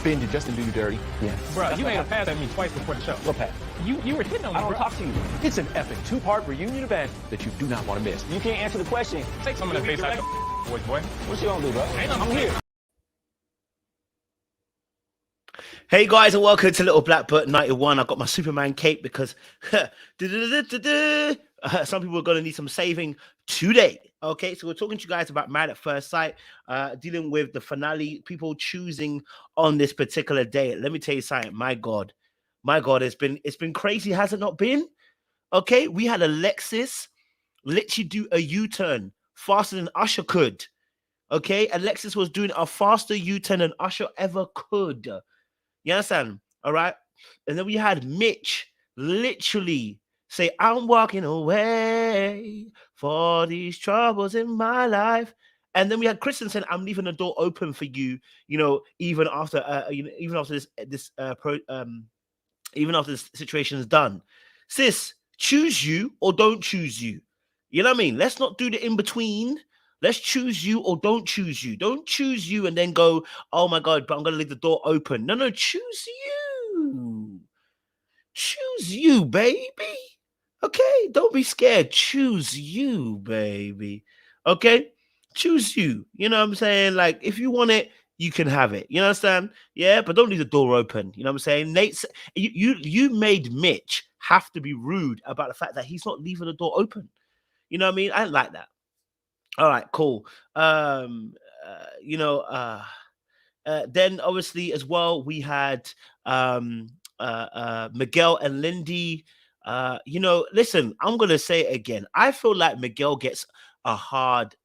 Ben, did Justin do you dirty? Yeah. Bro, you made a pass at me twice before the show. What pass? You were hitting on me, I don't bro. talk to you. It's an epic two-part reunion event that you do not want to miss. You can't answer the question. Take some of that face out your voice, boy. What you gonna do, bro? I'm here. Hey guys, and welcome to Little Black Bert 91. I got my Superman cape because some people are going to need some saving today. Okay, so we're talking to you guys about Married at First Sight, dealing with the finale, people choosing on this particular day. Let me tell you something. My God, it's been crazy, has it not been? Okay, we had Alexis literally do a U-turn faster than Usher could. Okay, Alexis was doing a faster U-turn than Usher ever could. You understand? All right. And then we had Mitch literally say, I'm walking away for these troubles in my life. And then we had Kristen saying, I'm leaving the door open for you, you know, even after even after this situation is done. Sis, choose you or don't choose you. You know what I mean? Let's not do the in-between. Let's choose you or don't choose you. Don't choose you and then go, oh my God, but I'm going to leave the door open. No, choose you. Choose you, baby. Okay? Don't be scared. Choose you, baby. Okay? Choose you. You know what I'm saying? Like, if you want it, you can have it. You understand? Yeah, but don't leave the door open. You know what I'm saying? Nate, you made Mitch have to be rude about the fact that he's not leaving the door open. You know what I mean? I don't like that. All right, cool. Then obviously as well, we had Miguel and Lindy. Listen, I'm gonna say it again. I feel like Miguel gets hard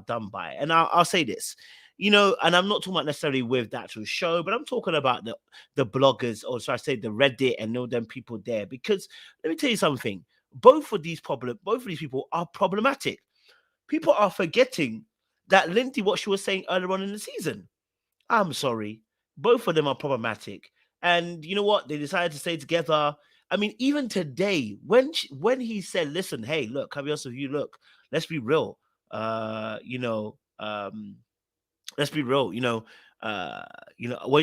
done by. And I'll say this, and I'm not talking about necessarily with the actual show, but I'm talking about the bloggers, or so I say the Reddit and all them people there. Because let me tell you something, both of these people are problematic. People are forgetting that Lindy, what she was saying earlier on in the season. I'm sorry. Both of them are problematic. And you know what? They decided to stay together. I mean, even today, when he said, listen, hey, look, can I be honest with you? Look, let's be real. Let's be real. When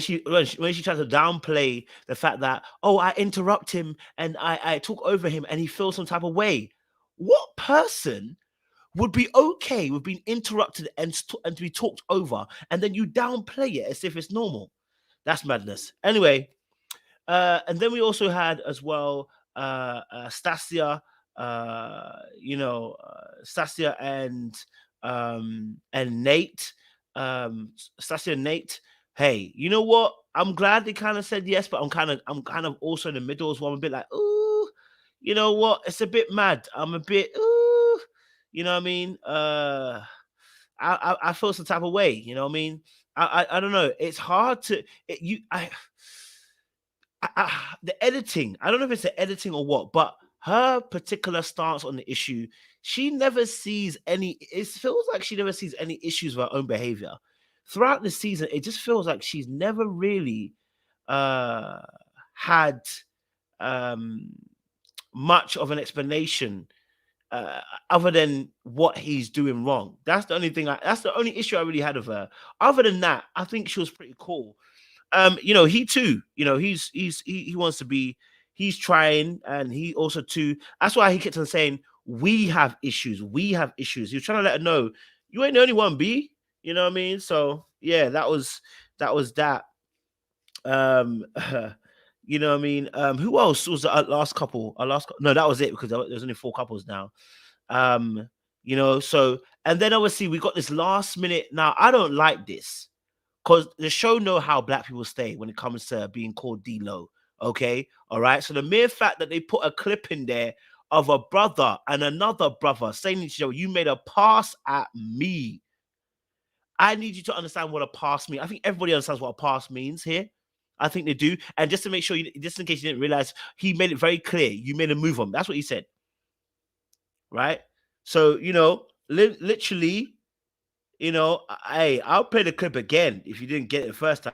she tried to downplay the fact that, oh, I interrupt him and I talk over him and he feels some type of way. What person would be okay with being interrupted and to be talked over, and then you downplay it as if it's normal? That's madness. Anyway, and then we also had as well Stacia, Stacia and Nate. Stacia and Nate. Hey, you know what? I'm glad they kind of said yes, but I'm kind of also in the middle as well. I'm a bit like, ooh, you know what? It's a bit mad. I'm a bit ooh. You know what I mean? I feel some type of way. You know what I mean? I don't know. It's hard to the editing. I don't know if it's the editing or what, but her particular stance on the issue, she never sees any. It feels like she never sees any issues with her own behavior throughout the season. It just feels like she's never really had much of an explanation. Other than what he's doing wrong. That's the only thing. That's the only issue I really had of her. Other than that, I think she was pretty cool. He too. He wants to be. He's trying, and he also too. That's why he kept on saying, "We have issues. We have issues." He was trying to let her know, "You ain't the only one, B." You know what I mean? So yeah, that was that. You know what I mean? Who else was the last couple? No, that was it, because there's only 4 couples now. So, and then obviously we got this last minute. Now, I don't like this because the show know how black people stay when it comes to being called D-Lo. Okay? All right. So the mere fact that they put a clip in there of a brother and another brother saying to each other, you made a pass at me. I need you to understand what a pass means. I think everybody understands what a pass means here. I think they do. And just to make sure, just in case you didn't realize, he made it very clear. You made a move on. That's what he said. Right? So, literally, I'll play the clip again if you didn't get it the first time.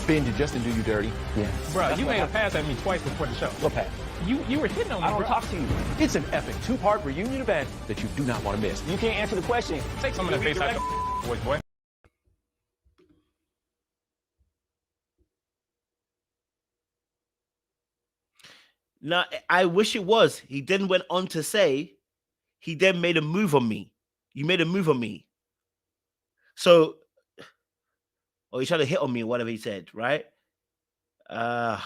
Ben, did Justin do you dirty? Yeah. Bro, you made a pass at me twice before the show. What pass? You were hitting on me, I don't bro. talk to you. It's an epic two-part reunion event that you do not want to miss. You can't answer the question. Take some of that face out your voice, boy. No, I wish it was. He then went on to say he then made a move on me. You made a move on me. So, or he tried to hit on me, or whatever he said, right? Uh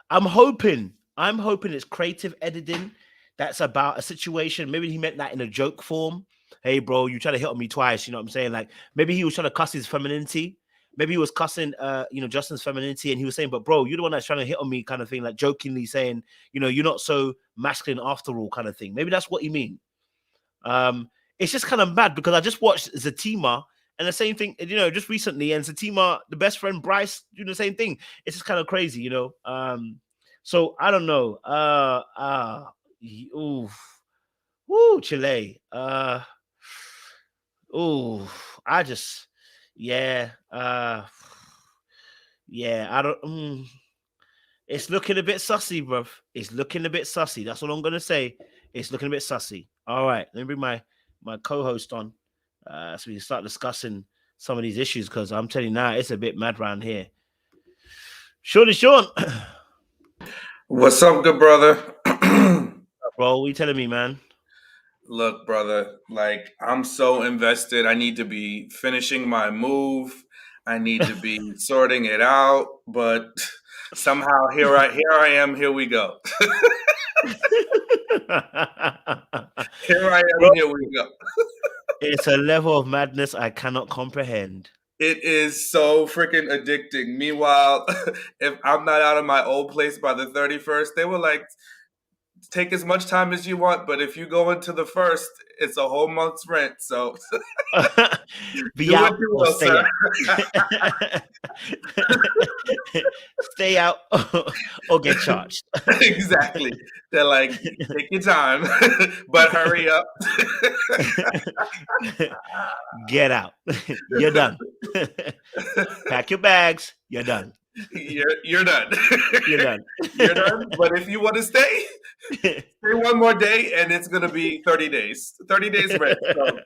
I'm hoping it's creative editing that's about a situation. Maybe he meant that in a joke form. Hey, bro, you tried to hit on me twice. You know what I'm saying? Like maybe he was trying to cuss his femininity. Maybe he was cussing, Justin's femininity, and he was saying, "But bro, you're the one that's trying to hit on me," kind of thing, like jokingly saying, "You're not so masculine after all," kind of thing. Maybe that's what you mean. It's just kind of mad because I just watched Zatima and the same thing, just recently, and Zatima, the best friend Bryce, do the same thing. It's just kind of crazy. So I don't know. Ooh, woo, Chile. Ooh, I just, yeah, yeah. I don't. It's looking a bit sussy, bruv. It's looking a bit sussy. That's all I'm gonna say. It's looking a bit sussy. All right, let me bring my co-host on, so we can start discussing some of these issues because I'm telling you now, it's a bit mad round here. Surely, Sean, What's up, good brother? bro, what you telling me, man? Look, brother, like I'm so invested. I need to be finishing my move. I need to be sorting it out, but somehow here I am. Here we go. Here I Bro, am. Here we go. it's a level of madness I cannot comprehend. It is so freaking addicting. Meanwhile, if I'm not out of my old place by the 31st, they were like, take as much time as you want, but if you go into the first, it's a whole month's rent. So Be do what out you or will, stay sir. out. Stay out or get charged. Exactly. They're like, take your time, but hurry up. Get out. You're done. Pack your bags. You're done. You're done. You're done. You're done. But if you want to stay one more day, and it's gonna be 30 days. 30 days rent. So.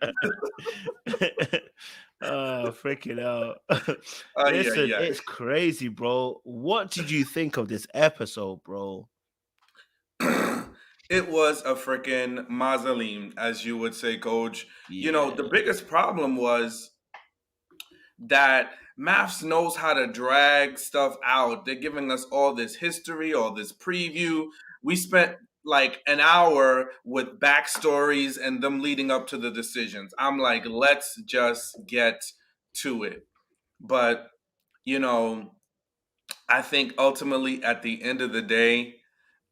Oh, freaking hell. Yeah, Listen, yeah. it's crazy, bro. What did you think of this episode, bro? It was a freaking mausoleum, as you would say, Coach. The Yeah. biggest problem was that Mafs knows how to drag stuff out. They're giving us all this history, all this preview. We spent like an hour with backstories and them leading up to the decisions. I'm like, let's just get to it. But, you know, I think ultimately at the end of the day,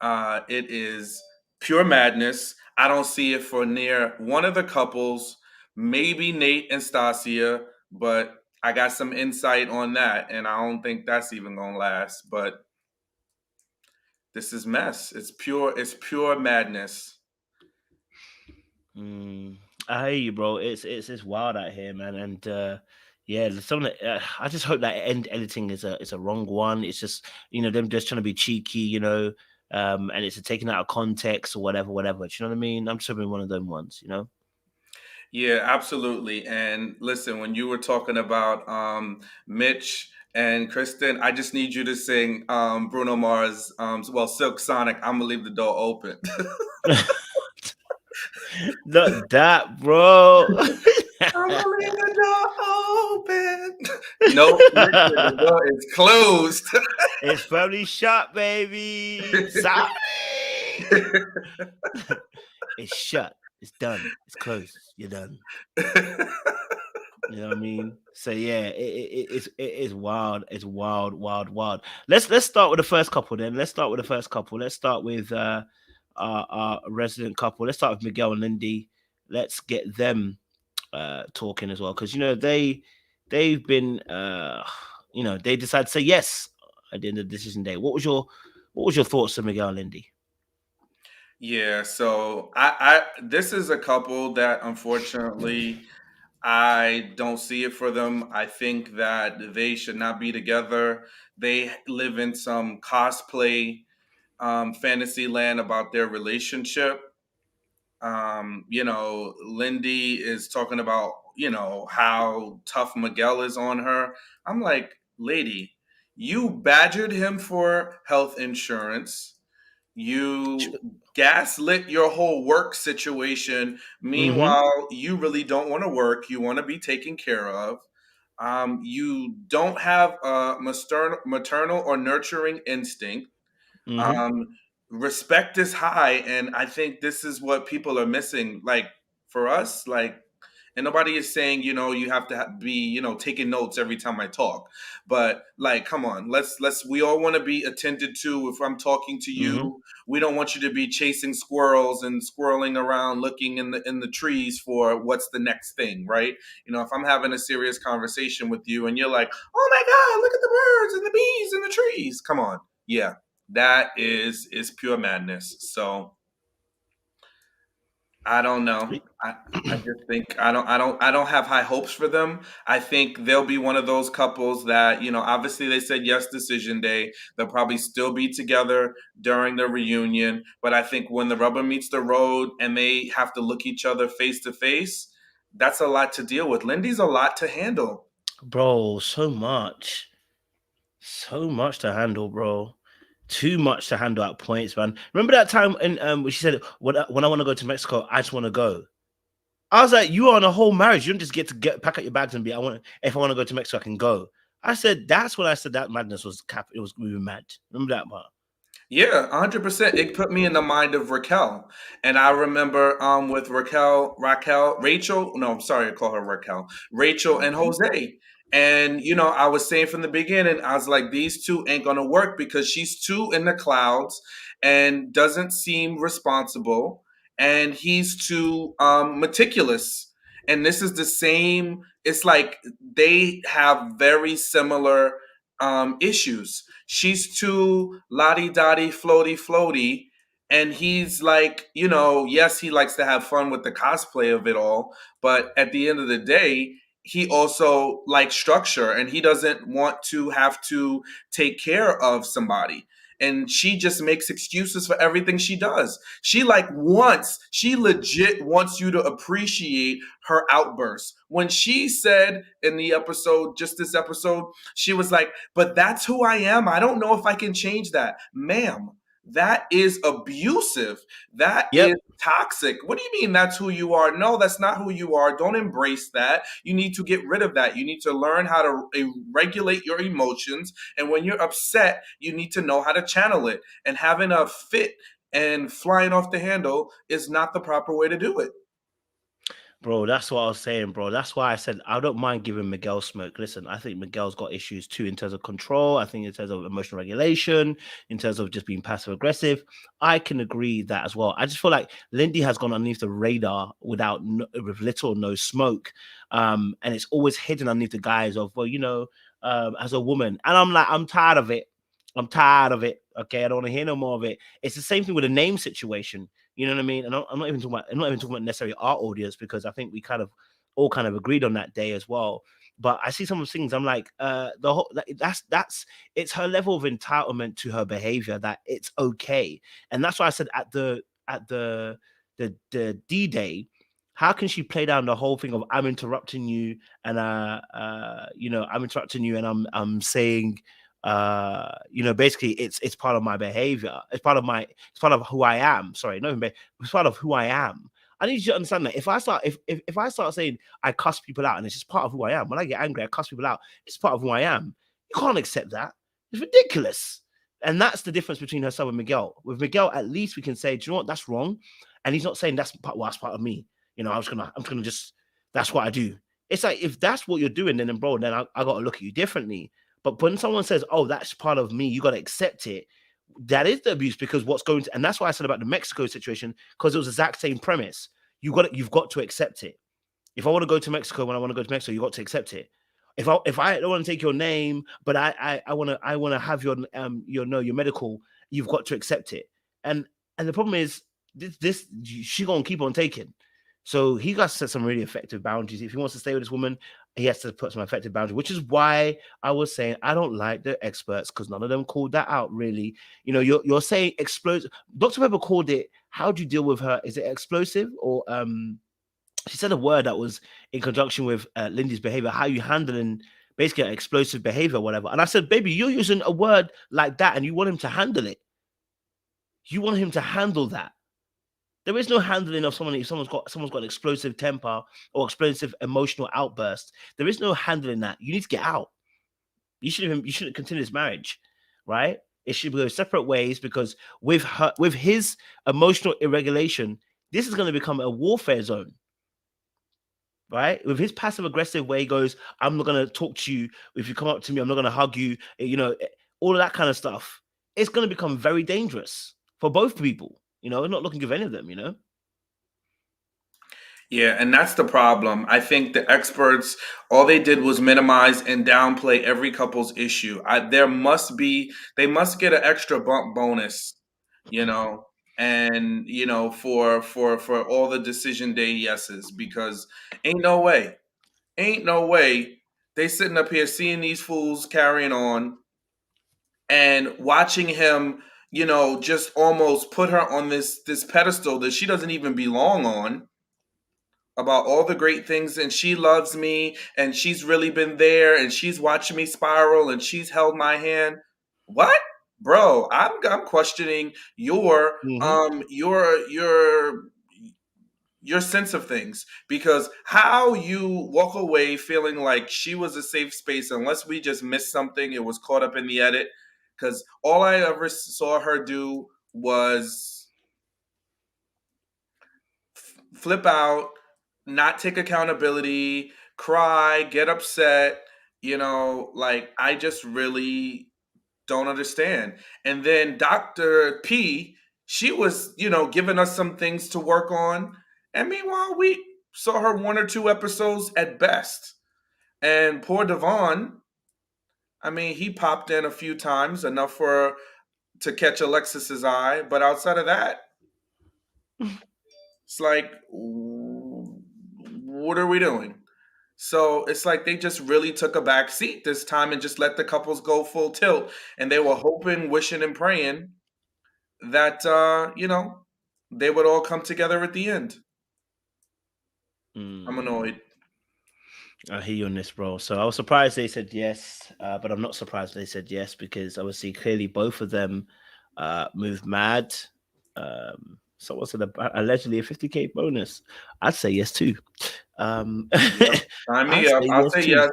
it is pure madness. I don't see it for near one of the couples, maybe Nate and Stacia, but I got some insight on that, and I don't think that's even gonna last. But this is mess. It's pure madness. Mm, I hear you, bro. It's wild out here, man. And yeah, some of I just hope that end editing is a wrong one. It's just them just trying to be cheeky, and it's taken out of context or whatever, whatever. Do you know what I mean? I'm just hoping one of them ones. Yeah, absolutely. And listen, when you were talking about Mitch and Kristen, I just need you to sing Bruno Mars, Silk Sonic. I'm gonna leave the door open. Not that, bro. I'm gonna leave the door open. Nope, listen, the door is closed. It's family shot, baby. Sorry. It's shut. It's done. It's closed. You're done. You know what I mean? So yeah, it's wild. It's wild, wild, wild. Let's start with the first couple then. Let's start with the first couple. Let's start with our resident couple. Let's start with Miguel and Lindy. Let's get them talking as well because they've been they decided to say yes at the end of the decision day. What was your thoughts on Miguel and Lindy? Yeah, so I this is a couple that unfortunately I don't see it for them. I think that they should not be together. They live in some cosplay fantasy land about their relationship. Lindy is talking about, how tough Miguel is on her. I'm like, lady, you badgered him for health insurance. You gaslit your whole work situation. Mm-hmm. Meanwhile, you really don't want to work. You want to be taken care of. You don't have a maternal or nurturing instinct. Mm-hmm. Um, Respect is high, and I think this is what people are missing. Like for us, like, and nobody is saying, you have to be, taking notes every time I talk. But like, come on, let's. We all want to be attended to. If I'm talking to Mm-hmm. you, we don't want you to be chasing squirrels and squirreling around, looking in the trees for what's the next thing, right? If I'm having a serious conversation with you, and you're like, oh my god, look at the birds and the bees and the trees. Come on, yeah, that is pure madness. So I don't know. I just think I don't have high hopes for them. I think they'll be one of those couples that, obviously they said yes decision day. They'll probably still be together during the reunion, but I think when the rubber meets the road and they have to look each other face to face, that's a lot to deal with. Lindy's a lot to handle. Bro, so much to handle, bro. Too much to handle at points, man. Remember that time in when she said, when I want to go to Mexico, I just want to go. I was like, you are on a whole marriage. You don't just get to pack up your bags and be, if I want to go to Mexico, I can go. I said, that's when I said that madness was it was moving mad. Remember that part? Yeah, 100%. It put me in the mind of Raquel. And I remember with Rachel, no, I'm sorry, I call her Raquel, Rachel and Jose. And, I was saying from the beginning, I was like, these two ain't going to work because she's too in the clouds and doesn't seem responsible. And he's too meticulous. And this is the same, it's like they have very similar issues. She's too lottie dottie, floaty floaty. And he's like, yes, he likes to have fun with the cosplay of it all. But at the end of the day, he also likes structure and he doesn't want to have to take care of somebody. And she just makes excuses for everything she does. She legit wants you to appreciate her outbursts. When she said in the episode, just this episode, she was like, but that's who I am. I don't know if I can change that. Ma'am, that is abusive. That Yep. is toxic. What do you mean that's who you are? No, that's not who you are. Don't embrace that. You need to get rid of that. You need to learn how to regulate your emotions. And when you're upset, you need to know how to channel it. And having a fit and flying off the handle is not the proper way to do it. Bro, that's what I was saying, bro. That's why I said I don't mind giving Miguel smoke. Listen, I think Miguel's got issues too in terms of control. I think in terms of emotional regulation, in terms of just being passive aggressive. I can agree that as well. I just feel like Lindy has gone underneath the radar with little or no smoke, and it's always hidden underneath the guise of, well, as a woman. And I'm like, I'm tired of it. I'm tired of it. Okay, I don't want to hear no more of it. It's the same thing with the name situation. You know what I mean? And I'm not even talking about necessarily our audience, because I think we all agreed on that day as well. But I see some of the things. I'm like, it's her level of entitlement to her behavior that it's okay, and that's why I said at the D-Day, how can she play down the whole thing of I'm interrupting you and I'm interrupting you and I'm saying. Basically it's part of my behavior. It's part of who I am. Sorry, not even it's part of who I am. I need you to understand that if I start saying I cuss people out and it's just part of who I am, when I get angry, I cuss people out, it's part of who I am. You can't accept that. It's ridiculous. And that's the difference between herself and Miguel. With Miguel, at least we can say, do you know what, that's wrong. And he's not saying that's part of me. I'm gonna just, that's what I do. It's like, if that's what you're doing, then bro, then I gotta look at you differently. But when someone says, oh, that's part of me, you got to accept it. That is the abuse, because and that's why I said about the Mexico situation, because it was the exact same premise. You've got to accept it. If I want to go to Mexico, when I want to go to Mexico, you got to accept it. If I don't want to take your name, but I want to have your medical, you've got to accept it. And the problem is this she gonna keep on taking. So he got to set some really effective boundaries. If he wants to stay with this woman, he has to put some effective boundaries, which is why I was saying I don't like the experts, because none of them called that out really. You're saying explosive. Dr. Pepper called it, how do you deal with her? Is it explosive? Or she said a word that was in conjunction with Lindy's behavior, how you handling basically explosive behavior or whatever. And I said, baby, you're using a word like that and you want him to handle it. You want him to handle that. There is no handling of someone if someone's got an explosive temper or explosive emotional outburst. There is no handling that. You need to get out. You shouldn't continue this marriage, right? It should go separate ways because with his emotional irregulation, this is going to become a warfare zone. Right? With his passive aggressive way, he goes, I'm not going to talk to you. If you come up to me, I'm not going to hug you. You know, all of that kind of stuff. It's going to become very dangerous for both people. You know, not looking good for any of them, you know? Yeah, and that's the problem. I think the experts, all they did was minimize and downplay every couple's issue. They must get an extra bump bonus, you know, and for all the decision day yeses, because ain't no way, they sitting up here seeing these fools carrying on and watching him, just almost put her on this pedestal that she doesn't even belong on, about all the great things, and she loves me and she's really been there and she's watching me spiral and she's held my hand. What? Bro, I'm questioning your your sense of things, because how you walk away feeling like she was a safe space, unless we just missed something, it was caught up in the edit, because all I ever saw her do was flip out, not take accountability, cry, get upset, like I just really don't understand. And then Dr. P, she was, giving us some things to work on. And meanwhile, we saw her 1 or 2 episodes at best. And poor Devon, I mean, he popped in a few times, enough to catch Alexis's eye. But outside of that, it's like, what are we doing? So it's like they just really took a back seat this time and just let the couples go full tilt. And they were hoping, wishing, and praying that, they would all come together at the end. I'm annoyed. I hear you on this, bro. So I was surprised they said yes, but I'm not surprised they said yes, because obviously, clearly, both of them moved mad. Someone said allegedly a 50K bonus. I'd say yes too. Sign me up. I'll say yes.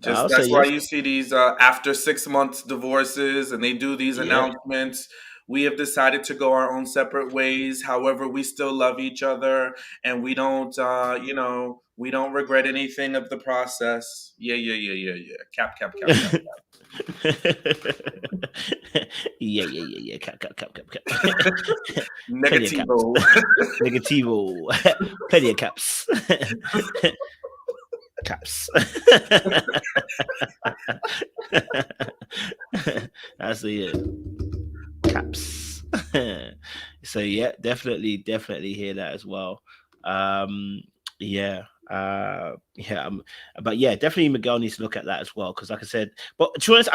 That's why you see these after 6 months divorces, and they do these announcements. We have decided to go our own separate ways. However, we still love each other, and we don't, we don't regret anything of the process. Yeah. Cap. Yeah. Cap. Negativo. Plenty of caps. Caps. That's the caps. So yeah, definitely hear that as well. But yeah, definitely Miguel needs to look at that as well, because like I said, but to be honest,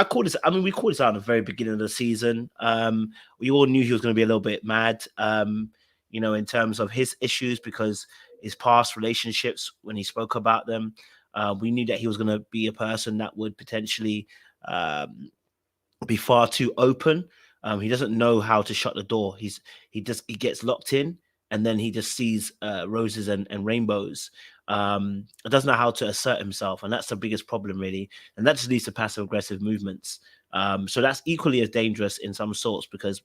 we called this out at the very beginning of the season. We all knew he was going to be a little bit mad, in terms of his issues, because his past relationships, when he spoke about them, we knew that he was going to be a person that would potentially be far too open. He doesn't know how to shut the door. He gets locked in, and then he just sees roses and rainbows. Doesn't know how to assert himself, and that's the biggest problem, really. And that just leads to passive aggressive movements. So that's equally as dangerous in some sorts, because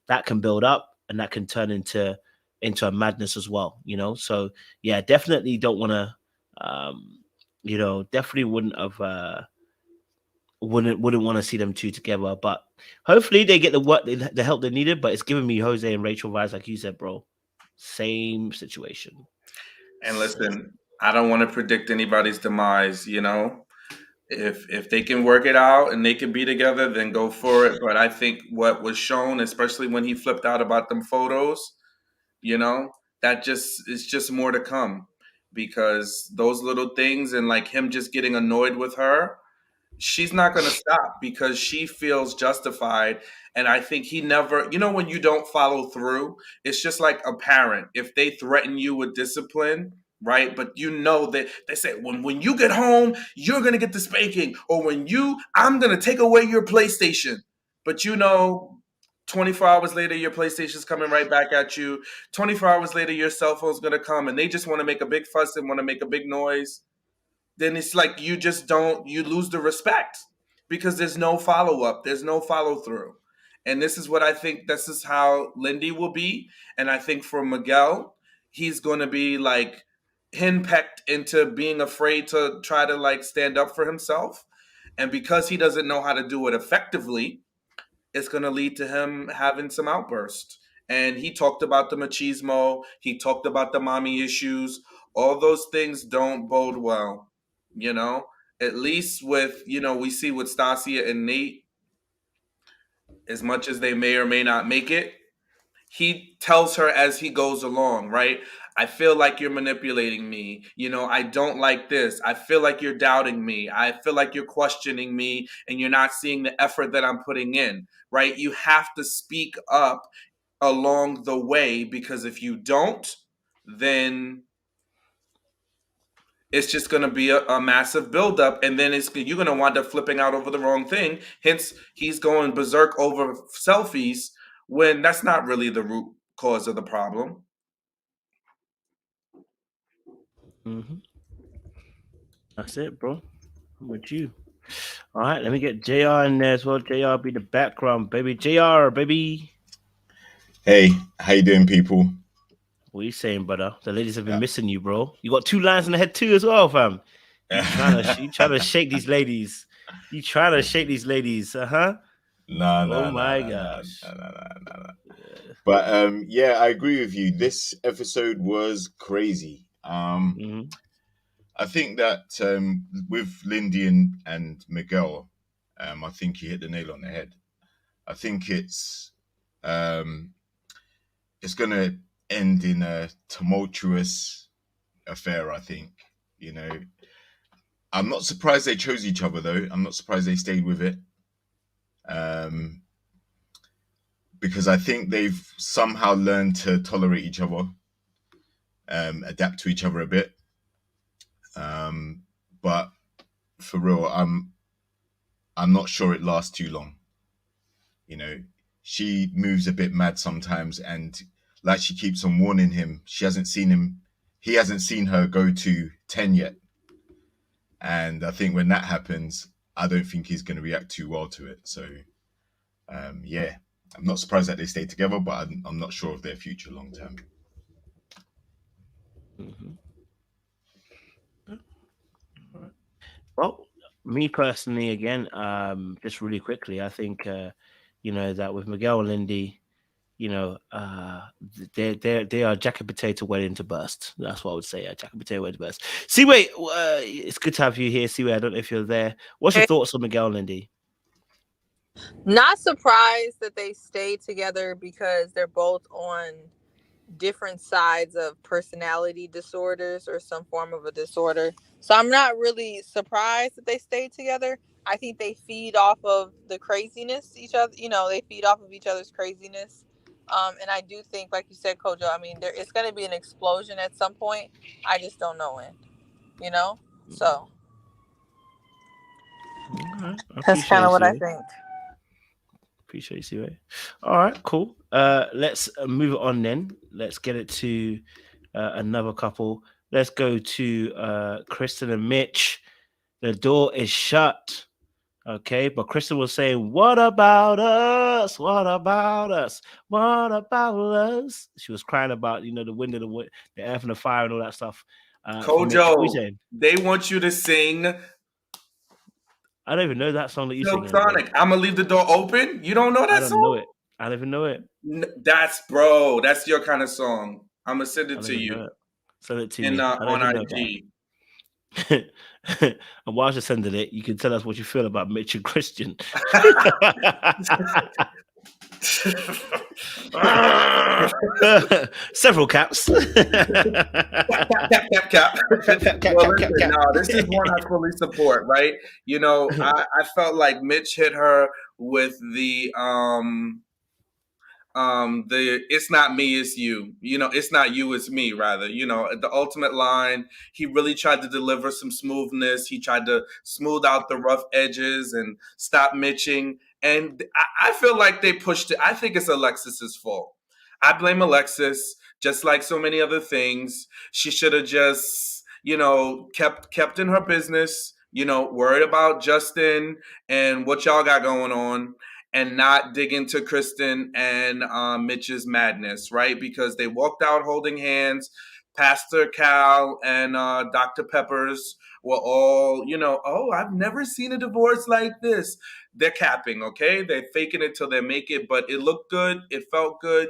that can build up and that can turn into a madness as well. So yeah, definitely don't want to. Definitely wouldn't want to see them two together. But hopefully they get the help they needed. But it's giving me Jose and Rachel vibes, like you said, bro. Same situation. And listen, I don't want to predict anybody's demise, If they can work it out and they can be together, then go for it. But I think what was shown, especially when he flipped out about them photos, that is just more to come, because those little things, and like him just getting annoyed with her, she's not going to stop because she feels justified. And I think he never, when you don't follow through, it's just like a parent. If they threaten you with discipline, right? But that they say, when you get home, you're going to get the spanking, or I'm going to take away your PlayStation. But 24 hours later, your PlayStation's coming right back at you. 24 hours later, your cell phone's going to come and they just want to make a big fuss and want to make a big noise. Then it's like you lose the respect because there's no follow-up. There's no follow-through. And this is what I think, this is how Lindy will be. And I think for Miguel, he's going to be like henpecked into being afraid to try to like stand up for himself. And because he doesn't know how to do it effectively, it's going to lead to him having some outbursts. And he talked about the machismo. He talked about the mommy issues. All those things don't bode well, you know? At least with, you know, we see with Stacia and Nate, as much as they may or may not make it, he tells her as he goes along, right? I feel like you're manipulating me. You know, I don't like this. I feel like you're doubting me. I feel like you're questioning me and you're not seeing the effort that I'm putting in, right? You have to speak up along the way because if you don't, then it's just going to be a massive buildup, and then you're going to wind up flipping out over the wrong thing. Hence, he's going berserk over selfies when that's not really the root cause of the problem. Mm-hmm. That's it, bro. I'm with you. All right, let me get JR in there as well. JR be the background, baby. JR, baby. Hey, how you doing, people? What are you saying, brother? The ladies have been missing you, bro. You got 2 lines in the head too as well, fam. You trying to shake these ladies. You trying to shake these ladies, No. Oh my gosh. No. But yeah, I agree with you. This episode was crazy. I think that with Lindy and Miguel, I think you hit the nail on the head. I think it's gonna end in a tumultuous affair, I think. You know, I'm not surprised they chose each other, though. I'm not surprised they stayed with it. Because I think they've somehow learned to tolerate each other, adapt to each other a bit. But for real, I'm not sure it lasts too long. You know, she moves a bit mad sometimes, and like she keeps on warning him, he hasn't seen her go to 10 yet. And I think when that happens, I don't think he's going to react too well to it. So, yeah, I'm not surprised that they stay together, but I'm not sure of their future long term. Mm-hmm. Well, me personally, again, just really quickly, I think, you know, that with Miguel and Lindy, you know, they are jacket potato waiting to burst. That's what I would say. A jacket potato waiting to burst. Seaway, it's good to have you here. Seaway, I don't know if you're there. What's your thoughts on Miguel and Lindy? Not surprised that they stayed together because they're both on different sides of personality disorders or some form of a disorder. So I'm not really surprised that they stayed together. I think they feed off of the craziness each other. You know, they feed off of each other's craziness. And I do think, like you said, Kojo, I mean, it's going to be an explosion at some point. I just don't know when, you know? So that's kind of what I think. Appreciate you, Seaway. All right, cool. Let's move it on then. Let's get it to another couple. Let's go to Kristen and Mitch. The door is shut. Okay, but Kristen was saying, "What about us? What about us? What about us?" She was crying about, you know, the wind and the earth and the fire and all that stuff. Kojo, they want you to sing. I don't even know that song that you sing. Sonic, I'm gonna leave the door open. You don't know that song? Know it. I don't even know it. That's your kind of song. I'm gonna send it to you. Send it to me on IG. And whilst you're sending it, you can tell us what you feel about Mitch and Kristen. Several caps. Cap. Well, listen, no, this is one I fully support, right? You know, I felt like Mitch hit her with the The it's not me, it's you. It's not you, it's me, rather. The ultimate line, he really tried to deliver some smoothness. He tried to smooth out the rough edges and stop mitching. And I feel like they pushed it. I think it's Alexis's fault. I blame Alexis, just like so many other things. She should have just, kept in her business, worried about Justin and what y'all got going on, and not dig into Kristen and Mitch's madness, right? Because they walked out holding hands. Pastor Cal and Dr. Peppers were all, oh, I've never seen a divorce like this. They're capping, okay? They're faking it till they make it, but it looked good. It felt good.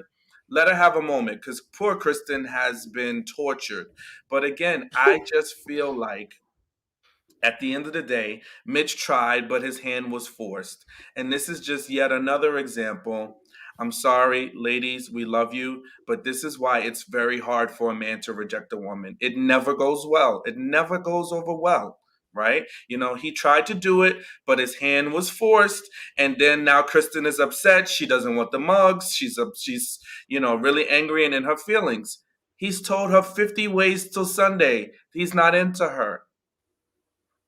Let her have a moment, because poor Kristen has been tortured. But again, I just feel like at the end of the day, Mitch tried, but his hand was forced. And this is just yet another example. I'm sorry, ladies, we love you, but this is why it's very hard for a man to reject a woman. It never goes well. It never goes over well, right? He tried to do it, but his hand was forced. And then now Kristen is upset. She doesn't want the mugs. She's really angry and in her feelings. He's told her 50 ways till Sunday. He's not into her.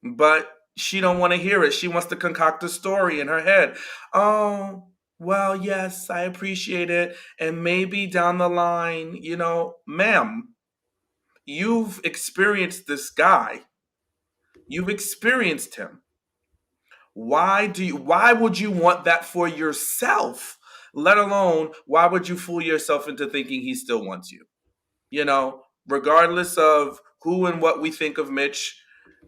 But she don't want to hear it. She wants to concoct a story in her head. Oh, well, yes, I appreciate it. And maybe down the line, ma'am, you've experienced this guy. You've experienced him. Why would you want that for yourself? Let alone, why would you fool yourself into thinking he still wants you? Regardless of who and what we think of Mitch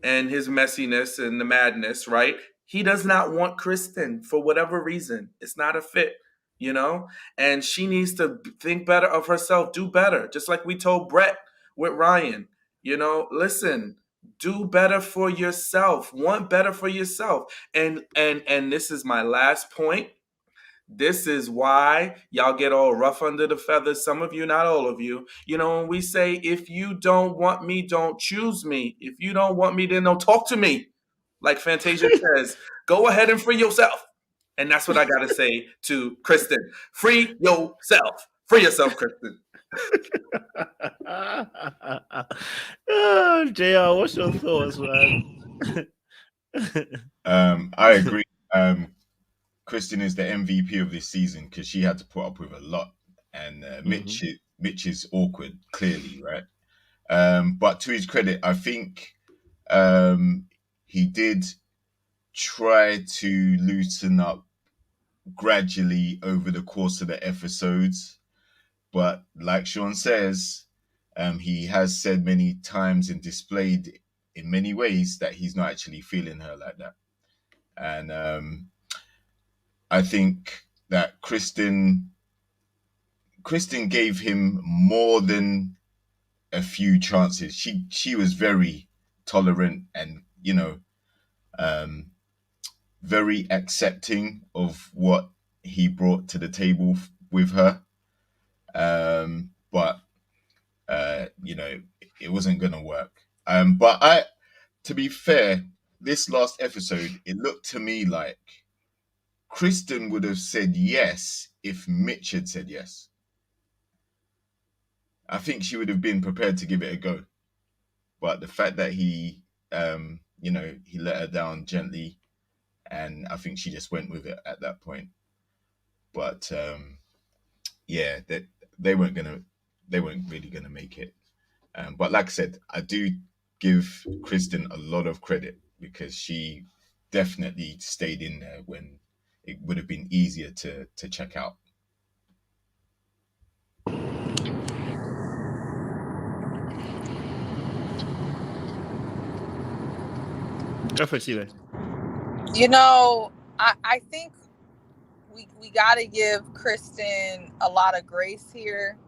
and his messiness and the madness, right? He does not want Kristen for whatever reason. It's not a fit, and she needs to think better of herself, do better. Just like we told Brett with Ryan, listen, do better for yourself, want better for yourself. And this is my last point. This is why y'all get all rough under the feathers. Some of you, not all of you. When we say, if you don't want me, don't choose me. If you don't want me, then don't talk to me. Like Fantasia says, go ahead and free yourself. And that's what I got to say to Kristen. Free yourself. Free yourself, Kristen. Oh, JR, what's your thoughts, man? I agree. Kristen is the MVP of this season because she had to put up with a lot, and Mitch is awkward, clearly, right? But to his credit, I think he did try to loosen up gradually over the course of the episodes. But like Sean says, he has said many times and displayed in many ways that he's not actually feeling her like that. And I think that Kristen gave him more than a few chances. She was very tolerant and, very accepting of what he brought to the table with her. But it wasn't going to work. But to be fair, this last episode, it looked to me like Kristen would have said yes if Mitch had said yes. I think she would have been prepared to give it a go. But the fact that he let her down gently, and I think she just went with it at that point. But they weren't really gonna make it. But like I said, I do give Kristen a lot of credit because she definitely stayed in there when it would have been easier to check out. Go for it, Sheila. I think we got to give Kristen a lot of grace here,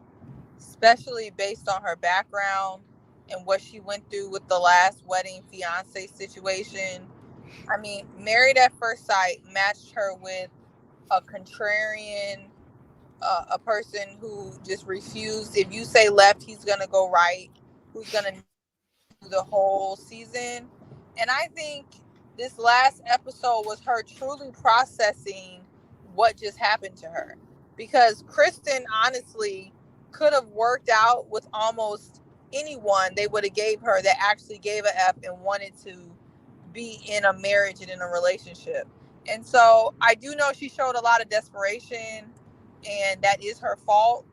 especially based on her background and what she went through with the last wedding fiance situation. I mean, Married at First Sight matched her with a contrarian, a person who just refused. If you say left, he's going to go right, who's going to do the whole season. And I think this last episode was her truly processing what just happened to her. because Kristen honestly could have worked out with almost anyone they would have gave her that actually gave a F and wanted to be in a marriage and in a relationship. And so I do know she showed a lot of desperation, and that is her fault.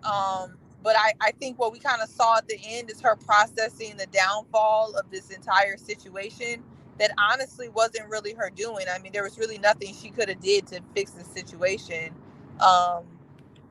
But I think what we kind of saw at the end is her processing the downfall of this entire situation that honestly wasn't really her doing. I mean, there was really nothing she could have did to fix the situation.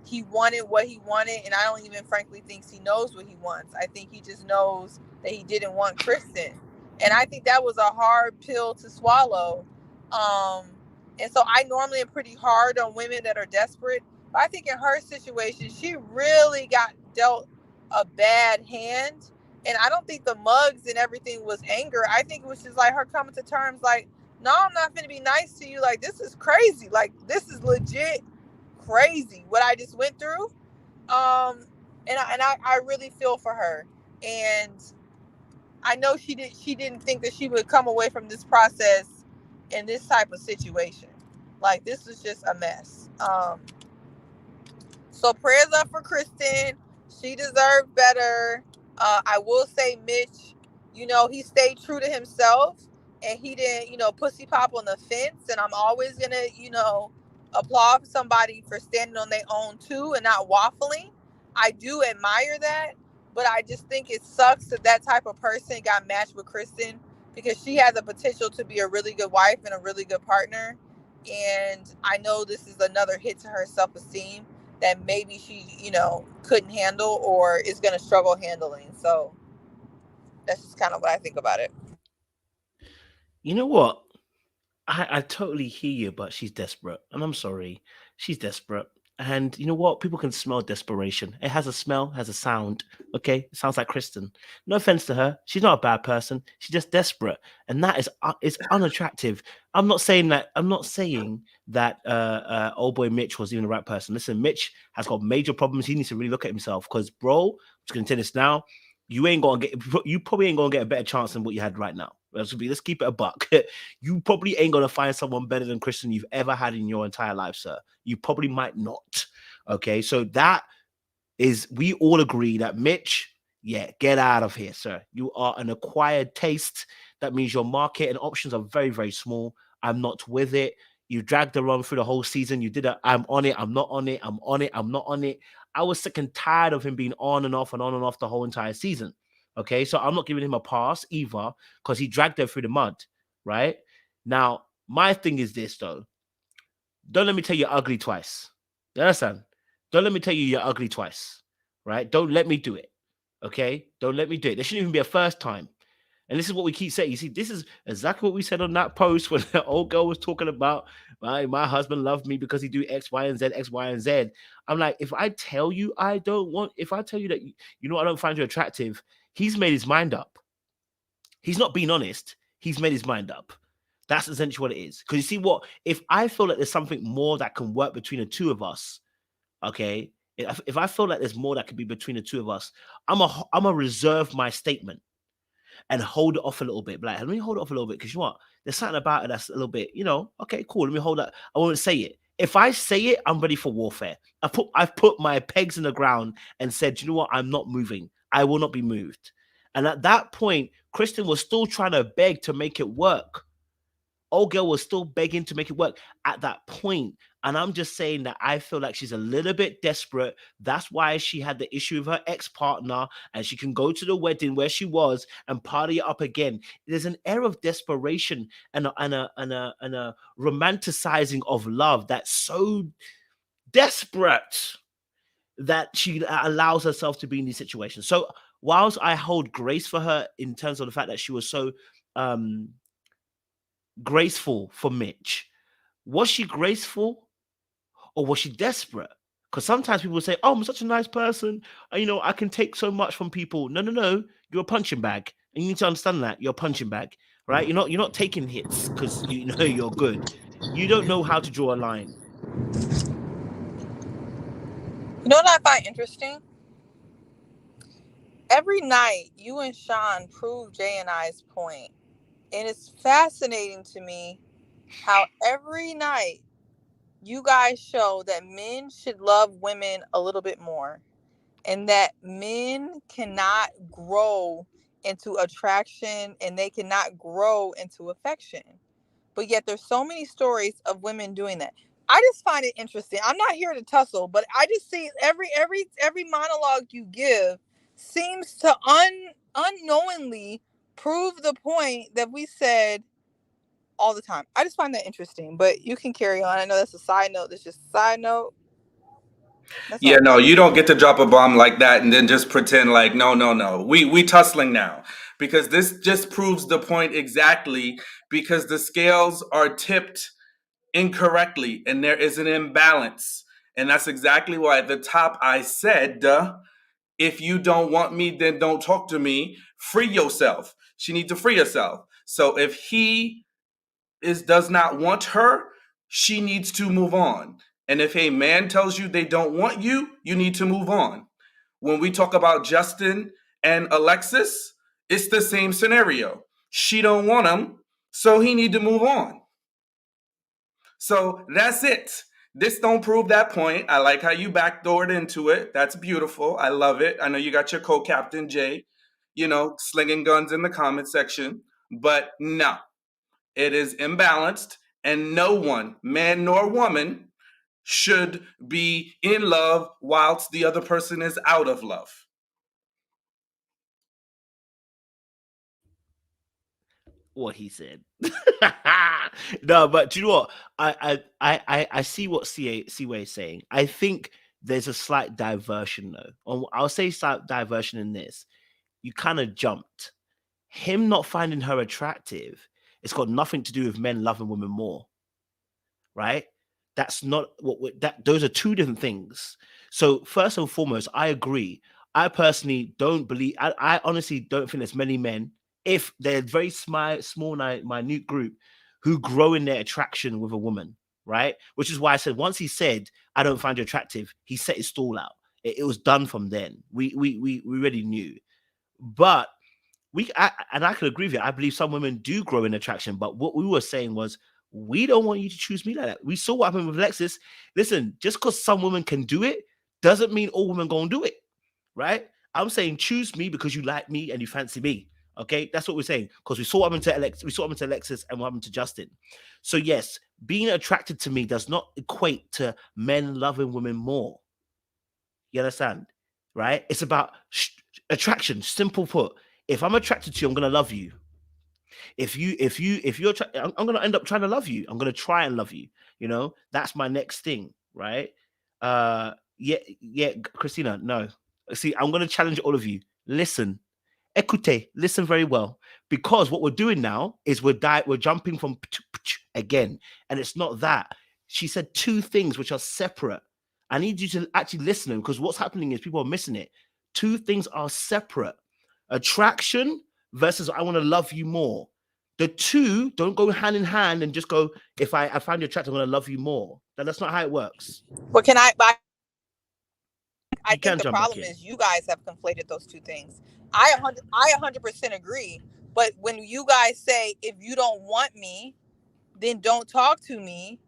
He wanted what he wanted, and I don't even frankly think he knows what he wants. I think he just knows that he didn't want Kristen. And I think that was a hard pill to swallow. And so I normally am pretty hard on women that are desperate. But I think in her situation, she really got dealt a bad hand. And I don't think the mugs and everything was anger. I think it was just like her coming to terms like, no, I'm not going to be nice to you. Like, this is crazy. Like, this is legit crazy what I just went through. And I really feel for her. And I know she didn't think that she would come away from this process in this type of situation. Like, this was just a mess. So prayers up for Kristen. She deserved better. I will say Mitch, he stayed true to himself, and he didn't, pussy pop on the fence. And I'm always going to, applaud somebody for standing on their own too and not waffling. I do admire that, but I just think it sucks that type of person got matched with Kristen, because she has the potential to be a really good wife and a really good partner. And I know this is another hit to her self-esteem that maybe she, couldn't handle or is going to struggle handling. So that's just kind of what I think about it. You know what? I totally hear you, but she's desperate. And I'm sorry. She's desperate. And you know what? People can smell desperation. It has a smell, has a sound. Okay? It sounds like Kristen. No offense to her. She's not a bad person. She's just desperate. And that is unattractive. I'm not saying that old boy Mitch was even the right person. Listen, Mitch has got major problems. He needs to really look at himself. Because, bro, I'm just gonna tell this now. You probably ain't gonna get a better chance than what you had right now. Let's keep it a buck. You probably ain't gonna find someone better than Kristen you've ever had in your entire life, sir. You probably might not. Okay, so we all agree that Mitch, get out of here, sir. You are an acquired taste. That means your market and options are very, very small. I'm not with it. You dragged her on through the whole season. You did I'm on it, I'm not on it, I'm on it, I'm not on it. I was sick and tired of him being on and off the whole entire season. Okay, so I'm not giving him a pass either, because he dragged her through the mud, right? Now, my thing is this, though. Don't let me tell you you're ugly twice. You understand? Don't let me tell you you're ugly twice, right? Don't let me do it, okay? Don't let me do it. There shouldn't even be a first time. And this is what we keep saying. You see, this is exactly what we said on that post when the old girl was talking about, my husband loved me because he do X, Y, and Z, X, Y, and Z. I'm like, if I tell you that, I don't find you attractive, he's made his mind up. He's not being honest. He's made his mind up. That's essentially what it is. Because you see what? If I feel like there's something more that can work between the two of us, okay? If I feel like there's more that could be between the two of us, I'm a reserve my statement and hold it off a little bit. Like, let me hold it off a little bit, because you know what? There's something about it that's a little bit, okay, cool. Let me hold that. I won't say it. If I say it, I'm ready for warfare. I've put my pegs in the ground and said, you know what? I'm not moving. I will not be moved. And at that point, Kristen was still trying to beg to make it work. Old girl was still begging to make it work at that point. And I'm just saying that I feel like she's a little bit desperate. That's why she had the issue with her ex-partner, and she can go to the wedding where she was and party up again. There's an air of desperation and a romanticizing of love that's so desperate that she allows herself to be in these situations. So whilst I hold grace for her in terms of the fact that she was so graceful for Mitch, was she graceful or was she desperate? Because sometimes people say, oh, I'm such a nice person, I can take so much from people. No, you're a punching bag, and you need to understand that you're a punching bag, right? You're not taking hits because you're good. You don't know how to draw a line. You know what I find interesting? Every night, you and Sean prove Jay and I's point. And it's fascinating to me how every night you guys show that men should love women a little bit more, and that men cannot grow into attraction and they cannot grow into affection. But yet there's so many stories of women doing that. I just find it interesting. I'm not here to tussle, but I just see every monologue you give seems to unknowingly prove the point that we said all the time. I just find that interesting, but you can carry on. I know that's a side note. That's just a side note. That's Yeah, all. no, you don't get to drop a bomb like that and then just pretend like no. We tussling now, because this just proves the point exactly, because the scales are tipped incorrectly and there is an imbalance. And that's exactly why at the top I said, if you don't want me, then don't talk to me. Free yourself. She needs to free herself. So if he does not want her, she needs to move on. And if a man tells you they don't want you, you need to move on. When we talk about Justin and Alexis, it's the same scenario. She don't want him, so he need to move on. So that's it. This don't prove that point. I like how you backdoored into it. That's beautiful. I love it. I know you got your co-captain Jay, slinging guns in the comment section, but no, it is imbalanced, and no one, man nor woman, should be in love whilst the other person is out of love. What he said. No, but do you know what? I see what Siwe is saying. I think there's a slight diversion though. I'll say slight diversion in this. You kind of jumped. Him not finding her attractive, it's got nothing to do with men loving women more. Right? That's not that those are two different things. So first and foremost, I agree. I personally don't believe I honestly don't think there's many men, if they're very small minute group, who grow in their attraction with a woman, right? Which is why I said once he said, I don't find you attractive, he set his stall out. It was done from then. We already knew. But I can agree with you. I believe some women do grow in attraction, but what we were saying was, we don't want you to choose me like that. We saw what happened with Alexis. Listen, just because some women can do it doesn't mean all women gonna do it, right? I'm saying choose me because you like me and you fancy me. Okay, that's what we're saying. Because we saw what happened to Alexis and what happened to Justin. So yes, being attracted to me does not equate to men loving women more. You understand, right? It's about attraction. Simple put. If I'm attracted to you, I'm gonna love you. If you're, I'm gonna end up trying to love you. I'm gonna try and love you. That's my next thing, right? Yeah, Christina. No, see, I'm gonna challenge all of you. Listen, écoutez, listen very well, because what we're doing now is we're jumping from again, and it's not that. She said two things which are separate. I need you to actually listen, because what's happening is people are missing it. Two things are separate. Attraction versus I want to love you more. The two don't go hand in hand and just go, if I find you attractive, I'm going to love you more. That's not how it works. But I think the problem is you guys have conflated those two things. I 100% agree. But when you guys say, if you don't want me, then don't talk to me,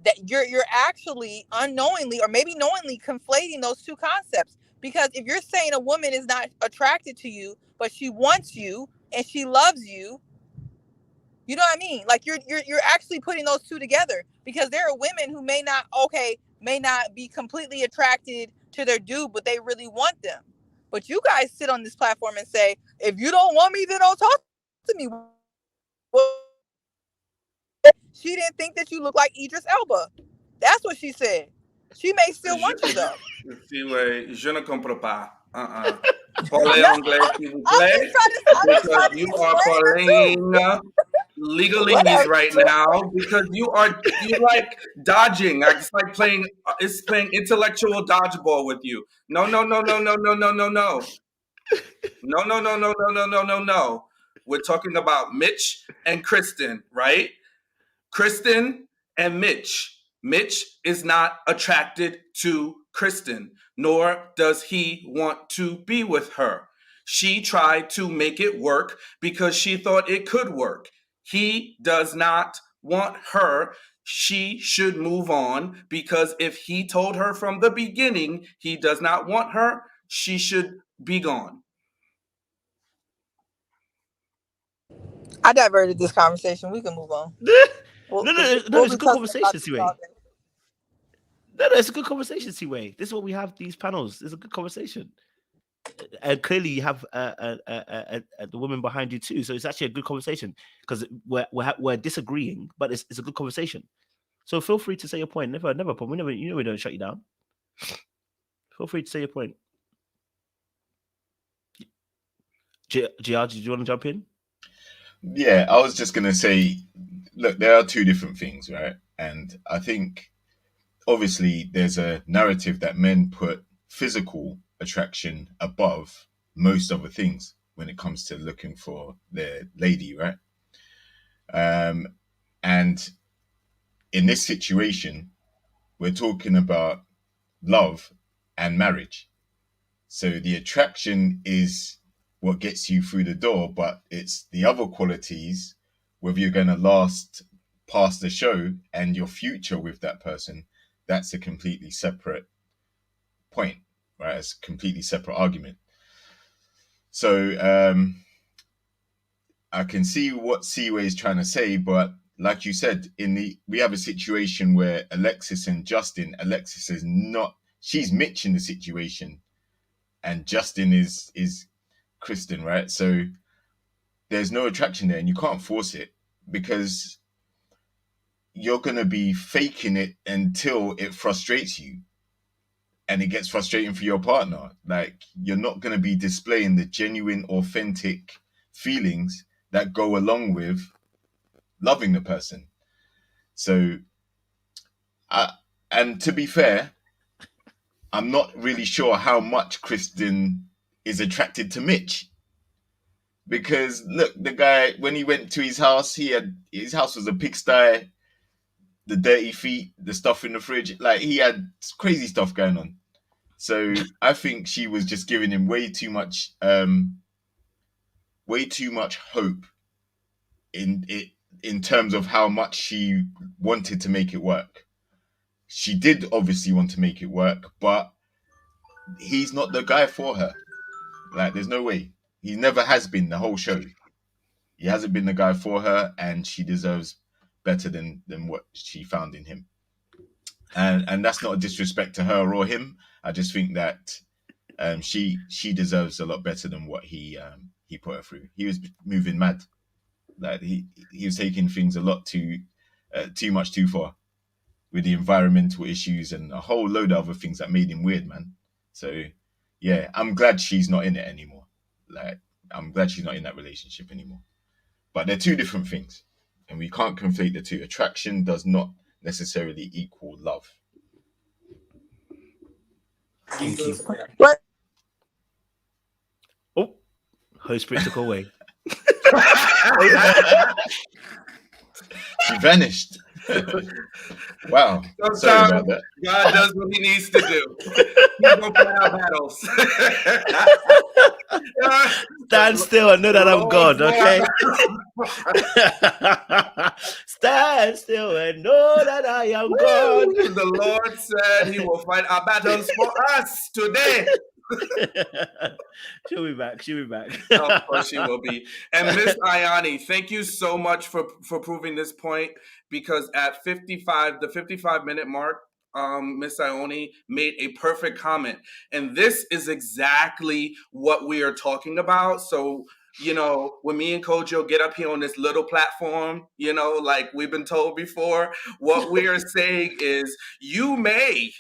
that you're actually unknowingly or maybe knowingly conflating those two concepts. Because if you're saying a woman is not attracted to you, but she wants you and she loves you, you know what I mean? Like you're actually putting those two together, because there are women who may not be completely attracted to their dude, but they really want them. But you guys sit on this platform and say, if you don't want me, then don't talk to me. Well, she didn't think that you look like Idris Elba. That's what she said. She may still want you though. Je ne comprends pas. Parlez anglais, s'il vous plaît. Because you are parling legalese right now, because you're like dodging. It's like playing intellectual dodgeball with you. No. No. We're talking about Mitch and Kristen, right? Kristen and Mitch. Mitch is not attracted to Kristen, nor does he want to be with her. She tried to make it work because she thought it could work. He does not want her. she should move on, because if he told her from the beginning he does not want her, she should be gone. I diverted this conversation. We can move on. No, it's a good conversation, Siway. No, it's a good conversation, Siway. This is what we have these panels. It's a good conversation. And clearly you have the woman behind you too. So it's actually a good conversation, because we're disagreeing, but it's a good conversation. So feel free to say your point. Never problem. We don't shut you down. Feel free to say your point. GR, did you want to jump in? Yeah, I was just going to say, look, there are two different things, right? And I think, obviously, there's a narrative that men put physical attraction above most other things when it comes to looking for their lady, right? And in this situation, we're talking about love and marriage. So the attraction is what gets you through the door, but it's the other qualities, whether you're going to last past the show and your future with that person, that's a completely separate point, right? It's a completely separate argument. So I can see what Seaway is trying to say, but like you said, we have a situation where Alexis and Justin, Alexis is not, she's Mitch in the situation, and Justin is Kristen, right? So there's no attraction there, and you can't force it, because you're going to be faking it until it frustrates you, and it gets frustrating for your partner. Like, you're not going to be displaying the genuine, authentic feelings that go along with loving the person. So, and to be fair, I'm not really sure how much Kristen is attracted to Mitch. Because look, the guy, when he went to his house, his house was a pigsty, the dirty feet, the stuff in the fridge. Like, he had crazy stuff going on. So I think she was just giving him way too much hope in terms of how much she wanted to make it work. She did obviously want to make it work, but he's not the guy for her. Like, there's no way. He never has been the whole show. He hasn't been the guy for her, and she deserves better than what she found in him. And that's not a disrespect to her or him. I just think that she deserves a lot better than what he put her through. He was moving mad. Like, he was taking things a lot too much too far, with the environmental issues and a whole load of other things that made him weird, man. So yeah, I'm glad she's not in it anymore. Like, I'm glad she's not in that relationship anymore. But they're two different things, and we can't conflate the two. Attraction does not necessarily equal love. Thank you. What? Oh, host Spirit took away. She vanished. Wow. Sorry about that. God does what he needs to do. He's gonna play our battles. Stand still and know that I'm God, okay? Stand still and know that I am God. The Lord said he will fight our battles for us today. She'll be back. Of course she will be. And Miss Ayani, thank you so much for proving this point, because at the 55-minute mark, Miss Ione made a perfect comment. And this is exactly what we are talking about. So, you know, when me and Kojo get up here on this little platform, you know, like we've been told before, what we are saying is you may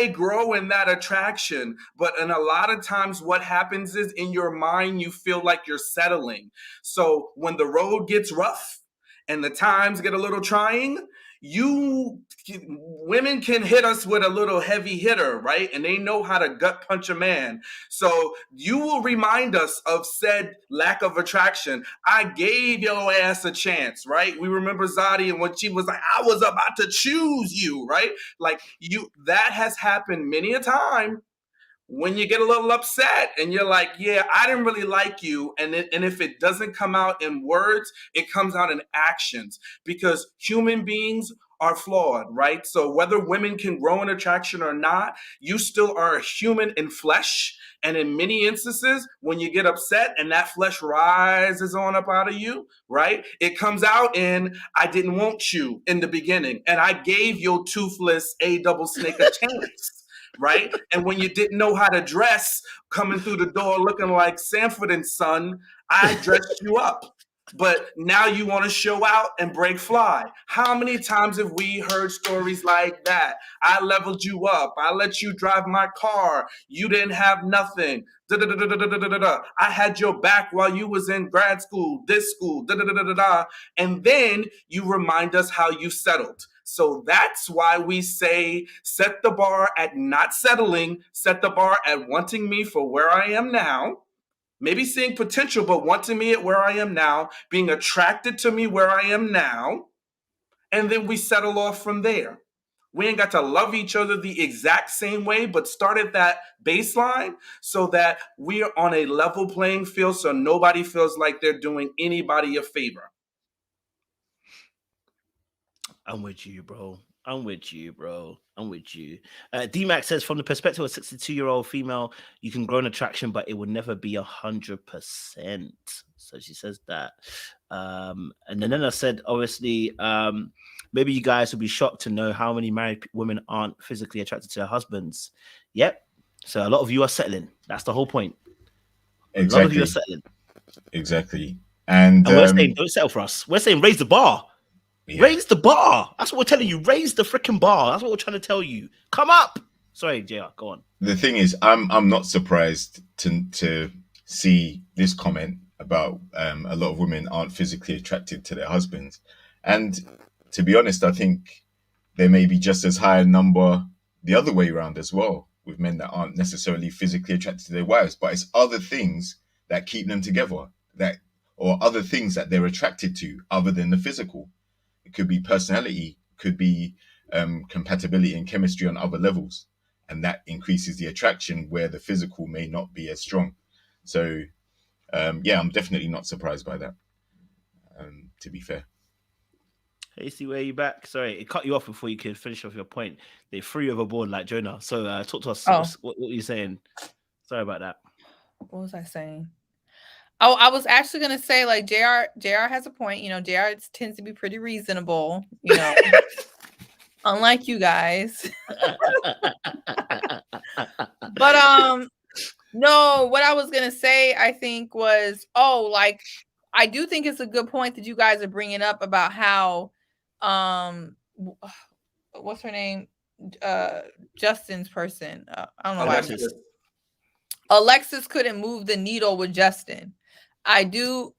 grow in that attraction, but in a lot of times what happens is in your mind, you feel like you're settling. So when the road gets rough and the times get a little trying, women can hit us with a little heavy hitter, right? And they know how to gut punch a man. So you will remind us of said lack of attraction. I gave your ass a chance, right? We remember Zadi, and when she was like, I was about to choose you, right? Like, that has happened many a time. When you get a little upset and you're like, yeah, I didn't really like you. And if it doesn't come out in words, it comes out in actions, because human beings are flawed, right? So whether women can grow an attraction or not, you still are a human in flesh. And in many instances, when you get upset and that flesh rises on up out of you, right? It comes out in, I didn't want you in the beginning, and I gave your toothless A double snake a chance. Right? And when you didn't know how to dress, coming through the door looking like Sanford and Son, I dressed you up. But now you want to show out and break fly. How many times have we heard stories like that? I leveled you up. I let you drive my car. You didn't have nothing. I had your back while you was in grad school, this school, and then you remind us how you settled. So that's why we say set the bar at not settling, set the bar at wanting me for where I am now. Maybe seeing potential, but wanting me at where I am now, being attracted to me where I am now, and then we settle off from there. We ain't got to love each other the exact same way, but start at that baseline so that we are on a level playing field so nobody feels like they're doing anybody a favor. I'm with you, bro. I'm with you, bro. I'm with you. D-Max says, from the perspective of a 62-year-old female, you can grow an attraction, but it will never be 100%. So she says that. And then I said, obviously, maybe you guys will be shocked to know how many married women aren't physically attracted to their husbands. Yep. So a lot of you are settling. That's the whole point. Exactly. A lot of you are settling. Exactly. And we're saying, don't settle for us. We're saying, raise the bar. Yeah. Raise the bar. That's what we're telling you. Raise the freaking bar. That's what we're trying to tell you. Come up. Sorry, JR, go on. The thing is, I'm not surprised to see this comment about a lot of women aren't physically attracted to their husbands. And to be honest, I think there may be just as high a number the other way around as well, with men that aren't necessarily physically attracted to their wives, but it's other things that keep them together, or other things that they're attracted to other than the physical. It could be personality, could be compatibility and chemistry on other levels. And that increases the attraction where the physical may not be as strong. So, yeah, I'm definitely not surprised by that, to be fair. Hasty, where are you back? Sorry, it cut you off before you could finish off your point. They threw you overboard like Jonah. So talk to us. Oh. What were you saying? Sorry about that. What was I saying? Oh, I was actually gonna say, like, JR has a point. You know, JR tends to be pretty reasonable. You know, unlike you guys. But no, what I was gonna say, I think was, like, I do think it's a good point that you guys are bringing up about how, what's her name? Justin's person. I don't know why. Alexis couldn't move the needle with Justin. I do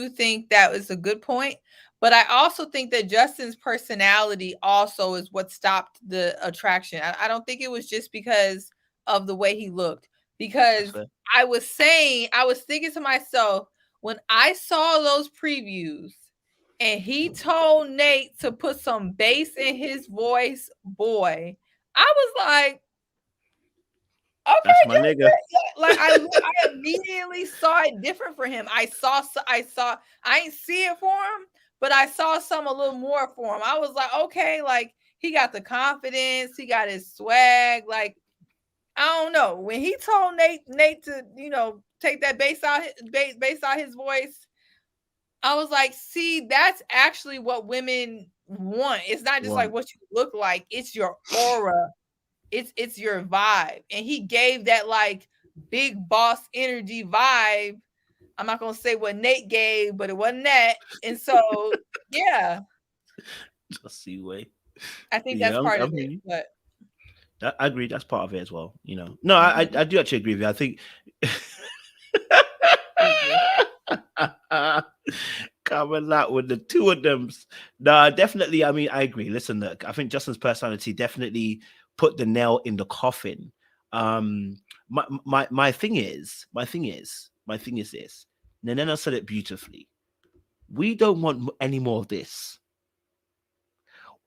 think that was a good point, but I also think that Justin's personality also is what stopped the attraction. I don't think it was just because of the way he looked, because I was thinking to myself, when I saw those previews and he told Nate to put some bass in his voice, boy, I was like, okay, that's my nigga. Like I immediately saw it different for him. I ain't see it for him, but I saw some a little more for him. I was like, okay, like he got the confidence, he got his swag. Like, I don't know. When he told Nate to, take that bass out his voice, I was like, see, that's actually what women want. It's not just like what you look like, it's your aura. It's your vibe. And he gave that like big boss energy vibe. I'm not gonna say what Nate gave, but it wasn't that. And so yeah. Just see way. I think that's part of it. But I agree, that's part of it as well. No, I do actually agree with you. I think coming out with the two of them. No, definitely. I mean, I agree. Listen, look, I think Justin's personality definitely put the nail in the coffin. My thing is this. Nenena said it beautifully. We don't want any more of this.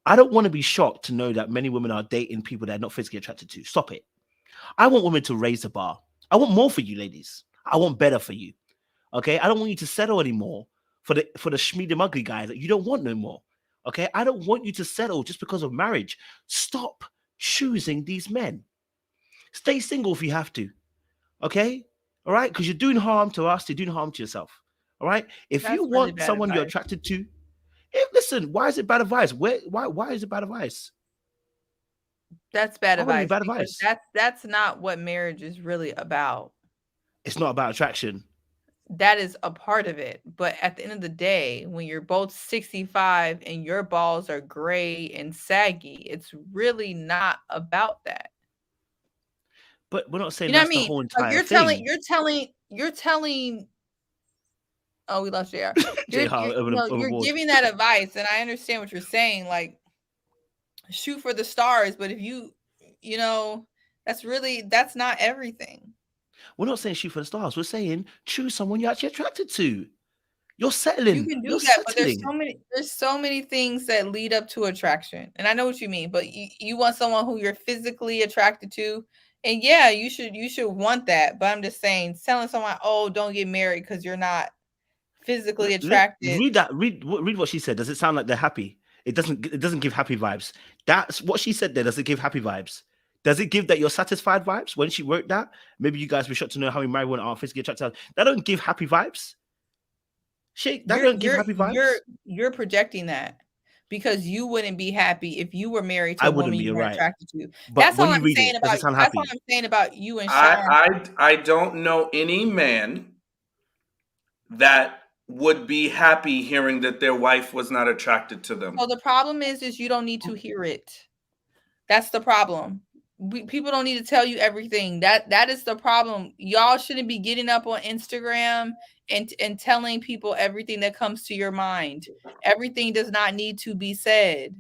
I don't want to be shocked to know that many women are dating people they're not physically attracted to. Stop it. I want women to raise the bar. I want more for you, ladies. I want better for you. Okay? I don't want you to settle anymore for the schmeedem ugly guy that you don't want no more. Okay, I don't want you to settle just because of marriage. Stop choosing these men. Stay single if you have to. Okay, all right, because you're doing harm to us. You're doing harm to yourself. All right. If That's you really want bad someone you're advice. attracted to, listen. Why is it bad advice? Why is it bad advice? That's bad Why would it be advice bad because advice? that's not what marriage is really about. It's not about attraction. That is a part of it. But at the end of the day, when you're both 65 and your balls are gray and saggy, it's really not about that. But we're not saying You know what I that's the mean? whole Like entire thing. you're telling. Oh, we lost JR. You're Overboard. giving that advice, and I understand what you're saying. Like, shoot for the stars, but if you know, that's not everything. We're not saying shoot for the stars. We're saying choose someone you're actually attracted to. You're settling. You can do You're that, but settling. there's so many things that lead up to attraction. And I know what you mean, but you want someone who you're physically attracted to. And yeah, you should want that. But I'm just saying, telling someone, oh, don't get married because you're not physically attracted. Read that. Read what she said. Does it sound like they're happy? It doesn't give happy vibes. That's what she said there. Does it give happy vibes? Does it give that you're satisfied vibes? When she wrote that, maybe you guys were shocked to know how we marry women aren't physically attracted. That don't give happy vibes. Don't give happy vibes. You're projecting that because you wouldn't be happy if you were married to I a wouldn't woman be, you were right. attracted to. But That's when all you I'm read saying it, does about it sound that's happy? all I'm saying about you and Sean. I don't know any man that would be happy hearing that their wife was not attracted to them. So the problem is you don't need to hear it. That's the problem. People don't need to tell you everything. That is the problem. Y'all shouldn't be getting up on Instagram and telling people everything that comes to your mind. Everything does not need to be said.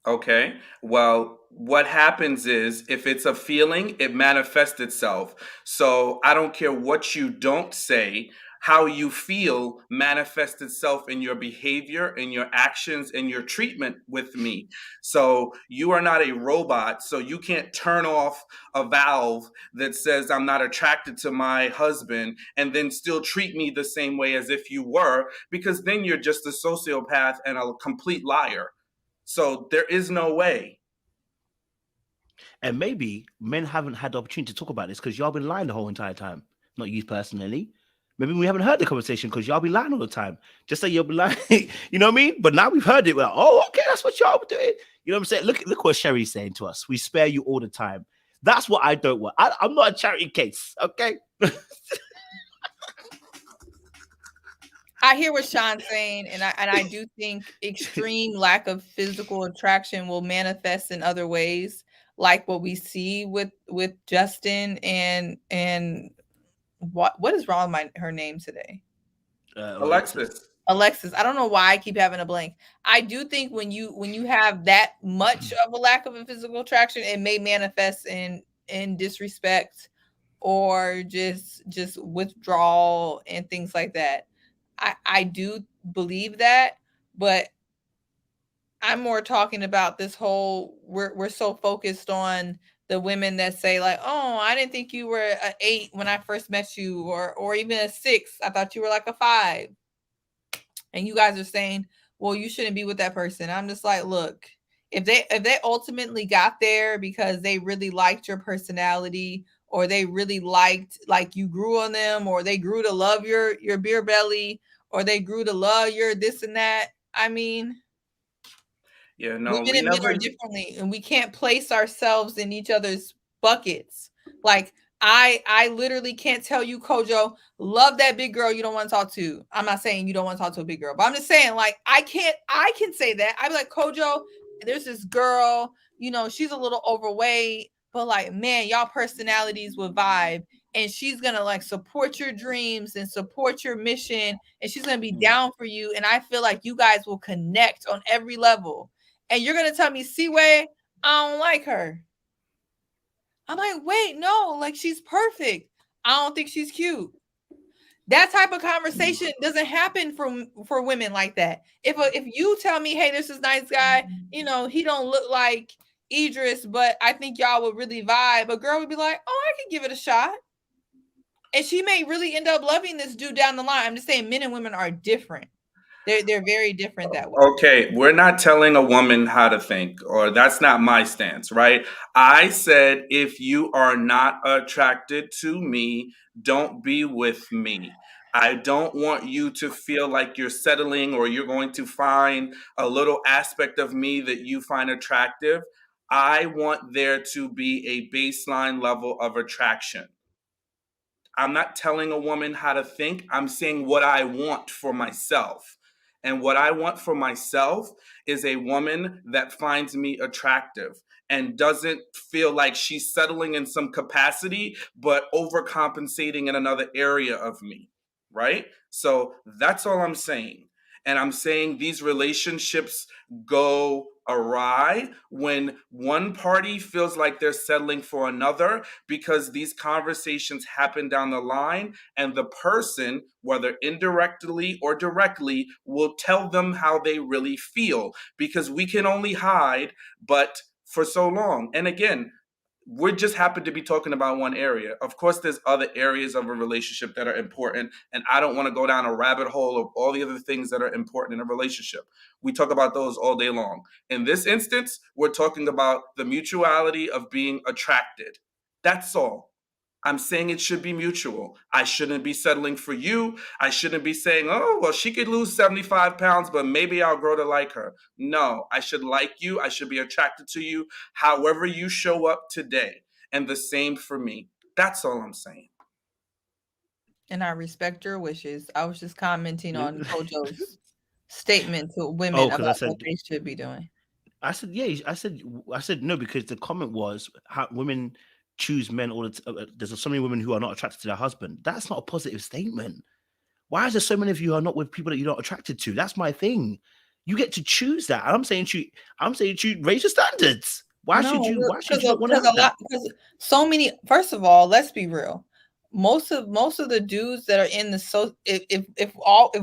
Okay. Well, what happens is if it's a feeling, it manifests itself. So I don't care what you don't say, how you feel manifests itself in your behavior, in your actions, in your treatment with me. So you are not a robot. So you can't turn off a valve that says I'm not attracted to my husband and then still treat me the same way as if you were, because then you're just a sociopath and a complete liar. So there is no way. And maybe men haven't had the opportunity to talk about this because y'all been lying the whole entire time. Not you personally. Maybe we haven't heard the conversation because y'all be lying all the time. Just say you'll be lying. You know what I mean? But now we've heard it. We're like, oh, okay, that's what y'all were doing. You know what I'm saying? Look what Sherry's saying to us. We spare you all the time. That's what I don't want. I'm not a charity case, okay? I hear what Sean's saying, and I do think extreme lack of physical attraction will manifest in other ways, like what we see with Justin and what is wrong with her name today? Alexis. Alexis. I don't know why I keep having a blank. I do think when you have that much of a lack of a physical attraction, it may manifest in disrespect or just withdrawal and things like that. I do believe that, but I'm more talking about this whole we're so focused on the women that say like, oh, I didn't think you were an 8 when I first met you, or even a 6. I thought you were like a 5. And you guys are saying, well, you shouldn't be with that person. I'm just like, look, if they ultimately got there because they really liked your personality, or they really liked, like, you grew on them, or they grew to love your beer belly, or they grew to love your this and that. I mean, yeah, no, women and men are differently, and we can't place ourselves in each other's buckets. Like, I literally can't tell you, Kojo, love that big girl you don't want to talk to. I'm not saying you don't want to talk to a big girl, but I'm just saying, like, I can say that. I'd be like, Kojo, there's this girl, you know, she's a little overweight, but like, man, y'all personalities will vibe. And she's going to like support your dreams and support your mission. And she's going to be down for you. And I feel like you guys will connect on every level. And you're going to tell me, Seaway, I don't like her. I'm like, wait, no, like, she's perfect. I don't think she's cute. That type of conversation doesn't happen for women like that. If you tell me, hey, this is nice guy, you know, he don't look like Idris, but I think y'all would really vibe, a girl would be like, oh, I can give it a shot. And she may really end up loving this dude down the line. I'm just saying men and women are different. They're very different that way. Okay, we're not telling a woman how to think, or that's not my stance, right? I said if you are not attracted to me, don't be with me. I don't want you to feel like you're settling or you're going to find a little aspect of me that you find attractive. I want there to be a baseline level of attraction. I'm not telling a woman how to think. I'm saying what I want for myself. And what I want for myself is a woman that finds me attractive and doesn't feel like she's settling in some capacity, but overcompensating in another area of me. Right? So that's all I'm saying. And I'm saying these relationships go awry when one party feels like they're settling for another, because these conversations happen down the line and the person, whether indirectly or directly, will tell them how they really feel, because we can only hide but for so long. And again, we just happen to be talking about one area. Of course, there's other areas of a relationship that are important, and I don't want to go down a rabbit hole of all the other things that are important in a relationship. We talk about those all day long. In this instance, we're talking about the mutuality of being attracted. That's all. I'm saying it should be mutual. I shouldn't be settling for you. I shouldn't be saying, oh, well, she could lose 75 pounds, but maybe I'll grow to like her. No, I should like you. I should be attracted to you however you show up today. And the same for me. That's all I'm saying. And I respect your wishes. I was just commenting on Kojo's statement to women because about what they should be doing. I said, yeah. I said no, because the comment was how women choose men all the there's so many women who are not attracted to their husband. That's not a positive statement. Why is there so many of you who are not with people that you're not attracted to? That's my thing. You get to choose that. And I'm saying you raise your standards. Why should you not want to have that? Because so many, first of all, let's be real. Most of the dudes that are in the if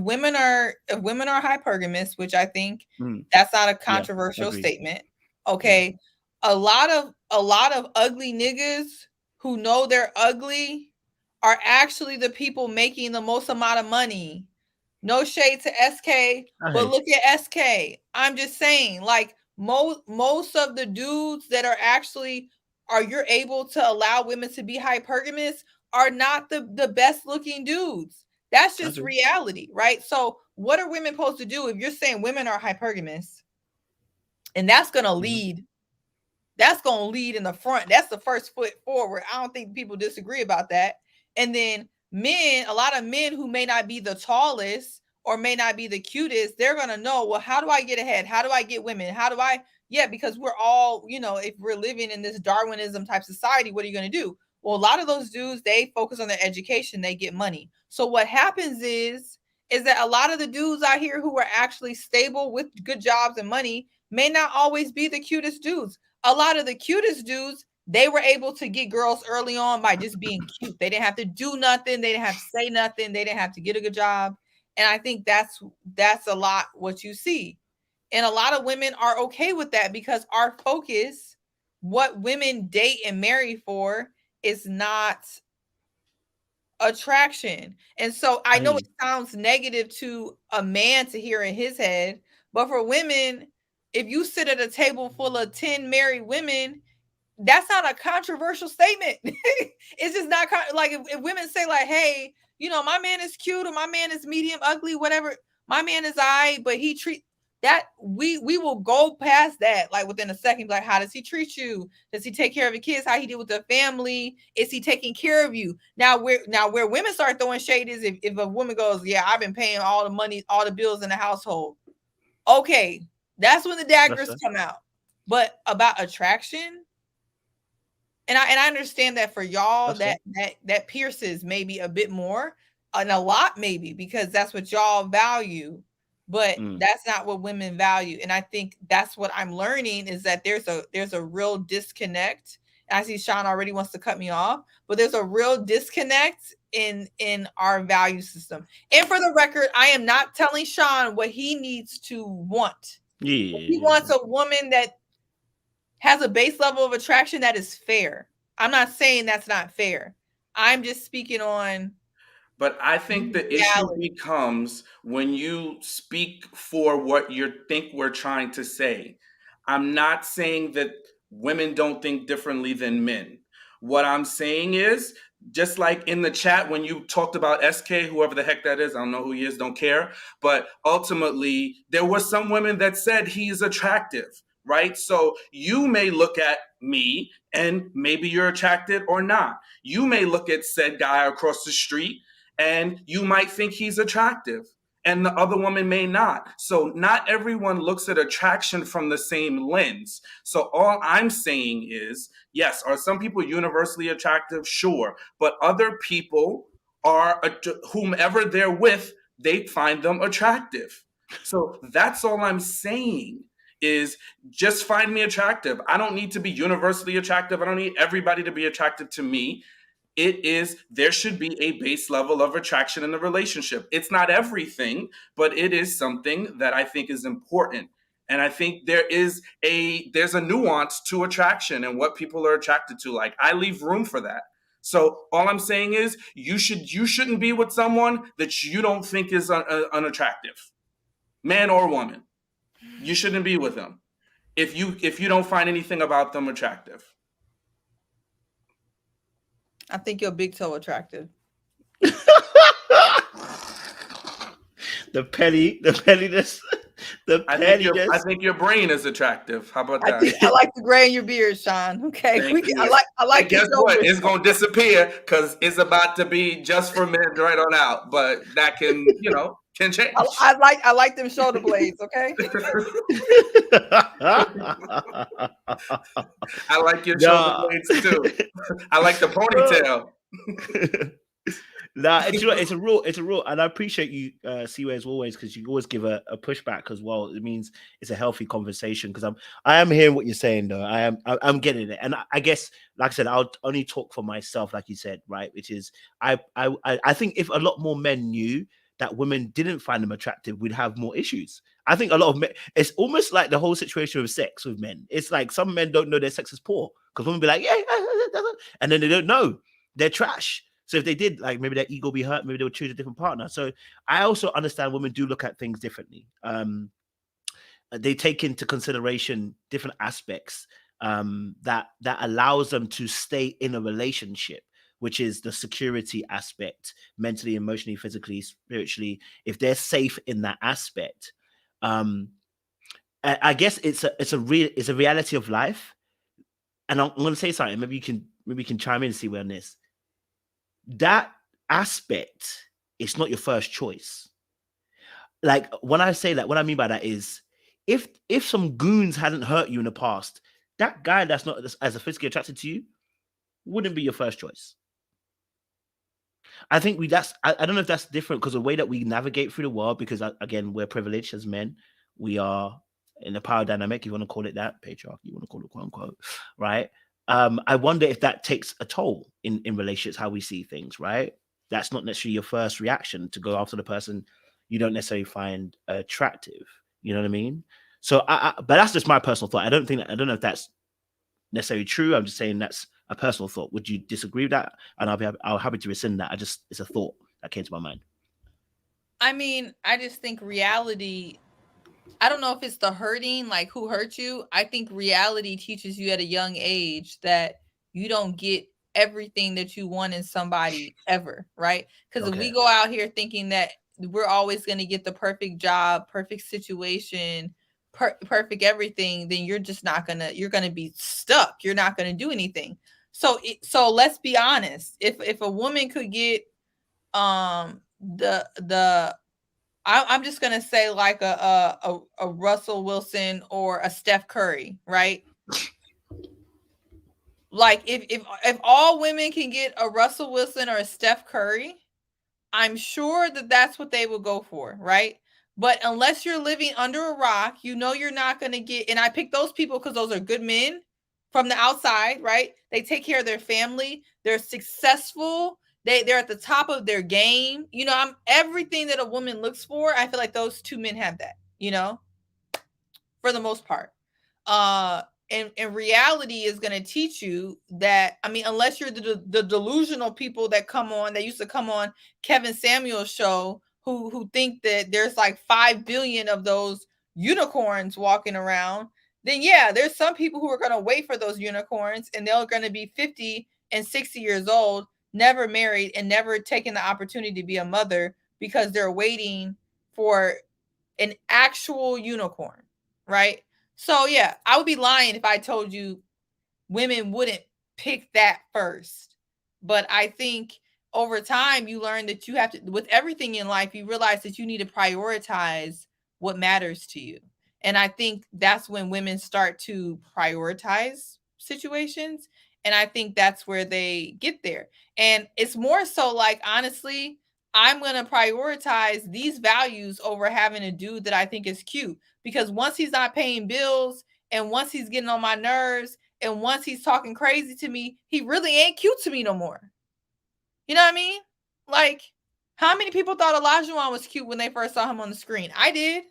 women are hypergamous, which I think that's not a controversial statement. Okay. Yeah. A lot of ugly niggas who know they're ugly are actually the people making the most amount of money. No shade to SK, but look at SK. I'm just saying, like, most of the dudes that you're able to allow women to be hypergamous are not the best looking dudes. That's just reality, right? So what are women supposed to do if you're saying women are hypergamous? And that's going to lead. That's going to lead in the front. That's the first foot forward. I don't think people disagree about that. And then men, a lot of men who may not be the tallest or may not be the cutest, they're going to know, well, how do I get ahead? How do I get women? Because we're all, if we're living in this Darwinism type society, what are you going to do? Well, a lot of those dudes, they focus on their education, they get money. So what happens is that a lot of the dudes out here who are actually stable with good jobs and money may not always be the cutest dudes. A lot of the cutest dudes, they were able to get girls early on by just being cute. They didn't have to do nothing. They didn't have to say nothing. They didn't have to get a good job. And I think that's a lot what you see. And a lot of women are okay with that because our focus, what women date and marry for, is not attraction. And so I know it sounds negative to a man to hear in his head, but for women, if you sit at a table full of 10 married women, that's not a controversial statement. It's just not like if women say like, hey, my man is cute or my man is medium ugly, whatever. My man is but he treat that we will go past that like within a second. Like, how does he treat you? Does he take care of your kids? How he deal with the family? Is he taking care of you? Now where women start throwing shade is if a woman goes, yeah, I've been paying all the money, all the bills in the household. Okay, that's when the daggers come out. But about attraction, and I understand that for y'all that pierces maybe a bit more and a lot maybe because that's what y'all value, but that's not what women value. And I think that's what I'm learning is that there's a real disconnect. I see Sean already wants to cut me off, but there's a real disconnect in our value system. And for the record, I am not telling Sean what he needs to want. Yeah. He wants a woman that has a base level of attraction that is fair. I'm not saying that's not fair. I'm just speaking on But I think the issue becomes when you speak for what you think we're trying to say. I'm not saying that women don't think differently than men. What I'm saying is, just like in the chat when you talked about SK, whoever the heck that is, I don't know who he is, don't care. But ultimately, there were some women that said he's attractive, right? So you may look at me and maybe you're attracted or not. You may look at said guy across the street and you might think he's attractive and the other woman may not. So not everyone looks at attraction from the same lens. So all I'm saying is, yes, are some people universally attractive? Sure. But other people are, whomever they're with, they find them attractive. So that's all I'm saying is just find me attractive. I don't need to be universally attractive. I don't need everybody to be attracted to me. There should be a base level of attraction in the relationship. It's not everything, but it is something that I think is important. And I think there's a nuance to attraction and what people are attracted to. Like, I leave room for that. So all I'm saying is you shouldn't be with someone that you don't think is unattractive, man or woman. You shouldn't be with them if you don't find anything about them attractive. I think your big toe attractive. The pettiness. I think your brain is attractive. How about that? I like the gray in your beard, Sean. Okay. I like and guess what? It's gonna disappear because it's about to be just for men right on out. But that can change. I like them shoulder blades, okay? I like your shoulder blades too. I like the ponytail. Nah, it's a rule, and I appreciate you, Siwe, as always, because you always give a pushback as well. It means it's a healthy conversation because I am hearing what you're saying, though. I'm getting it, and I guess, like I said, I'll only talk for myself, like you said, right? Which is, I think if a lot more men knew that women didn't find them attractive, we'd have more issues. I think a lot of men, it's almost like the whole situation with sex with men. It's like some men don't know their sex is poor because women be like, yeah, and then they don't know they're trash. So if they did, like, maybe their ego be hurt, maybe they would choose a different partner. So I also understand women do look at things differently. They take into consideration different aspects that allows them to stay in a relationship, which is the security aspect, mentally, emotionally, physically, spiritually. If they're safe in that aspect, I guess it's a reality of life. And I'm going to say something. Maybe you can chime in and see where on this. That aspect, it's not your first choice. Like, when I say that, what I mean by that is if some goons hadn't hurt you in the past, that guy that's not as physically attracted to you wouldn't be your first choice. I think I don't know if that's different because the way that we navigate through the world, because again, we're privileged as men. We are in a power dynamic, you want to call it that, patriarchy, you want to call it quote unquote, right? I wonder if that takes a toll in relationships, how we see things, right? That's not necessarily your first reaction to go after the person you don't necessarily find attractive. You know what I mean? So, but that's just my personal thought. I don't know if that's necessarily true. I'm just saying that's a personal thought. Would you disagree with that? And I'll happy to rescind that. It's a thought that came to my mind. I mean, I just think reality, I don't know if it's the hurting, like who hurt you. I think reality teaches you at a young age that you don't get everything that you want in somebody ever, right? Because if we go out here thinking that we're always going to get the perfect job, perfect situation, perfect everything, then you're just not going to, you're going to be stuck. You're not going to do anything. So let's be honest. If a woman could get I'm just gonna say like a Russell Wilson or a Steph Curry, right? Like if all women can get a Russell Wilson or a Steph Curry, I'm sure that that's what they will go for, right? But unless you're living under a rock, you know you're not gonna get. And I pick those people because those are good men from the outside, right? They take care of their family. They're successful. They're at the top of their game. You know, I'm everything that a woman looks for. I feel like those two men have that, you know, for the most part. and reality is going to teach you that, I mean, unless you're the delusional people that come on, that used to come on Kevin Samuel's show, who think that there's like 5 billion of those unicorns walking around, then yeah, there's some people who are going to wait for those unicorns, and they're going to be 50 and 60 years old, never married, and never taking the opportunity to be a mother because they're waiting for an actual unicorn, right? So yeah, I would be lying if I told you women wouldn't pick that first. But I think over time you learn that you have to, with everything in life, you realize that you need to prioritize what matters to you. And I think that's when women start to prioritize situations. And I think that's where they get there. And it's more so like, honestly, I'm going to prioritize these values over having a dude that I think is cute. Because once he's not paying bills, and once he's getting on my nerves, and once he's talking crazy to me, he really ain't cute to me no more. You know what I mean? Like, how many people thought Olajuwon was cute when they first saw him on the screen? I did.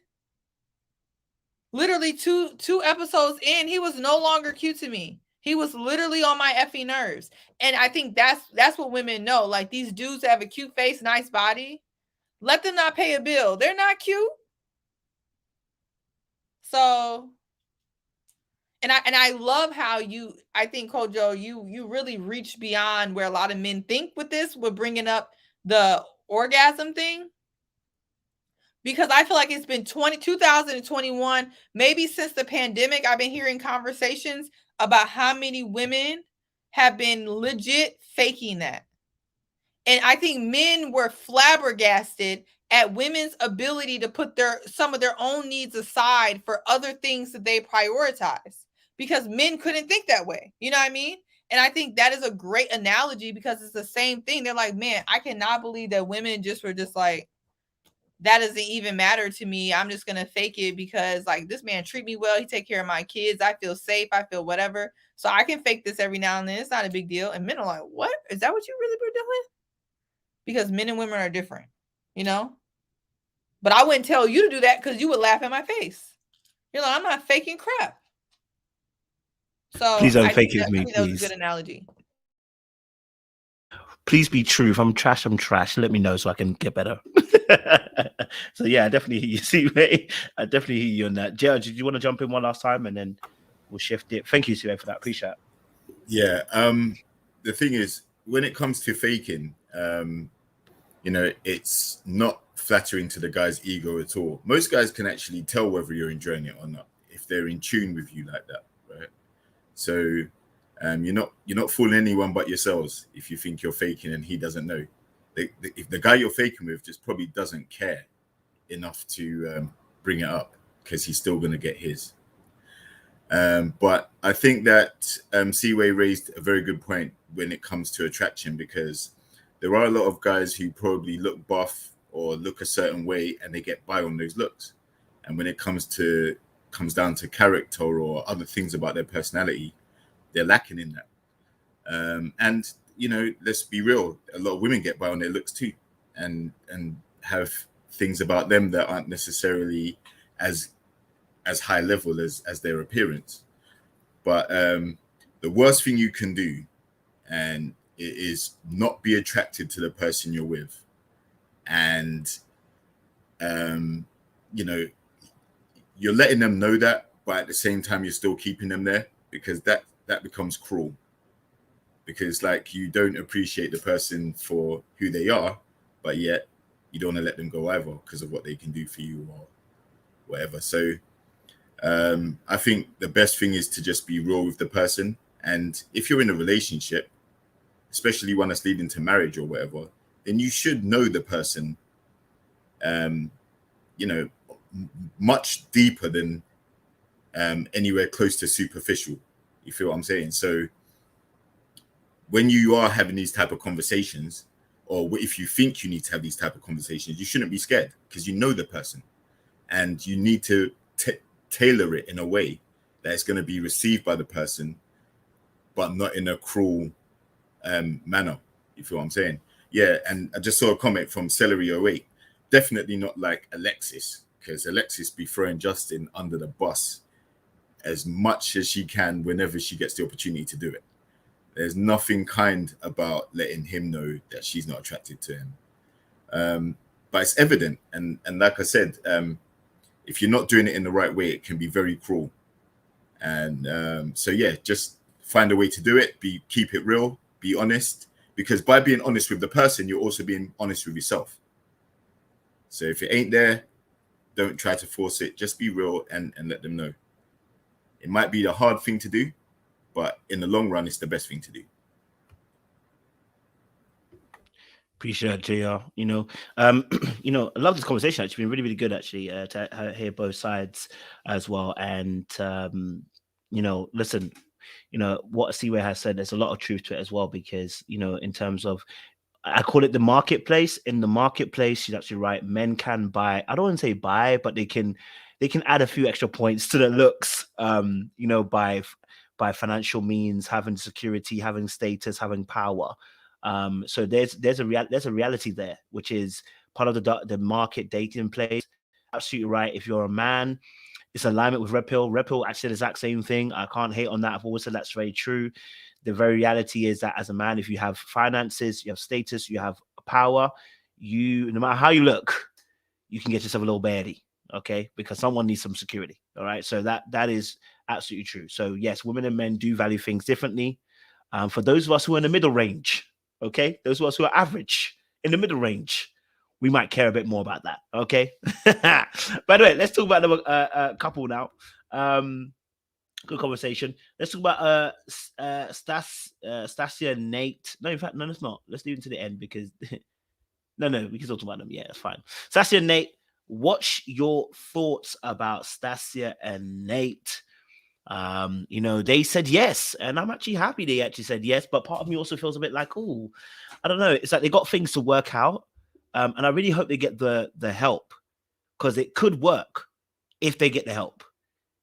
Literally two episodes in, he was no longer cute to me. He was literally on my effing nerves. And I think that's what women know. Like, these dudes that have a cute face, nice body, let them not pay a bill. They're not cute. So, and I love how I think, Kojo, you really reached beyond where a lot of men think with this, with bringing up the orgasm thing. Because I feel like it's been 2021, maybe since the pandemic, I've been hearing conversations about how many women have been legit faking that. And I think men were flabbergasted at women's ability to put some of their own needs aside for other things that they prioritize, because men couldn't think that way. You know what I mean? And I think that is a great analogy, because it's the same thing. They're like, man, I cannot believe that women were just like, that doesn't even matter to me. I'm just going to fake it because, like, this man treat me well. He take care of my kids. I feel safe. I feel whatever. So I can fake this every now and then. It's not a big deal. And men are like, what? Is that what you really were doing? Because men and women are different, you know? But I wouldn't tell you to do that because you would laugh in my face. You're like, I'm not faking crap. So Please don't fake it with me, I think that was a please. good analogy. Please be true. If I'm trash, I'm trash. Let me know so I can get better. So yeah, I definitely hear you. See, mate, I definitely hear you on that. Gerald, did you want to jump in one last time and then we'll shift it? Thank you, Sue, for that. Appreciate it. Yeah. The thing is, when it comes to faking, you know, it's not flattering to the guy's ego at all. Most guys can actually tell whether you're enjoying it or not if they're in tune with you like that, right? So you're not fooling anyone but yourselves if you think you're faking and he doesn't know. If the guy you're faking with just probably doesn't care enough to bring it up, because he's still going to get his. But I think that Seaway raised a very good point when it comes to attraction, because there are a lot of guys who probably look buff or look a certain way and they get by on those looks. And when it comes down to character or other things about their personality, they're lacking in that. And, you know, let's be real, a lot of women get by on their looks too, and have things about them that aren't necessarily as high level as their appearance. But the worst thing you can do, and it is not be attracted to the person you're with. And, you know, you're letting them know that, but at the same time, you're still keeping them there, because that becomes cruel. Because, like, you don't appreciate the person for who they are, but yet you don't want to let them go either because of what they can do for you or whatever. So I think the best thing is to just be real with the person. And if you're in a relationship, especially one that's leading to marriage or whatever, then you should know the person, you know, much deeper than anywhere close to superficial. You feel what I'm saying? So when you are having these type of conversations, or if you think you need to have these type of conversations, you shouldn't be scared, because you know the person, and you need to tailor it in a way that it's going to be received by the person, but not in a cruel manner. You feel what I'm saying? Yeah. And I just saw a comment from Celery08. Definitely not like Alexis, because Alexis be throwing Justin under the bus as much as she can whenever she gets the opportunity to do it. There's nothing kind about letting him know that she's not attracted to him. But it's evident. And like I said, if you're not doing it in the right way, it can be very cruel. And so, yeah, just find a way to do it. Keep it real, be honest. Because by being honest with the person, you're also being honest with yourself. So if it ain't there, don't try to force it. Just be real and let them know. It might be the hard thing to do, but in the long run, it's the best thing to do. Appreciate it, JR. I love this conversation. It's been really, really good, actually, to hear both sides as well. And, listen, what Siwe has said, there's a lot of truth to it as well, because, in terms of, I call it the marketplace. In the marketplace, she's actually right. Men can buy, I don't want to say buy, but they can add a few extra points to the looks, by financial means, having security, having status, having power. So there's a reality there, which is part of the market dating place. Absolutely right. If you're a man, it's alignment with Red Pill. Red Pill actually the exact same thing. I can't hate on that. I've always said that's very true. The very reality is that as a man, if you have finances, you have status, you have power, no matter how you look, you can get yourself a little baddie, okay? Because someone needs some security, all right? So that is absolutely true. So yes, women and men do value things differently. For those of us who are in the middle range, okay? Those of us who are average in the middle range, we might care a bit more about that, okay? By the way, let's talk about the couple now. Good conversation. Let's talk about Stacia and Nate. No, in fact, no, let's not. Let's leave it to the end because no, we can talk about them. Yeah, it's fine. Stacia and Nate, what's your thoughts about Stacia and Nate? They said yes, and I'm actually happy they actually said yes, but part of me also feels a bit like, oh, I don't know. It's like they got things to work out. And I really hope they get the help, because it could work if they get the help.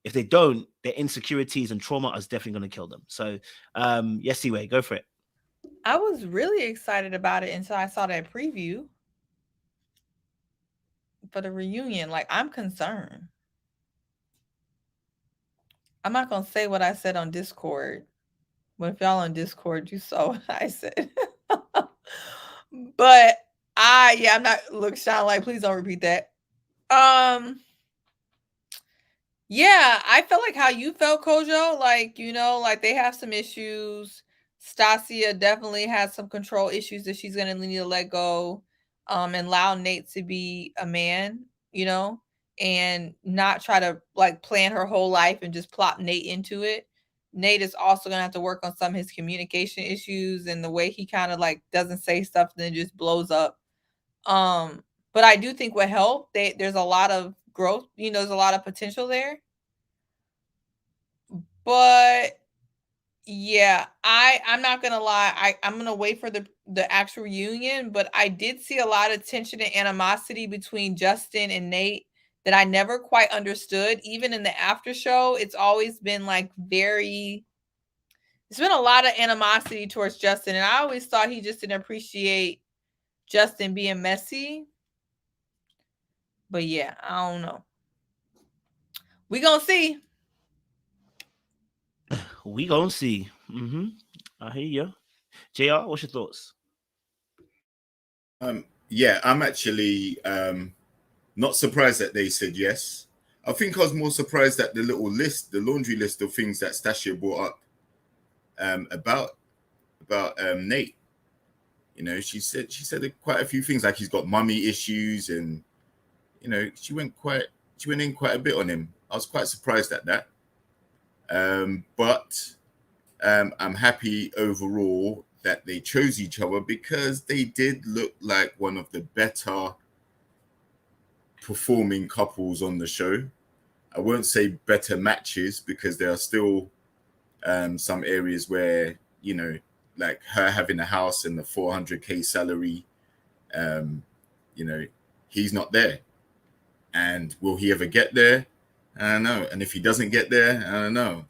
If they don't, their insecurities and trauma is definitely going to kill them. So, yes, Siwe, go for it. I was really excited about it until I saw that preview for the reunion. Like, I'm concerned. I'm not going to say what I said on Discord. But if y'all on Discord, you saw what I said. But I'm not, look, Sean, like, please don't repeat that. Yeah, I felt like how you felt, Kojo. Like, like they have some issues. Stacia definitely has some control issues that she's gonna need to let go, and allow Nate to be a man, and not try to like plan her whole life and just plop Nate into it. Nate is also gonna have to work on some of his communication issues and the way he kind of like doesn't say stuff and then just blows up. But I do think what helped, there's a lot of growth, there's a lot of potential there. But yeah, I'm not gonna lie, I'm gonna wait for the actual reunion, but I did see a lot of tension and animosity between Justin and Nate that I never quite understood. Even in the after show, it's always been like it's been a lot of animosity towards Justin, and I always thought he just didn't appreciate Justin being messy. But yeah, I don't know. We gonna see. We gonna see. I hear you. JR, what's your thoughts? Yeah, I'm actually not surprised that they said yes. I think I was more surprised at the laundry list of things that Stacia brought up about Nate. She said quite a few things, like he's got mummy issues, and she went in quite a bit on him. I was quite surprised at that. But I'm happy overall that they chose each other, because they did look like one of the better performing couples on the show. I won't say better matches, because there are still some areas where, like her having a house and the 400k salary, he's not there. And will he ever get there? I don't know. And if he doesn't get there, I don't know.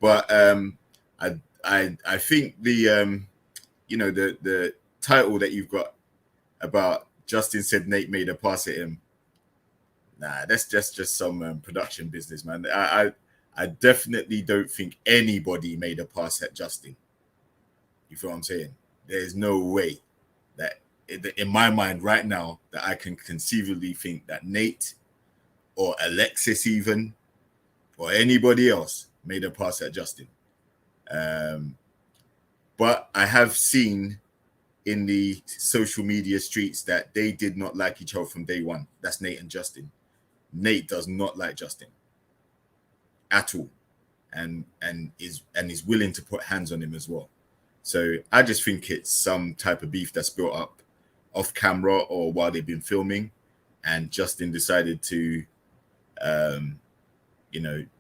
But I think the the title that you've got about Justin said Nate made a pass at him. Nah, that's just some production business, man. I I definitely don't think anybody made a pass at Justin. You feel what I'm saying? There's no way that, in my mind right now, that I can conceivably think that Nate or Alexis even or anybody else made a pass at Justin. But I have seen in the social media streets that they did not like each other from day one. That's Nate and Justin. Nate does not like Justin at all, and is willing to put hands on him as well. So I just think it's some type of beef that's built up off camera or while they've been filming, and Justin decided to,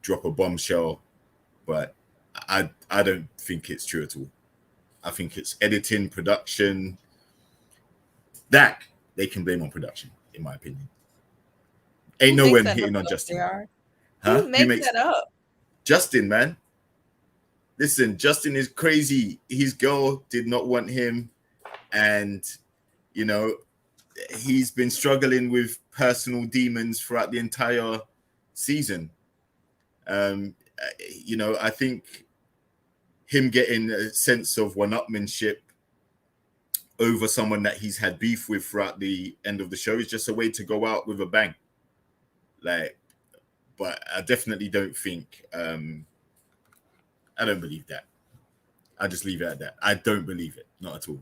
drop a bombshell. But I don't think it's true at all. I think it's editing, production. That they can blame on production, in my opinion. Ain't no one hitting on Justin. Huh? Who makes that up? Justin, man. Listen, Justin is crazy. His girl did not want him. And, he's been struggling with personal demons throughout the entire season. I think him getting a sense of one-upmanship over someone that he's had beef with throughout the end of the show is just a way to go out with a bang. But I definitely don't think, I don't believe that. I'll just leave it at that. I don't believe it, not at all.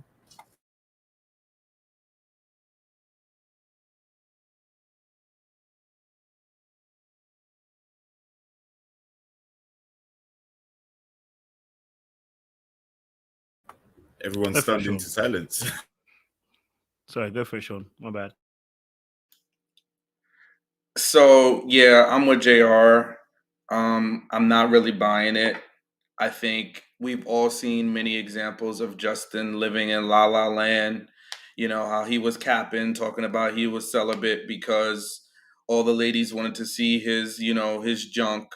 Everyone's stunned into silence. Sorry, go for it, Sean. My bad. So yeah, I'm with JR. I'm not really buying it. I think we've all seen many examples of Justin living in La La Land. How he was capping, talking about he was celibate because all the ladies wanted to see his, his junk.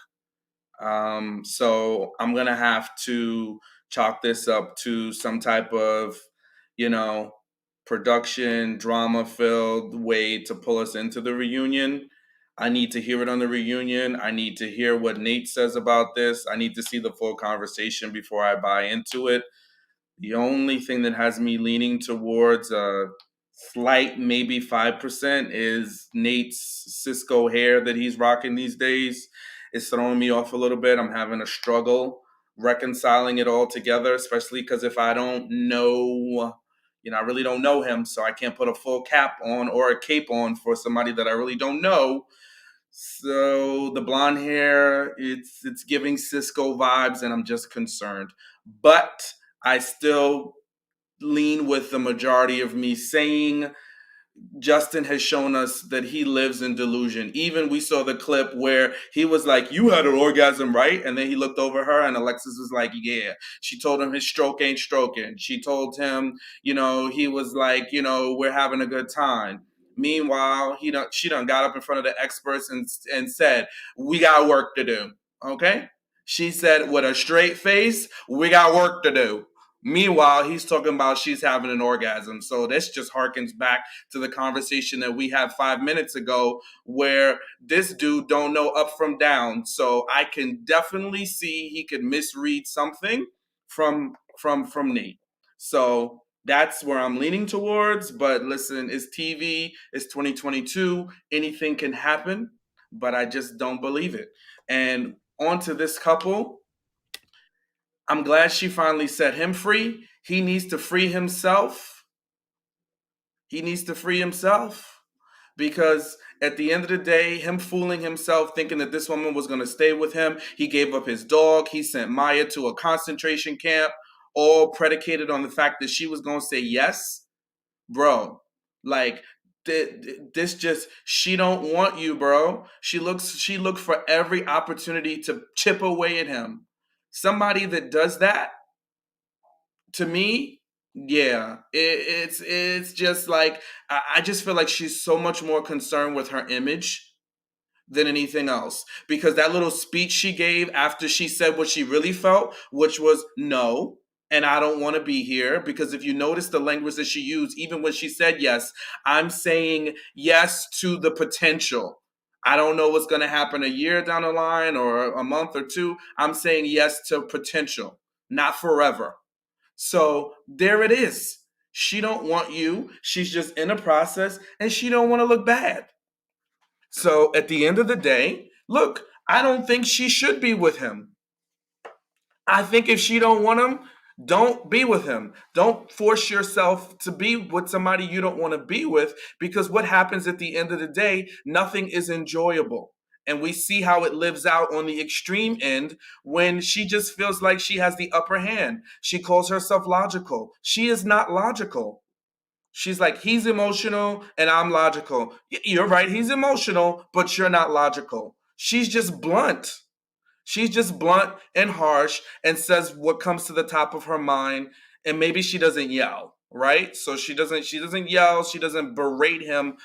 So I'm gonna have to chalk this up to some type of, production, drama-filled way to pull us into the reunion. I need to hear it on the reunion. I need to hear what Nate says about this. I need to see the full conversation before I buy into it. The only thing that has me leaning towards a slight, maybe 5%, is Nate's Cisco hair that he's rocking these days. It's throwing me off a little bit. I'm having a struggle reconciling it all together, especially because if I don't know, I really don't know him, so I can't put a full cap on or a cape on for somebody that I really don't know. So the blonde hair, it's giving Cisco vibes, and I'm just concerned. But I still lean with the majority of me saying Justin has shown us that he lives in delusion. Even we saw the clip where he was like, "You had an orgasm, right?" And then he looked over her and Alexis was like, "Yeah." She told him his stroke ain't stroking. She told him, he was like, "We're having a good time." Meanwhile, she done got up in front of the experts and said, "We got work to do." Okay? She said with a straight face, "We got work to do." Meanwhile, he's talking about she's having an orgasm. So this just harkens back to the conversation that we had 5 minutes ago, where this dude don't know up from down. So I can definitely see he could misread something from Nate. So that's where I'm leaning towards. But listen, it's TV, it's 2022, anything can happen, but I just don't believe it. And onto this couple, I'm glad she finally set him free. He needs to free himself. Because at the end of the day, him fooling himself, thinking that this woman was going to stay with him. He gave up his dog. He sent Maya to a concentration camp, all predicated on the fact that she was going to say yes. Bro, this just, she don't want you, bro. She looked for every opportunity to chip away at him. Somebody that does that, to me, yeah, it's just like, I just feel like she's so much more concerned with her image than anything else. Because that little speech she gave after she said what she really felt, which was no, and I don't want to be here. Because if you notice the language that she used, even when she said yes, I'm saying yes to the potential. I don't know what's going to happen a year down the line or a month or two. I'm saying yes to potential, not forever. So there it is. She don't want you. She's just in a process and she don't want to look bad. So at the end of the day, look, I don't think she should be with him. I think if she don't want him, don't be with him. Don't force yourself to be with somebody you don't want to be with, because what happens at the end of the day, nothing is enjoyable. And we see how it lives out on the extreme end when she just feels like she has the upper hand. She calls herself logical. She is not logical. She's like, he's emotional and I'm logical. You're right, he's emotional, but you're not logical. She's just blunt. She's just blunt and harsh and says what comes to the top of her mind. And maybe she doesn't yell, right? So she doesn't yell, she doesn't berate him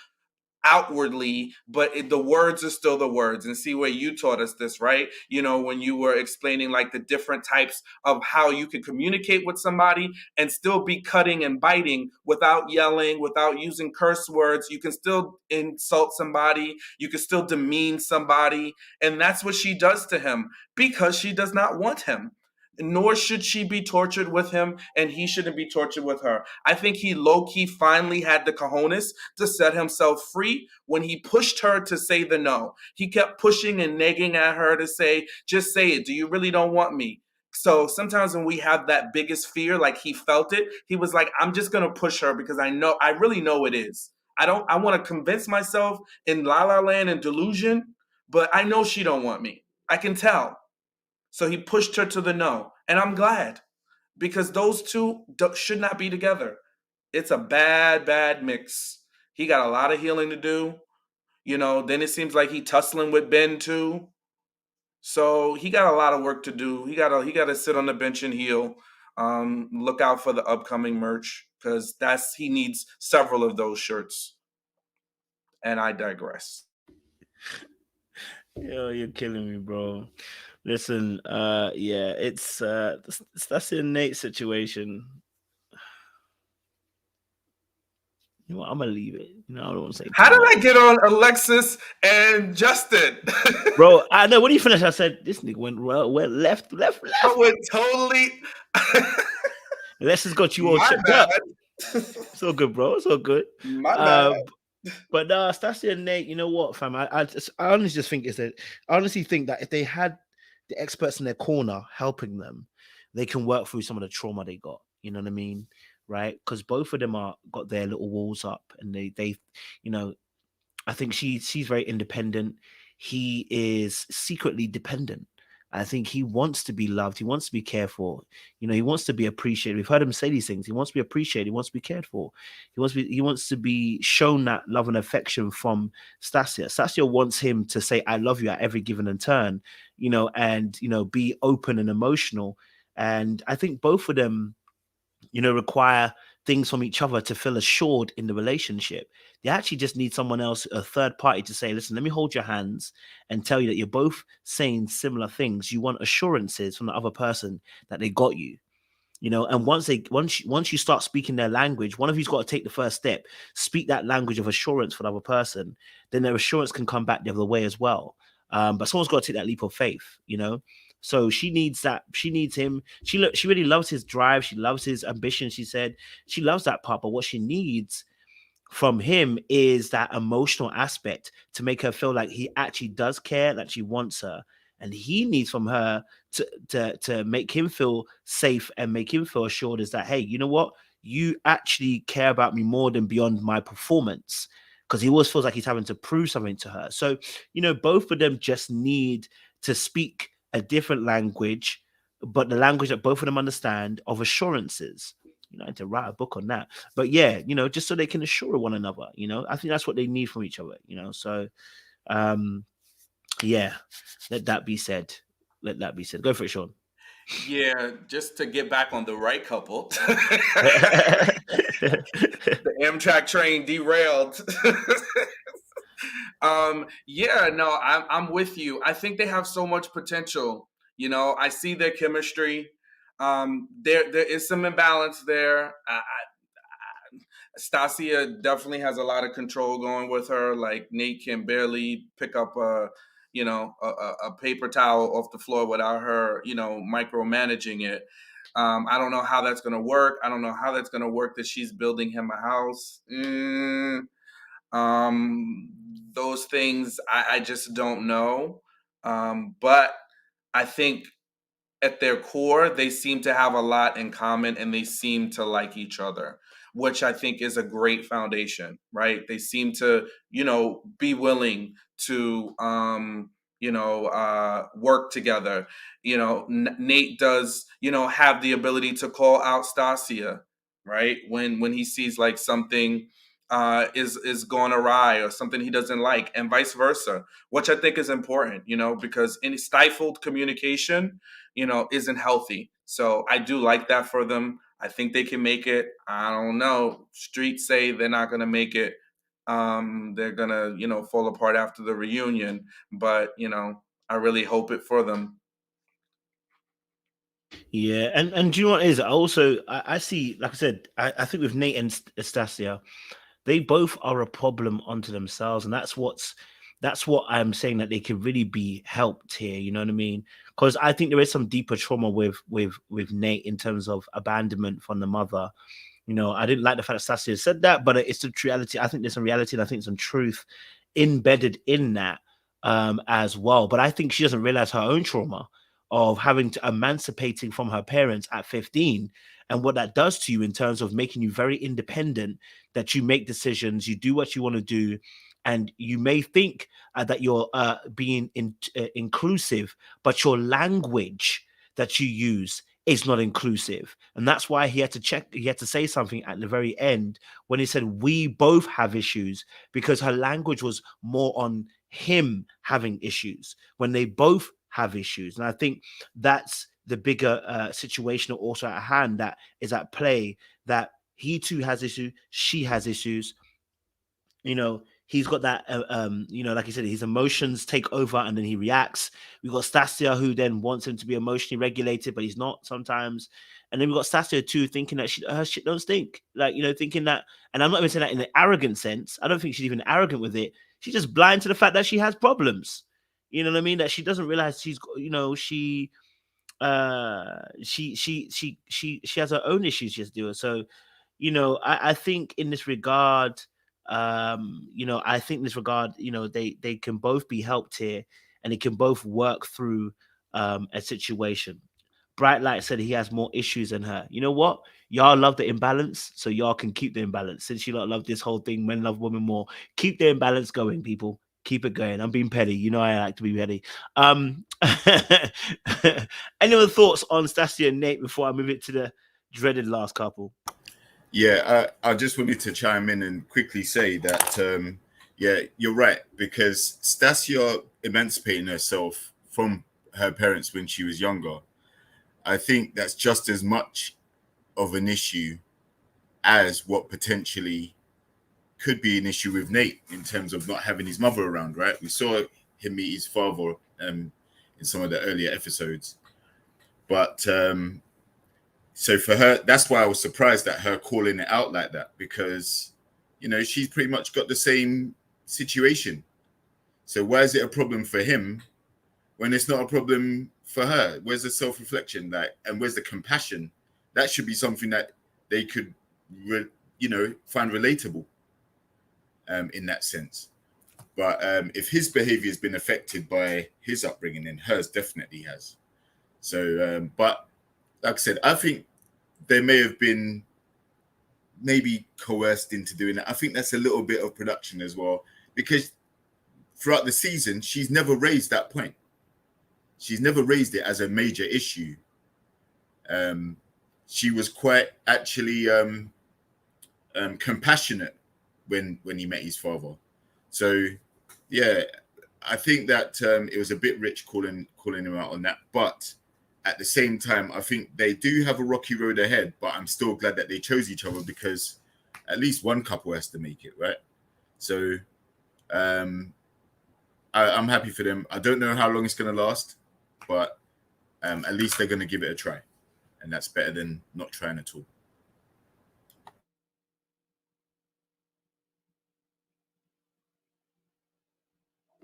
outwardly, but the words are still the words. And see where you taught us this, right? You know, when you were explaining like the different types of how you can communicate with somebody and still be cutting and biting without yelling, without using curse words. You can still insult somebody, you can still demean somebody. And that's what she does to him because she does not want him. Nor should she be tortured with him, and he shouldn't be tortured with her. I think he low-key finally had the cojones to set himself free when he pushed her to say the no. He kept pushing and nagging at her to say, just say it. Do you really don't want me? So sometimes when we have that biggest fear, like he felt it, he was like, I'm just going to push her because I really know it is. I want to convince myself in La La Land and delusion, but I know she don't want me. I can tell. So he pushed her to the no. And I'm glad, because those two should not be together. It's a bad, bad mix. He got a lot of healing to do. You know, then it seems like he tussling with Ben too. So he got a lot of work to do. He got to sit on the bench and heal. Look out for the upcoming merch, because he needs several of those shirts. And I digress. Yo, you're killing me, bro. Listen, yeah, it's that's the innate situation. You know what? I'm gonna leave it. You know, I don't want to say. How did I get on Alexis and Justin? Bro, I know when you finished, I said this nigga went left. I went totally. Alexis got you all My checked bad. up. It's all good, bro. It's all good. My bad. But Stacia and Nate, you know what, fam? I honestly just think I honestly think that if they had the experts in their corner helping them, they can work through some of the trauma they got. You know what I mean? Right? Because both of them got their little walls up, and they, you know, I think she's very independent. He is secretly dependent. I think he wants to be loved. He wants to be cared for. You know, he wants to be appreciated. We've heard him say these things. He wants to be appreciated. He wants to be cared for. He wants to be shown that love and affection from Stacia. Stacia wants him to say, I love you at every given and turn, you know, and, you know, be open and emotional. And I think both of them, you know, require things from each other to feel assured in the relationship. They actually just need someone else, a third party, to say, listen, let me hold your hands and tell you that you're both saying similar things. You want assurances from the other person that they got you, you know. And once you start speaking their language, one of you's got to take the first step, speak that language of assurance for the other person, then their assurance can come back the other way as well. But someone's got to take that leap of faith, you know. So she needs that. She needs him. She really loves his drive. She loves his ambition. She said she loves that part. But what she needs from him is that emotional aspect to make her feel like he actually does care, that she wants her. And he needs from her to make him feel safe and make him feel assured is that, hey, you know what? You actually care about me more than beyond my performance. Because he always feels like he's having to prove something to her. So, you know, both of them just need to speak a different language, but the language that both of them understand of assurances. You know, I had to write a book on that. But yeah, you know, just so they can assure one another, you know, I think that's what they need from each other, you know. So yeah, let that be said. Go for it, Sean. Yeah, just to get back on the right couple. The Amtrak train derailed. Yeah, no, I'm with you. I think they have so much potential. You know, I see their chemistry. There is some imbalance there. Stacia definitely has a lot of control going with her. Like Nate can barely pick up a paper towel off the floor without her, micromanaging it. I don't know how that's going to work. I don't know how that's going to work that she's building him a house. Those things I just don't know. But I think at their core, they seem to have a lot in common and they seem to like each other, which I think is a great foundation, right? They seem to, be willing to, work together. Nate does, have the ability to call out Stacia, right? When he sees like something is going awry or something he doesn't like, and vice versa, which I think is important, because any stifled communication, isn't healthy. So I do like that for them. I think they can make it. I don't know. Streets say they're not going to make it. They're going to, fall apart after the reunion. But, I really hope it for them. Yeah, and do you know what it is? I see, like I said, I think with Nate and Stacia, they both are a problem unto themselves, and that's what I'm saying, that they could really be helped here. You know what I mean? Because I think there is some deeper trauma with Nate in terms of abandonment from the mother. I didn't like the fact that Stacia said that, but it's the reality. I think there's some reality, and I think some truth embedded in that as well. But I think she doesn't realize her own trauma of having to emancipating from her parents at 15, and what that does to you in terms of making you very independent, that you make decisions, you do what you want to do, and you may think that you're being inclusive, but your language that you use is not inclusive. And that's why he had to say something at the very end when he said, we both have issues, because her language was more on him having issues when they both have issues. And I think that's the bigger situation also at hand that is at play, that he too has issues, she has issues. He's got that, like you said, his emotions take over and then he reacts. We've got Stacia, who then wants him to be emotionally regulated, but he's not sometimes. And then we've got Stacia too, thinking that her shit don't stink. Like, thinking that, and I'm not even saying that in an arrogant sense. I don't think she's even arrogant with it. She's just blind to the fact that she has problems. You know what I mean? That she doesn't realize she has her own issues she's doing. So, I think in this regard, they can both be helped here, and they can both work through a situation. Bright Light said he has more issues than her. You know what? Y'all love the imbalance, so y'all can keep the imbalance. Since you lot love this whole thing, men love women more, keep the imbalance going, people. Keep it going. I'm being petty. I like to be petty. Any other thoughts on Stacia and Nate before I move it to the dreaded last couple? Yeah, I just wanted to chime in and quickly say that, you're right, because Stacia emancipating herself from her parents when she was younger, I think that's just as much of an issue as what potentially could be an issue with Nate in terms of not having his mother around, right? We saw him meet his father in some of the earlier episodes. But so for her, that's why I was surprised at her calling it out like that, because, she's pretty much got the same situation. So why is it a problem for him when it's not a problem for her? Where's the self-reflection, and where's the compassion? That should be something that they could, find relatable in that sense. But if his behavior has been affected by his upbringing, then hers definitely has. So, but like I said, I think they may have been maybe coerced into doing that. I think that's a little bit of production as well, because throughout the season, she's never raised that point. She's never raised it as a major issue. She was quite actually compassionate when he met his father. So, yeah, I think that it was a bit rich calling him out on that. But at the same time, I think they do have a rocky road ahead. But I'm still glad that they chose each other, because at least one couple has to make it, right? So I'm happy for them. I don't know how long it's going to last, but at least they're going to give it a try. And that's better than not trying at all.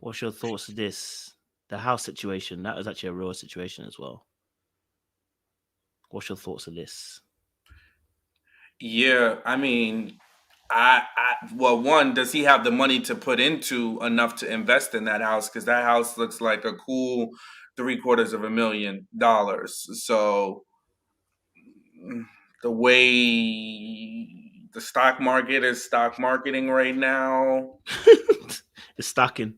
What's your thoughts of this? The house situation, that was actually a real situation as well. What's your thoughts of this? Yeah, I mean, well, one, does he have the money to put into enough to invest in that house? Because that house looks like a cool $750,000. So the way the stock market is stock marketing right now, It's stocking.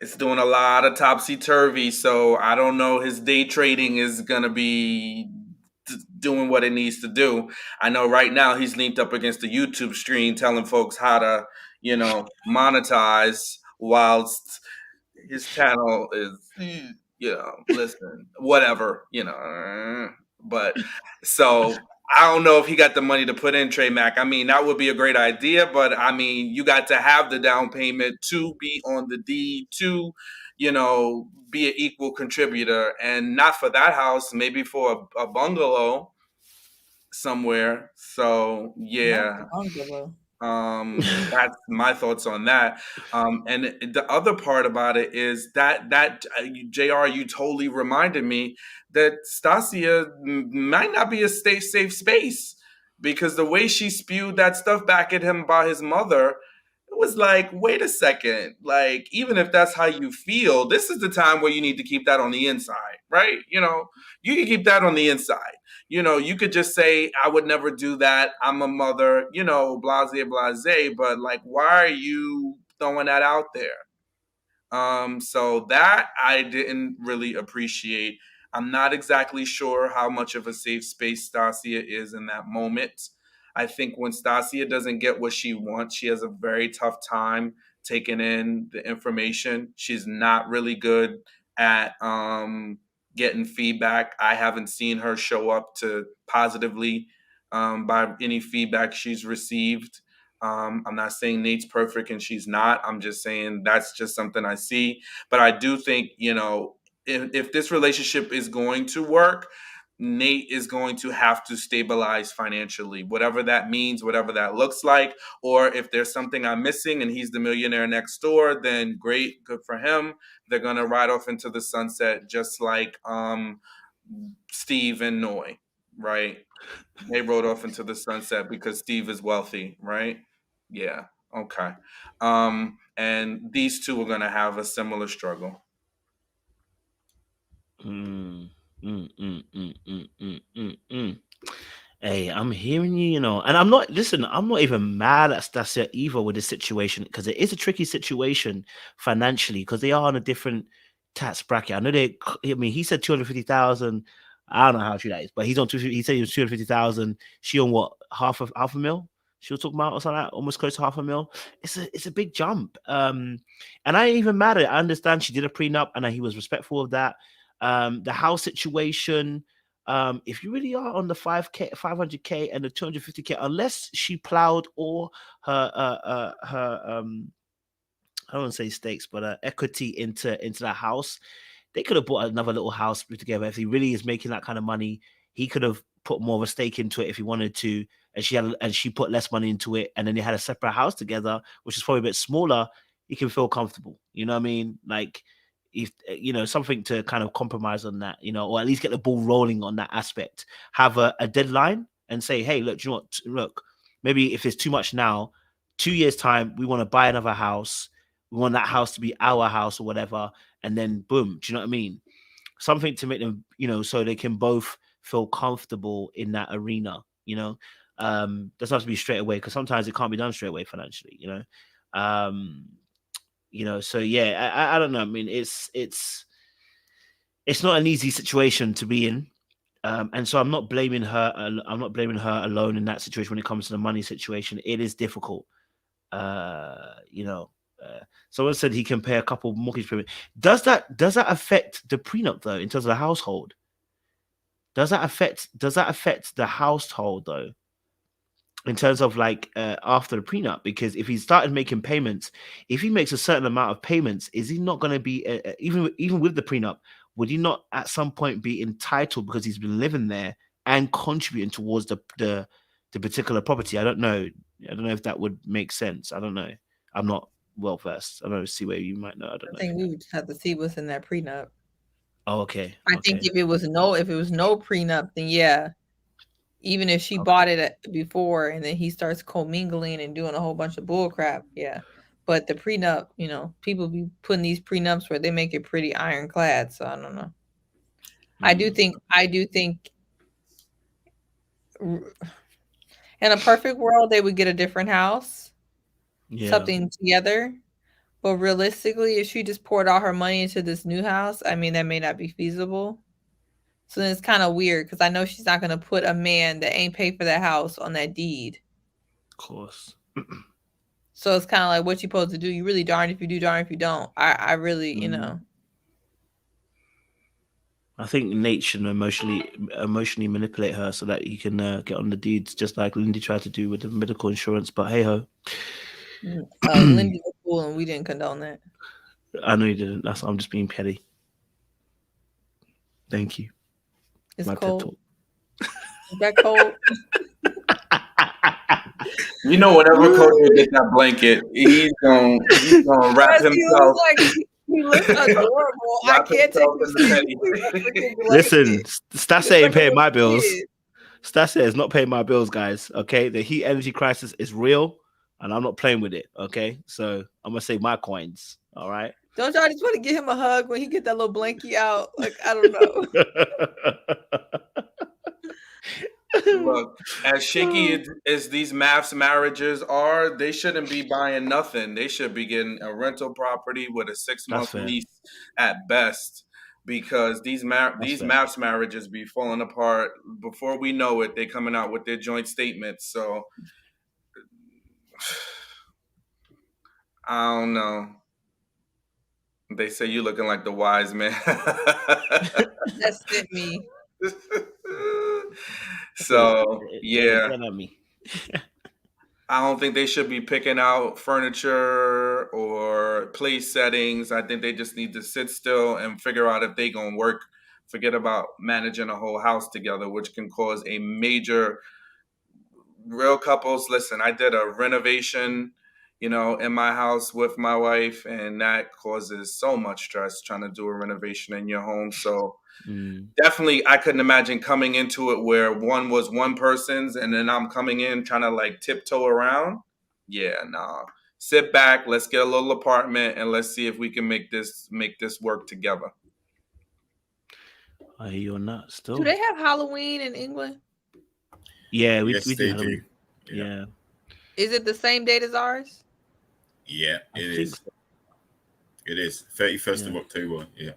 it's doing a lot of topsy turvy. So I don't know. His day trading is gonna be doing what it needs to do. I know right now he's leaned up against the YouTube screen, telling folks how to, monetize, whilst his channel is, listen, whatever, But so I don't know if he got the money to put in Trey Mac. I mean, that would be a great idea, but I mean, you got to have the down payment to be on the deed, to, be an equal contributor, and not for that house, maybe for a bungalow somewhere. So yeah, that's my thoughts on that. And the other part about it is that JR, you totally reminded me that Stacia might not be a safe space, because the way she spewed that stuff back at him about his mother, it was like, wait a second, like, even if that's how you feel, this is the time where you need to keep that on the inside, right? You can keep that on the inside. You could just say, I would never do that. I'm a mother, blase, blase. But like, why are you throwing that out there? So that I didn't really appreciate. I'm not exactly sure how much of a safe space Stacia is in that moment. I think when Stacia doesn't get what she wants, she has a very tough time taking in the information. She's not really good at getting feedback. I haven't seen her show up to positively by any feedback she's received. I'm not saying Nate's perfect and she's not. I'm just saying that's just something I see. But I do think, if this relationship is going to work, Nate is going to have to stabilize financially, whatever that means, whatever that looks like. Or if there's something I'm missing and he's the millionaire next door, then great, good for him. They're going to ride off into the sunset, just like Steve and Noy, right? They rode off into the sunset because Steve is wealthy, right? Yeah. Okay. And these two are going to have a similar struggle. Hey, I'm hearing you, and I'm not even mad at Stacia either with this situation, because it is a tricky situation financially, because they are on a different tax bracket. I know he said 250,000. I don't know how true that is, but he's on 250. He said he was 250,000. She on what, half a mil? She was talking about or something like that, almost close to half a mil. It's a big jump. And I ain't even mad at it. I understand she did a prenup and he was respectful of that. The house situation. If you really are on the 500K and the 250K, unless she plowed all her I don't want to say stakes, but equity into that house, they could have bought another little house together. If he really is making that kind of money, he could have put more of a stake into it if he wanted to, and she put less money into it, and then they had a separate house together, which is probably a bit smaller. He can feel comfortable. You know what I mean? Like, if something to kind of compromise on that, or at least get the ball rolling on that aspect. Have a deadline and say, hey, look, do you know what? Look, maybe if it's too much now, 2 years time, we want to buy another house. We want that house to be our house or whatever, and then boom. Do you know what I mean? Something to make them, so they can both feel comfortable in that arena. Doesn't have to be straight away, because sometimes it can't be done straight away financially. So yeah, I don't know. I mean, it's not an easy situation to be in, and so I'm not blaming her. I'm not blaming her alone in that situation when it comes to the money situation. It is difficult. Someone said he can pay a couple mortgage payments. Does that affect the prenup though, in terms of the household? Does that affect the household though, in terms of like after the prenup? Because if he started making payments, if he makes a certain amount of payments, is he not going to be even with the prenup? Would he not at some point be entitled, because he's been living there and contributing towards the particular property? I don't know if that would make sense. I don't know. I'm not well versed. I know C-Way, you might know. I don't I know. think we would just have to see what's in that prenup. Oh, okay. I think if it was no prenup, then yeah. Even if she bought it before and then he starts co-mingling and doing a whole bunch of bull crap, yeah. But the prenup, you know, people be putting these prenups where they make it pretty ironclad. So I don't know. I do think in a perfect world they would get a different house, something together. But realistically, if she just poured all her money into this new house, I mean, that may not be feasible. So then it's kind of weird because I know she's not going to put a man that ain't paid for that house on that deed. Of course. So it's kind of like, what you supposed to do? You really darn if you do, darn if you don't. I really, you know. I think Nate should emotionally manipulate her so that he can get on the deeds, just like Lindy tried to do with the medical insurance. But hey ho. Lindy was cool and we didn't condone that. I know you didn't. I'm just being petty. Thank you. It's My cold. Is that cold? You know, whenever Kojo gets that blanket, he's gonna wrap himself. He looks adorable. I can't take him seriously. Listen, Stacia ain't paying my bills. Stacia is not paying my bills, guys. Okay, the heat energy crisis is real, and I'm not playing with it. Okay, so I'm gonna save my coins. All right. Don't y'all just want to give him a hug when he get that little blankie out? Like, I don't know. Look, as shaky as these Mafs marriages are, they shouldn't be buying nothing. They should be getting a rental property with a 6-month lease at best, because these Mafs marriages be falling apart before we know it. They coming out with their joint statements. So I don't know. They say you looking like the wise man. That's fit me. So yeah, me. I don't think they should be picking out furniture or place settings. I think they just need to sit still and figure out if they gonna work. Forget about managing a whole house together, which can cause a major. Real couples, listen, I did a renovation, in my house with my wife, and that causes so much stress trying to do a renovation in your home. So definitely, I couldn't imagine coming into it where one was one person's and then I'm coming in trying to like tiptoe around. Yeah, nah. Sit back, let's get a little apartment and let's see if we can make this work together. I hear you on that still. Do they have Halloween in England? Yeah, we Yes, do Halloween. Yeah. Is it the same date as ours? Yeah, it is. So. It is 31st of October. Yeah.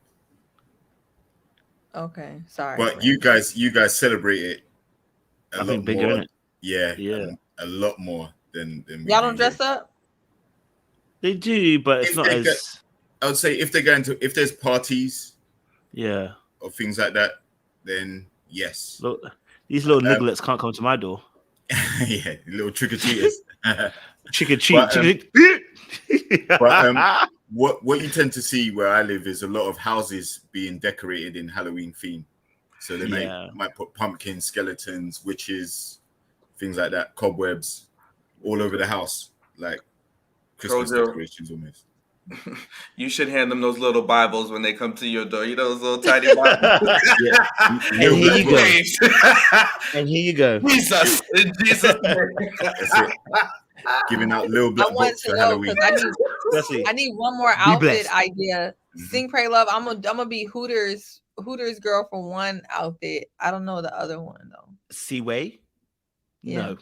Okay, sorry. But you guys celebrate it a lot bigger, more. Innit? Yeah, a lot more than y'all don't dress up. They do, but it's not as. I would say if there's parties, or things like that, then yes. Look, these little nigglets can't come to my door. Yeah, little trick-or-treaters. Trick or treat. But what you tend to see where I live is a lot of houses being decorated in Halloween theme. So they might put pumpkins, skeletons, witches, things like that, cobwebs, all over the house, like Christmas decorations almost. You should hand them those little Bibles when they come to your door. Those little tiny Bibles. And here you go. And here you go. Jesus. In Jesus' name. That's it. Giving out little black books for Halloween. I need one more outfit idea. Sing, pray, love. I'm gonna be Hooters girl for one outfit. I don't know the other one though. Seaway? Yeah. No.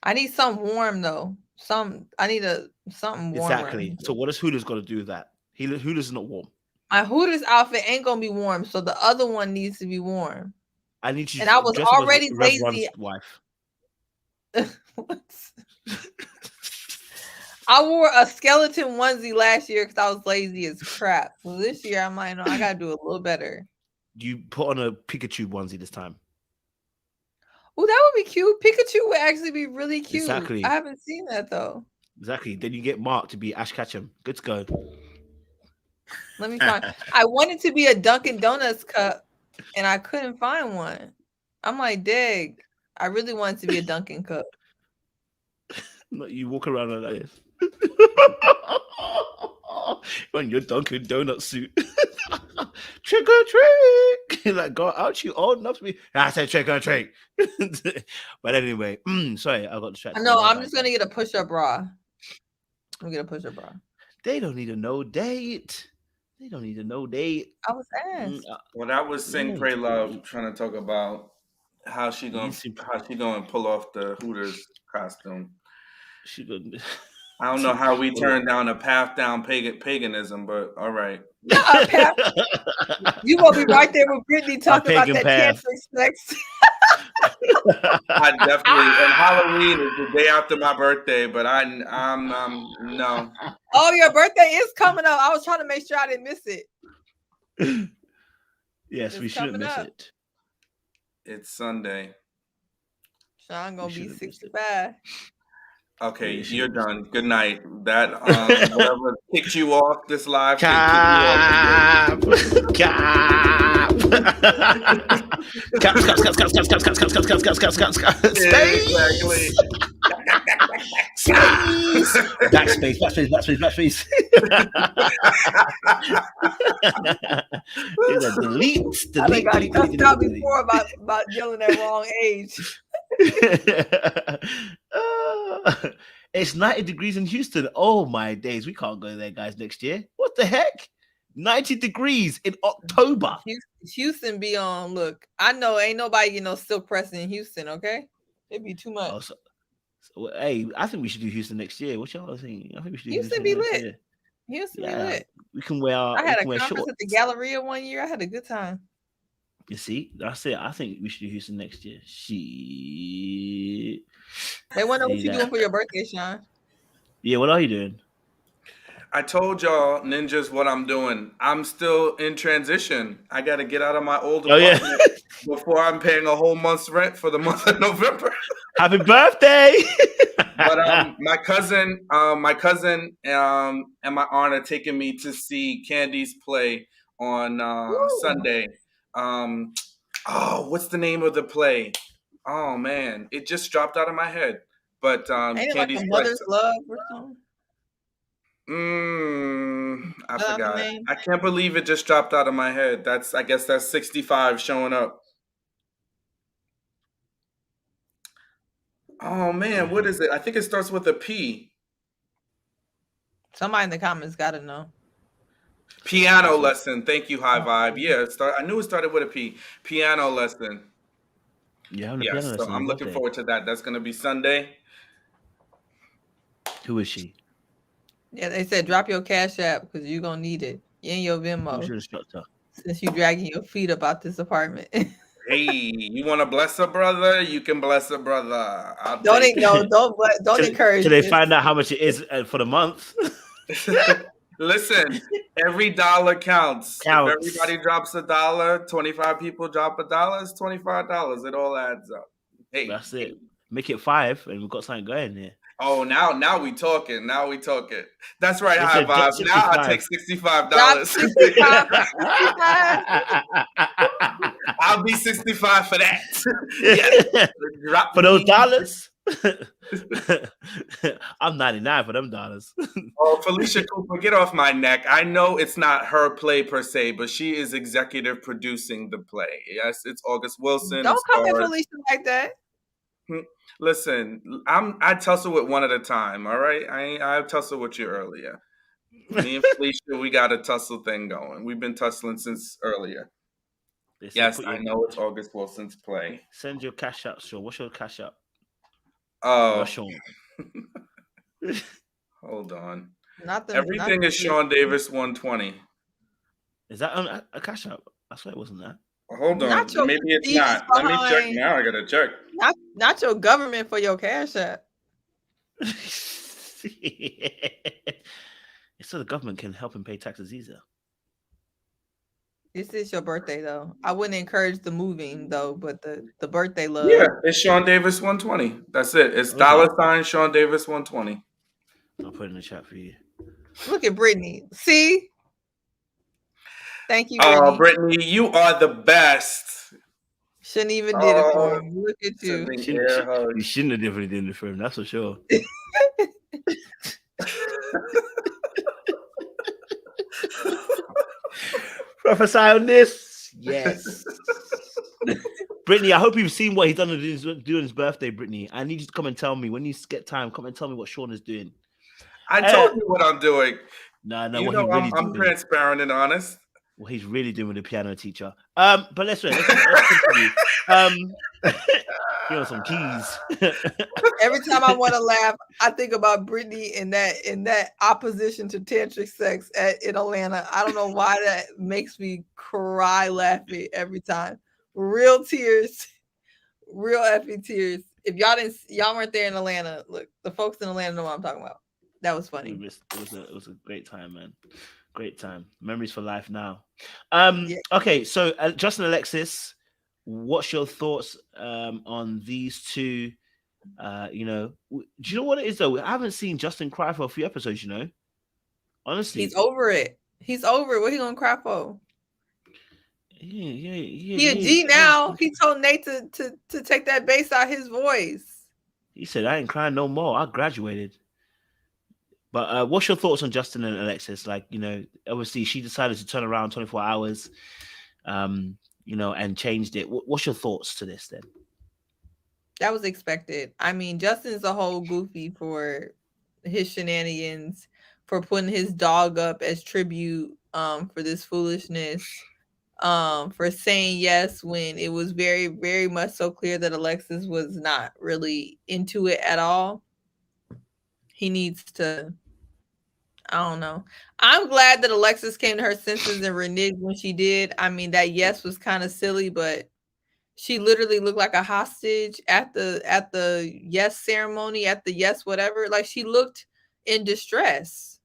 I need something warm though. I need something warm. Exactly. So what is Hooters got to do with that? Hooters is not warm. My Hooters outfit ain't gonna be warm, so the other one needs to be warm. I need you. And I was already lazy. Wife. I wore a skeleton onesie last year because I was lazy as crap. So this year I'm like, no, I gotta do a little better. You put on a Pikachu onesie this time. Oh, that would be cute. Pikachu would actually be really cute. Exactly. I haven't seen that though. Exactly. Then you get Mark to be Ash Ketchum. Good to go. Let me find. I wanted to be a Dunkin' Donuts cup, and I couldn't find one. I'm like, dig. I really wanted to be a Dunkin' cup. You walk around like this. On your Dunkin' Donut suit. Trick or treat. Like, God, aren't you old enough to be? I said trick or treat. But anyway, sorry, I got distracted. No, I'm just gonna get a push-up bra. I'm gonna get a push-up bra. They don't need a no date. They don't need a no date. I was asked. Well, that was Sing Pray Love trying to talk about how she gonna pull off the Hooters costume. She gonna. I don't know how we turned down a path down paganism, but all right. You gonna be right there with Brittany talking about that path. tantric sex. I definitely. And Halloween is the day after my birthday, but I'm no. Oh, your birthday is coming up. I was trying to make sure I didn't miss it. Yes, It's we shouldn't miss coming up. it. It's Sunday. Sean gonna We be shouldn't miss it. 65. Okay, Yeah, you're sure. done. Good night. That whatever kicked you off this live. Cap. Exactly. Backspace. Delete. I got cussed out before about yelling at wrong age. It's 90 degrees in Houston. Oh my days. We can't go there, guys, next year. What the heck? 90 degrees in October. Houston be on. Look, I know ain't nobody get no silk pressing in Houston, okay? It'd be too much. Oh, so, hey, I think we should do Houston next year. What y'all think? I think we should do Houston be next lit. year. Houston be Yeah, lit. we can wear I had a wear conference shorts. at the Galleria one year. I had a good time. You see, that's it. I think we should do Houston next year. Shit. They want to know what See you that? doing for your birthday, Sean. Yeah, what are you doing? I told y'all ninjas what I'm doing. I'm still in transition. I got to get out of my old apartment before I'm paying a whole month's rent for the month of November. Happy birthday! But my cousin, and my aunt are taking me to see Candy's play on Sunday. What's the name of the play? Oh man, it just dropped out of my head. But Ain't it Candy's like a play. mother's love or something? I forgot. I can't believe it just dropped out of my head. I guess that's 65 showing up. Oh man, what is it? I think it starts with a P. Somebody in the comments got to know. Piano lesson. Thank you, High Vibe. Yeah, I knew it started with a P. Piano lesson. Yeah, so I'm looking forward to that. That's going to be Sunday. Who is she? Yeah, they said drop your Cash App because you're going to need it. In your Venmo. Who's your instructor? Since you dragging your feet about this apartment. Hey, you want to bless a brother? You can bless a brother. Don't encourage. Till they find out how much it is for the month. Listen, every dollar counts. If everybody drops $1, 25 people drop $1, it's $25. It all adds up. Hey, that's it. Make it 5, and we've got something going here. Oh, now we talking. Now we talking. That's right, High Vibes. Now I take $65. I'll be 65 for that. Yes. Drop for those dollars. I'm 99 for them dollars. Oh, Felicia Cooper, get off my neck. I know it's not her play per se, but she is executive producing the play. Yes, it's August Wilson. Don't come at Felicia like that. Listen, I tussle with one at a time. All right, I tussle with you earlier. Me and Felicia, we got a tussle thing going. We've been tussling since earlier. Yes, I know it's August Wilson's play. Send your cash up, Sean. What's your cash up? Oh, Sean. Hold on. Everything is Sean Davis 120. Is that a cash up? I swear it wasn't that. Hold on. Maybe it's not. Let me check now. I gotta check. Not your government for your Cash App. So the government can help him pay taxes easier. This is your birthday, though. I wouldn't encourage the moving, though, but the birthday love. Yeah, it's Sean Davis 120. That's it. It's $ Sean Davis 120. I'll put it in the chat for you. Look at Brittany. See? Thank you, Brittany. Oh, Brittany, you are the best. Shouldn't even did it for him. Look at you. You shouldn't have definitely did it for him. That's for sure. Prophesy on this. Yes. Brittany, I hope you've seen what he's done to do on his birthday, Brittany. I need you to come and tell me when you get time. Come and tell me what Sean is doing. I told you what I'm doing. No, You what know, he really I'm doing. transparent and honest. What he's really doing with the piano teacher. But let's continue. You know, some keys. Every time I want to laugh, I think about Brittany in that opposition to tantric sex in Atlanta. I don't know why that makes me cry laughing every time. Real tears, real effing tears. If y'all weren't there in Atlanta, look, the folks in Atlanta know what I'm talking about. That was funny. It was a great time, man. Great time. Memories for life now. Yeah. Okay, so Justin, Alexis, what's your thoughts on these two? You know, do you know what it is though? I haven't seen Justin cry for a few episodes. You know, honestly, he's over it. He's over it. What he gonna cry for? Yeah. He a G now. He told Nate to take that bass out his voice. He said, "I ain't crying no more. I graduated." But what's your thoughts on Justin and Alexis? Like, you know, obviously she decided to turn around 24 hours, you know, and changed it. What's your thoughts to this then? That was expected. I mean, Justin's a whole goofy for his shenanigans, for putting his dog up as tribute for this foolishness, for saying yes when it was very, very much so clear that Alexis was not really into it at all. He needs to, I don't know. I'm glad that Alexis came to her senses and reneged when she did. I mean, that yes was kind of silly, but she literally looked like a hostage at the yes ceremony, at the yes whatever. Like, she looked in distress.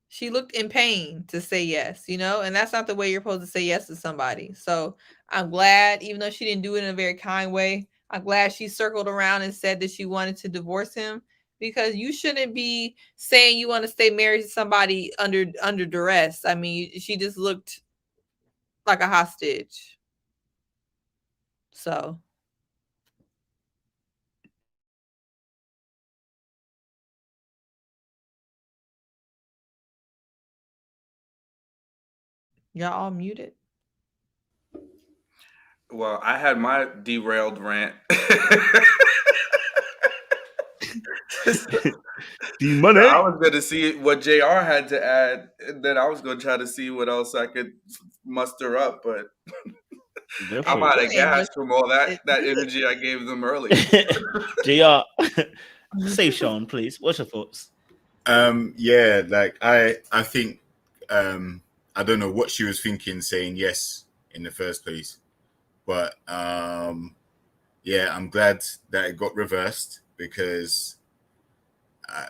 She looked in pain to say yes, you know, and that's not the way you're supposed to say yes to somebody. So I'm glad, even though she didn't do it in a very kind way, I'm glad she circled around and said that she wanted to divorce him, because you shouldn't be saying you want to stay married to somebody under duress. I mean, she just looked like a hostage. So y'all all muted. Well, I had my derailed rant. D-Money. I was going to see what JR had to add, and then I was going to try to see what else I could muster up, but I'm out of gas from all that energy I gave them earlier. JR, save Sean, please. What's your thoughts? Yeah, like I think I don't know what she was thinking saying yes in the first place, but yeah, I'm glad that it got reversed, because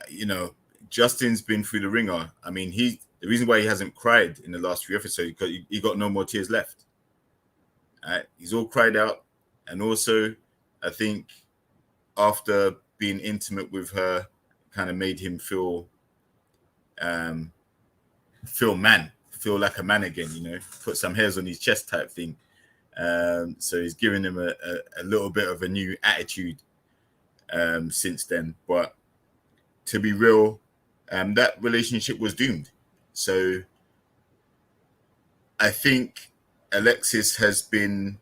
you know, Justin's been through the ringer. I mean, the reason why he hasn't cried in the last few episodes, because he got no more tears left. He's all cried out, and also I think after being intimate with her, kind of made him feel like a man again, you know, put some hairs on his chest type thing. So he's giving him a little bit of a new attitude since then. But to be real, that relationship was doomed. So I think Alexis has been,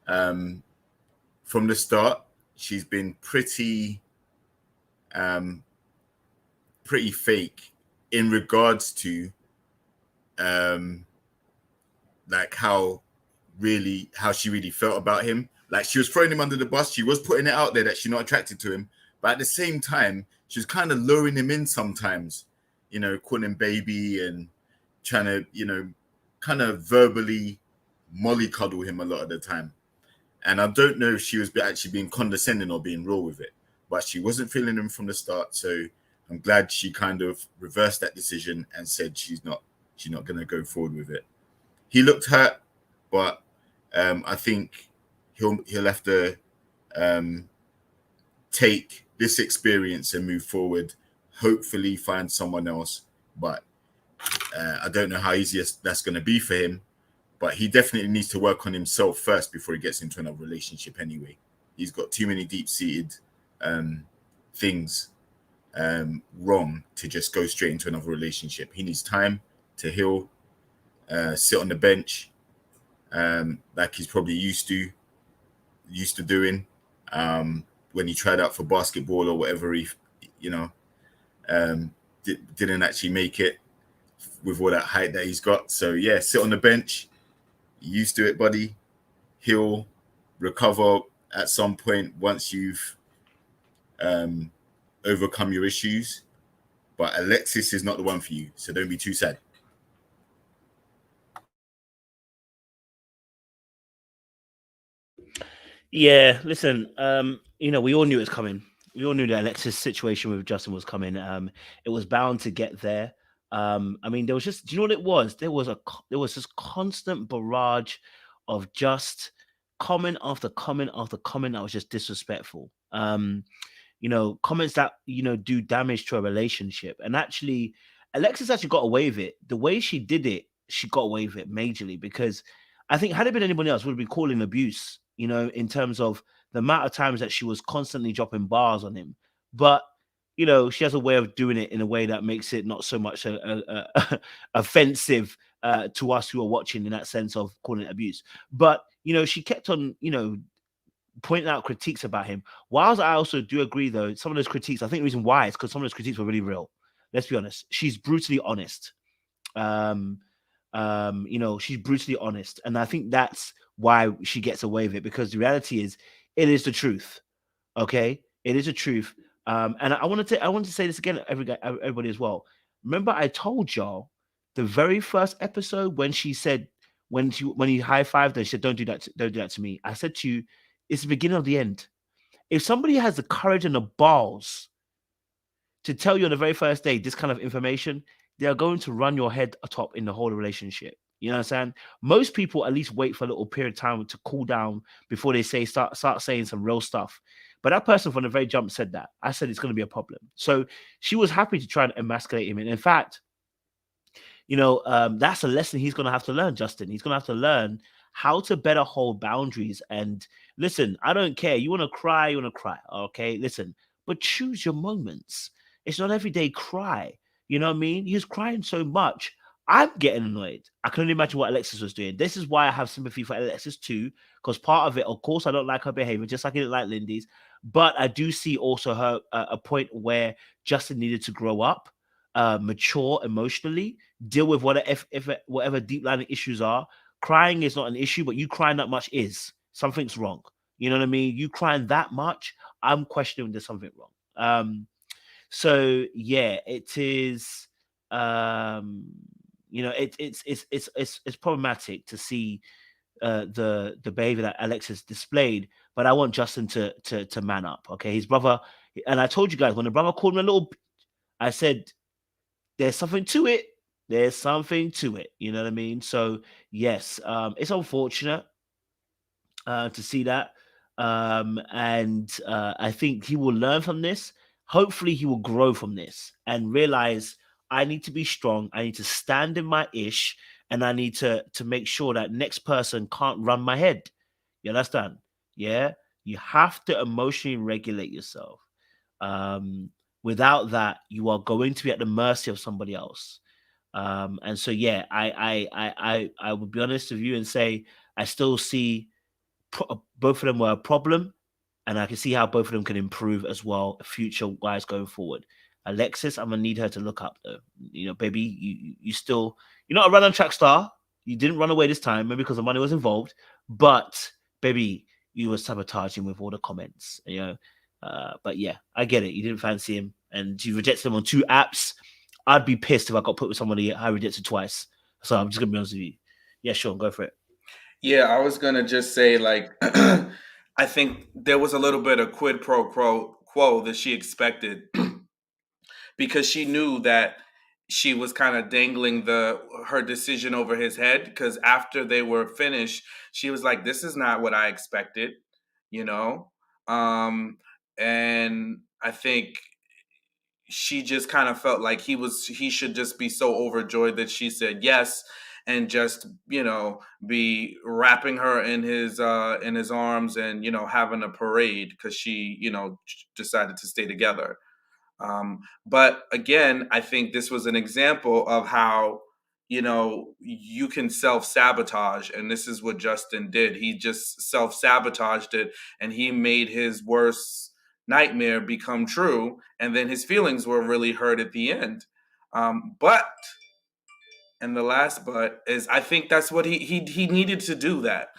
from the start, she's been pretty fake in regards to like how she really felt about him. Like, she was throwing him under the bus. She was putting it out there that she's not attracted to him, but at the same time, she was kind of luring him in sometimes, you know, calling him baby and trying to, you know, kind of verbally mollycoddle him a lot of the time. And I don't know if she was actually being condescending or being real with it, but she wasn't feeling him from the start. So I'm glad she kind of reversed that decision and said she's not going to go forward with it. He looked hurt, but I think he'll have to take this experience and move forward. Hopefully, find someone else. But I don't know how easy that's going to be for him. But he definitely needs to work on himself first before he gets into another relationship. Anyway, he's got too many deep-seated things wrong to just go straight into another relationship. He needs time to heal, sit on the bench, like he's probably used to doing when he tried out for basketball or whatever. He, didn't actually make it with all that height that he's got. So yeah, sit on the bench. You're used to it, buddy. Heal, recover at some point once you've overcome your issues. But Alexis is not the one for you, so don't be too sad. Yeah, listen, we all knew it was coming. We all knew that Alexis' situation with Justin was coming. It was bound to get there. I mean, there was just, do you know what it was? There was this constant barrage of just comment after comment after comment that was just disrespectful. Comments that do damage to a relationship. And actually, Alexis actually got away with it. The way she did it, she got away with it majorly, because I think had it been anybody else, would have been calling abuse, in terms of the amount of times that she was constantly dropping bars on him. But she has a way of doing it in a way that makes it not so much offensive to us who are watching, in that sense of calling it abuse. But she kept on pointing out critiques about him. Whilst I also do agree, though, some of those critiques, I think the reason why is because some of those critiques were really real. Let's be honest. She's brutally honest. She's brutally honest, and I think that's why she gets away with it, because the reality is, it is the truth. Okay, it is the truth. And I wanted to say this again, everybody as well. Remember, I told y'all the very first episode when she said, when he high-fived her, she said, don't do that to me. I said to you, it's the beginning of the end. If somebody has the courage and the balls to tell you on the very first day this kind of information, they are going to run your head atop in the whole relationship. You know what I'm saying? Most people at least wait for a little period of time to cool down before they start saying some real stuff. But that person from the very jump said that. I said it's going to be a problem. So she was happy to try and emasculate him. And in fact, that's a lesson he's going to have to learn, Justin. He's going to have to learn how to better hold boundaries. And listen, I don't care. You want to cry, okay? Listen, but choose your moments. It's not every day cry. You know what I mean? He was crying so much. I'm getting annoyed. I can only imagine what Alexis was doing. This is why I have sympathy for Alexis too, because part of it, of course, I don't like her behavior, just like I didn't like Lindy's. But I do see also her a point where Justin needed to grow up, mature emotionally, deal with whatever deep lining issues are. Crying is not an issue, but you crying that much is. Something's wrong. You know what I mean? You crying that much, I'm questioning there's something wrong. So yeah, it is. It's problematic to see the behavior that Alexis displayed. But I want Justin to man up. Okay, his brother, and I told you guys when the brother called him a little, I said there's something to it. There's something to it. You know what I mean? So yes, it's unfortunate to see that. And I think he will learn from this. Hopefully he will grow from this and realize I need to be strong. I need to stand in my ish, and I need to make sure that next person can't run my head. You understand? Yeah. You have to emotionally regulate yourself. Without that, you are going to be at the mercy of somebody else. And so, yeah, I would be honest with you and say I still see both of them were a problem, and I can see how both of them can improve as well, future wise going forward. Alexis, I'm gonna need her to look up though. Baby, you still, you're not a run-on track star. You didn't run away this time, maybe because the money was involved. But baby, you were sabotaging with all the comments. But yeah, I get it. You didn't fancy him, and you rejected him on 2 apps. I'd be pissed if I got put with somebody I rejected twice. So I'm just gonna be honest with you. Yeah, sure, go for it. Yeah, I was gonna just say, like, I think there was a little bit of quid pro quo that she expected because she knew that she was kind of dangling her decision over his head. Because after they were finished, she was like, "This is not what I expected," you know. And I think she just kind of felt like he should just be so overjoyed that she said yes, and just be wrapping her in his arms and having a parade because she decided to stay together. But again, I think this was an example of how, you can self-sabotage, and this is what Justin did. He just self-sabotaged it, and he made his worst nightmare become true, and then his feelings were really hurt at the end. But and the last but is, I think that's what he needed to do that.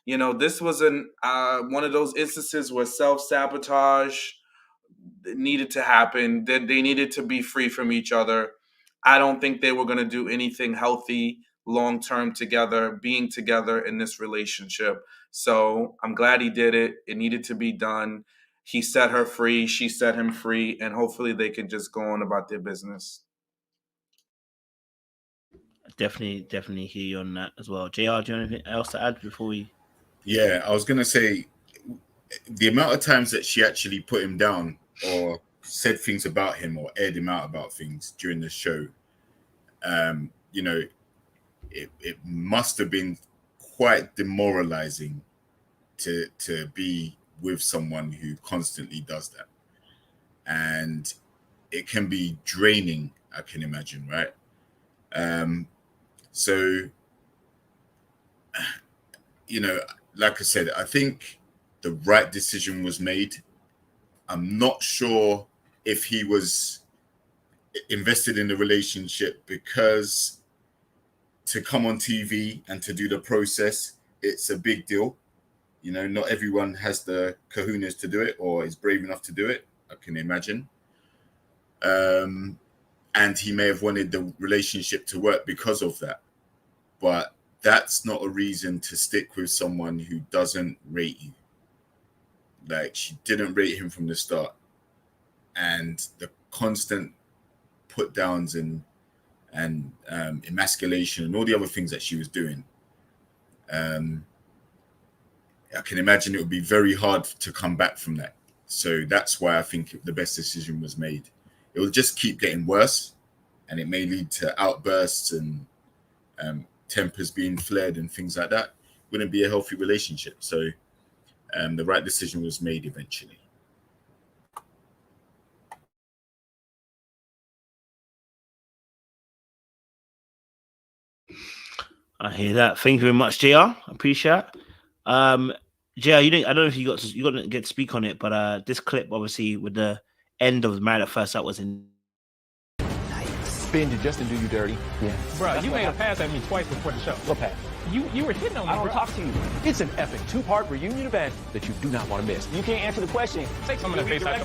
This was one of those instances where self-sabotage needed to happen, that they needed to be free from each other. I don't think they were going to do anything healthy long term together, being together in this relationship. So I'm glad he did it. It needed to be done. He set her free, she set him free, and hopefully they can just go on about their business. Definitely hear you on that as well. JR, do you have anything else to add before we? Yeah, I was gonna say the amount of times that she actually put him down or said things about him or aired him out about things during the show, it must have been quite demoralizing to be with someone who constantly does that, and it can be draining, I can imagine, right? So like I said, I think the right decision was made. I'm not sure if he was invested in the relationship because to come on TV and to do the process, it's a big deal. Not everyone has the kahunas to do it or is brave enough to do it, I can imagine. And he may have wanted the relationship to work because of that. But that's not a reason to stick with someone who doesn't rate you. Like, she didn't rate him from the start. And the constant put downs and emasculation and all the other things that she was doing, I can imagine it would be very hard to come back from that. So that's why I think the best decision was made. It will just keep getting worse, and it may lead to outbursts and tempers being flared and things like that. Wouldn't be a healthy relationship. So the right decision was made eventually. I hear that. Thank you very much, JR. I appreciate it. JR, I don't know if you got to get to speak on it, but this clip, obviously, with the end of the Marital at First Sight was in. Ben, did Justin do you dirty? Yeah. Bro, you made a pass at me twice before the show. What pass? You were hitting on me, I don't bro. talk to you. It's an epic two-part reunion event that you do not want to miss. You can't answer the question. Take some of that face out.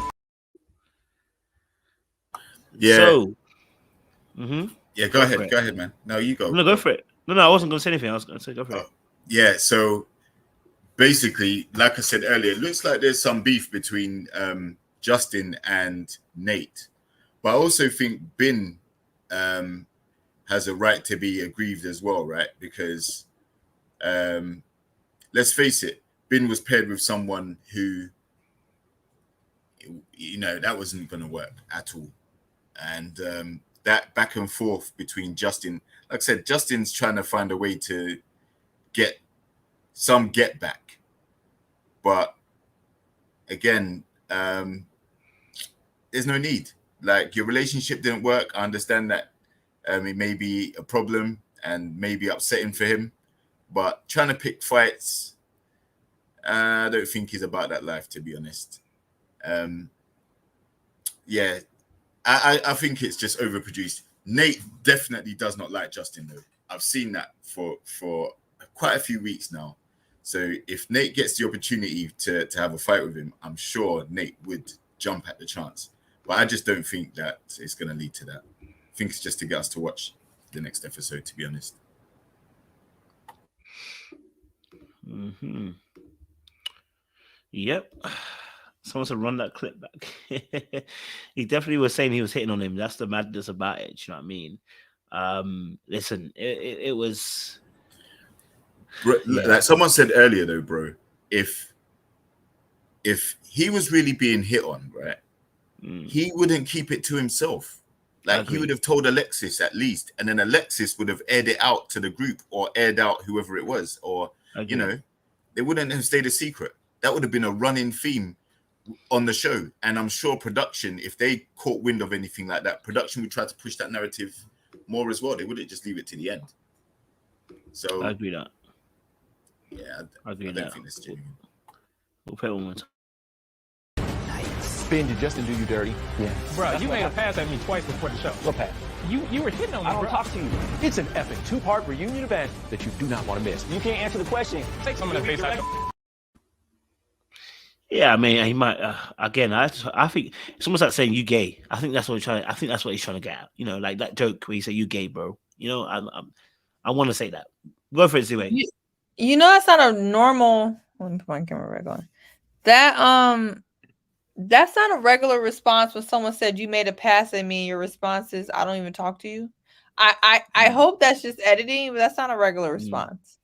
Yeah. So, Yeah, go ahead, man. No, you go. No, go for it. No, I wasn't going to say anything. I was going to say go for it. Yeah, so basically, like I said earlier, it looks like there's some beef between Justin and Nate. But I also think Ben has a right to be aggrieved as well, right? Because let's face it, Ben was paired with someone who, that wasn't going to work at all. And that back and forth between Justin, like I said, Justin's trying to find a way to get some get back. But again, there's no need. Like, your relationship didn't work. I understand that it may be a problem and maybe upsetting for him, but trying to pick fights, I don't think he's about that life, to be honest. Yeah, I think it's just overproduced. Nate definitely does not like Justin, though. I've seen that for quite a few weeks now. So if Nate gets the opportunity to have a fight with him, I'm sure Nate would jump at the chance. But I just don't think that it's going to lead to that. I think it's just to get us to watch the next episode, to be honest. Yep. Someone said run that clip back. He definitely was saying he was hitting on him. That's the madness about it. You know what I mean? Listen, it was... Bro, like someone said earlier, though, bro, if he was really being hit on, right, he wouldn't keep it to himself. Like, he would have told Alexis at least, and then Alexis would have aired it out to the group or aired out whoever it was, or, it wouldn't have stayed a secret. That would have been a running theme on the show. And I'm sure production, if they caught wind of anything like that, production would try to push that narrative more as well. They wouldn't just leave it to the end. So I agree that. yeah, I agree I don't that. think that's genuine. We'll play it one more time. Ben, did Justin do you dirty? Yeah. Bro, you made a pass at me twice before the show. What pass? You were hitting on me, I don't bro. talk to you. It's an epic two-part reunion event that you do not want to miss. You can't answer the question. Take some of that face out. Yeah, I mean, he might. Again, I think it's almost like saying "you gay." I think that's what he's trying. I think that's what he's trying to get at. You know, like that joke where you say "you gay, bro." You know, I want to say that. Go for it, Ziwe. You know, that's not a normal. Let me put my camera back on. That's not a regular response when someone said you made a pass at me. Your response is, "I don't even talk to you." I hope that's just editing, but that's not a regular response.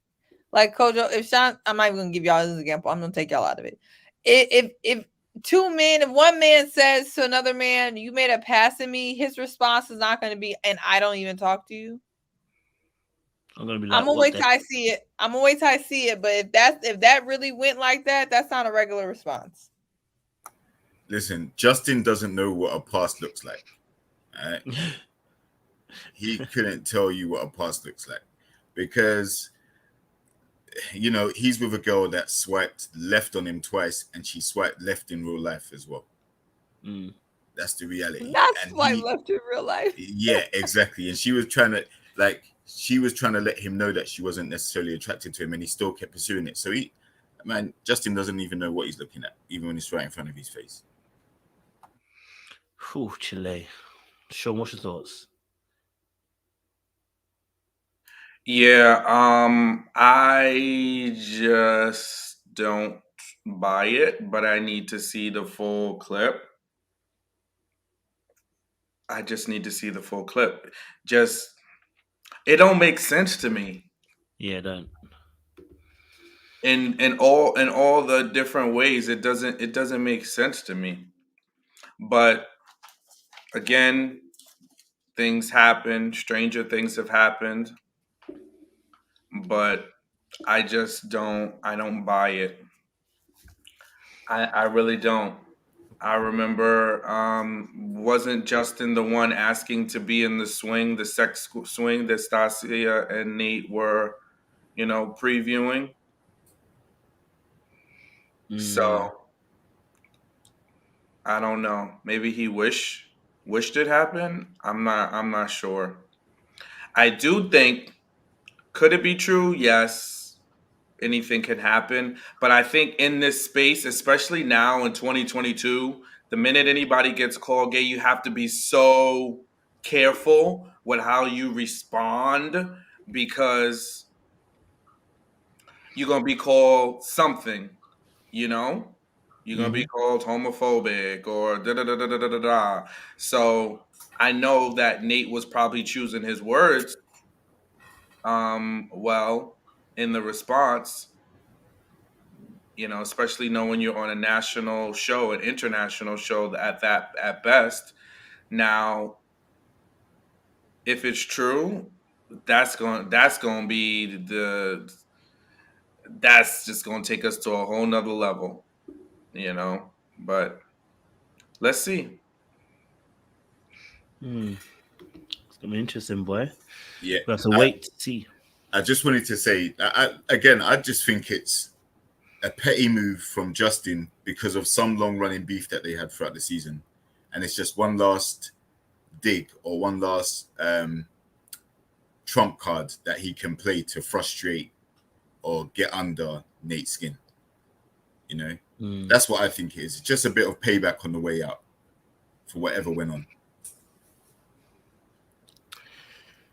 Like Kojo, if Sean, I'm not even gonna give y'all this example. I'm gonna take y'all out of it. If two men, if one man says to another man, "You made a pass at me," his response is not going to be, "And I don't even talk to you." I'm gonna be like, I'm gonna wait till I see it. I'm gonna wait till I see it. But if that really went like that, that's not a regular response. Listen, Justin doesn't know what a pass looks like. All right? He couldn't tell you what a pass looks like because, you know, he's with a girl that swiped left on him twice and she swiped left in real life as well. That's the reality. Not and swipe left in real life. Yeah, exactly. And she was trying to let him know that she wasn't necessarily attracted to him, and he still kept pursuing it. So Justin doesn't even know what he's looking at, even when it's right in front of his face. Whew, Chile. Sean, what's your thoughts? Yeah, I just don't buy it, but I need to see the full clip. I just need to see the full clip. It don't make sense to me. Yeah, don't. In all the different ways, it doesn't make sense to me. But again, things happen, stranger things have happened, but I don't buy it. I really don't. I remember, wasn't Justin the one asking to be in the swing, the sex swing that Stacia and Nate were, previewing? So I don't know. Maybe he wished it happened. I'm not sure. I do think, could it be true? Yes. Anything can happen. But I think in this space, especially now in 2022, the minute anybody gets called gay, you have to be so careful with how you respond because you're going to be called something, you know? You're going to be called homophobic or da-da-da-da-da-da-da. So I know that Nate was probably choosing his words well in the response, especially knowing you're on a national show, an international show at best. Now, if it's true, that's going to be that's just going to take us to a whole nother level, but let's see. It's gonna be interesting, boy. Yeah, we have to wait to see. I just wanted to say, I just think it's a petty move from Justin because of some long-running beef that they had throughout the season, and it's just one last dig or one last trump card that he can play to frustrate or get under Nate's skin. That's what I think it is. Just a bit of payback on the way out for whatever went on.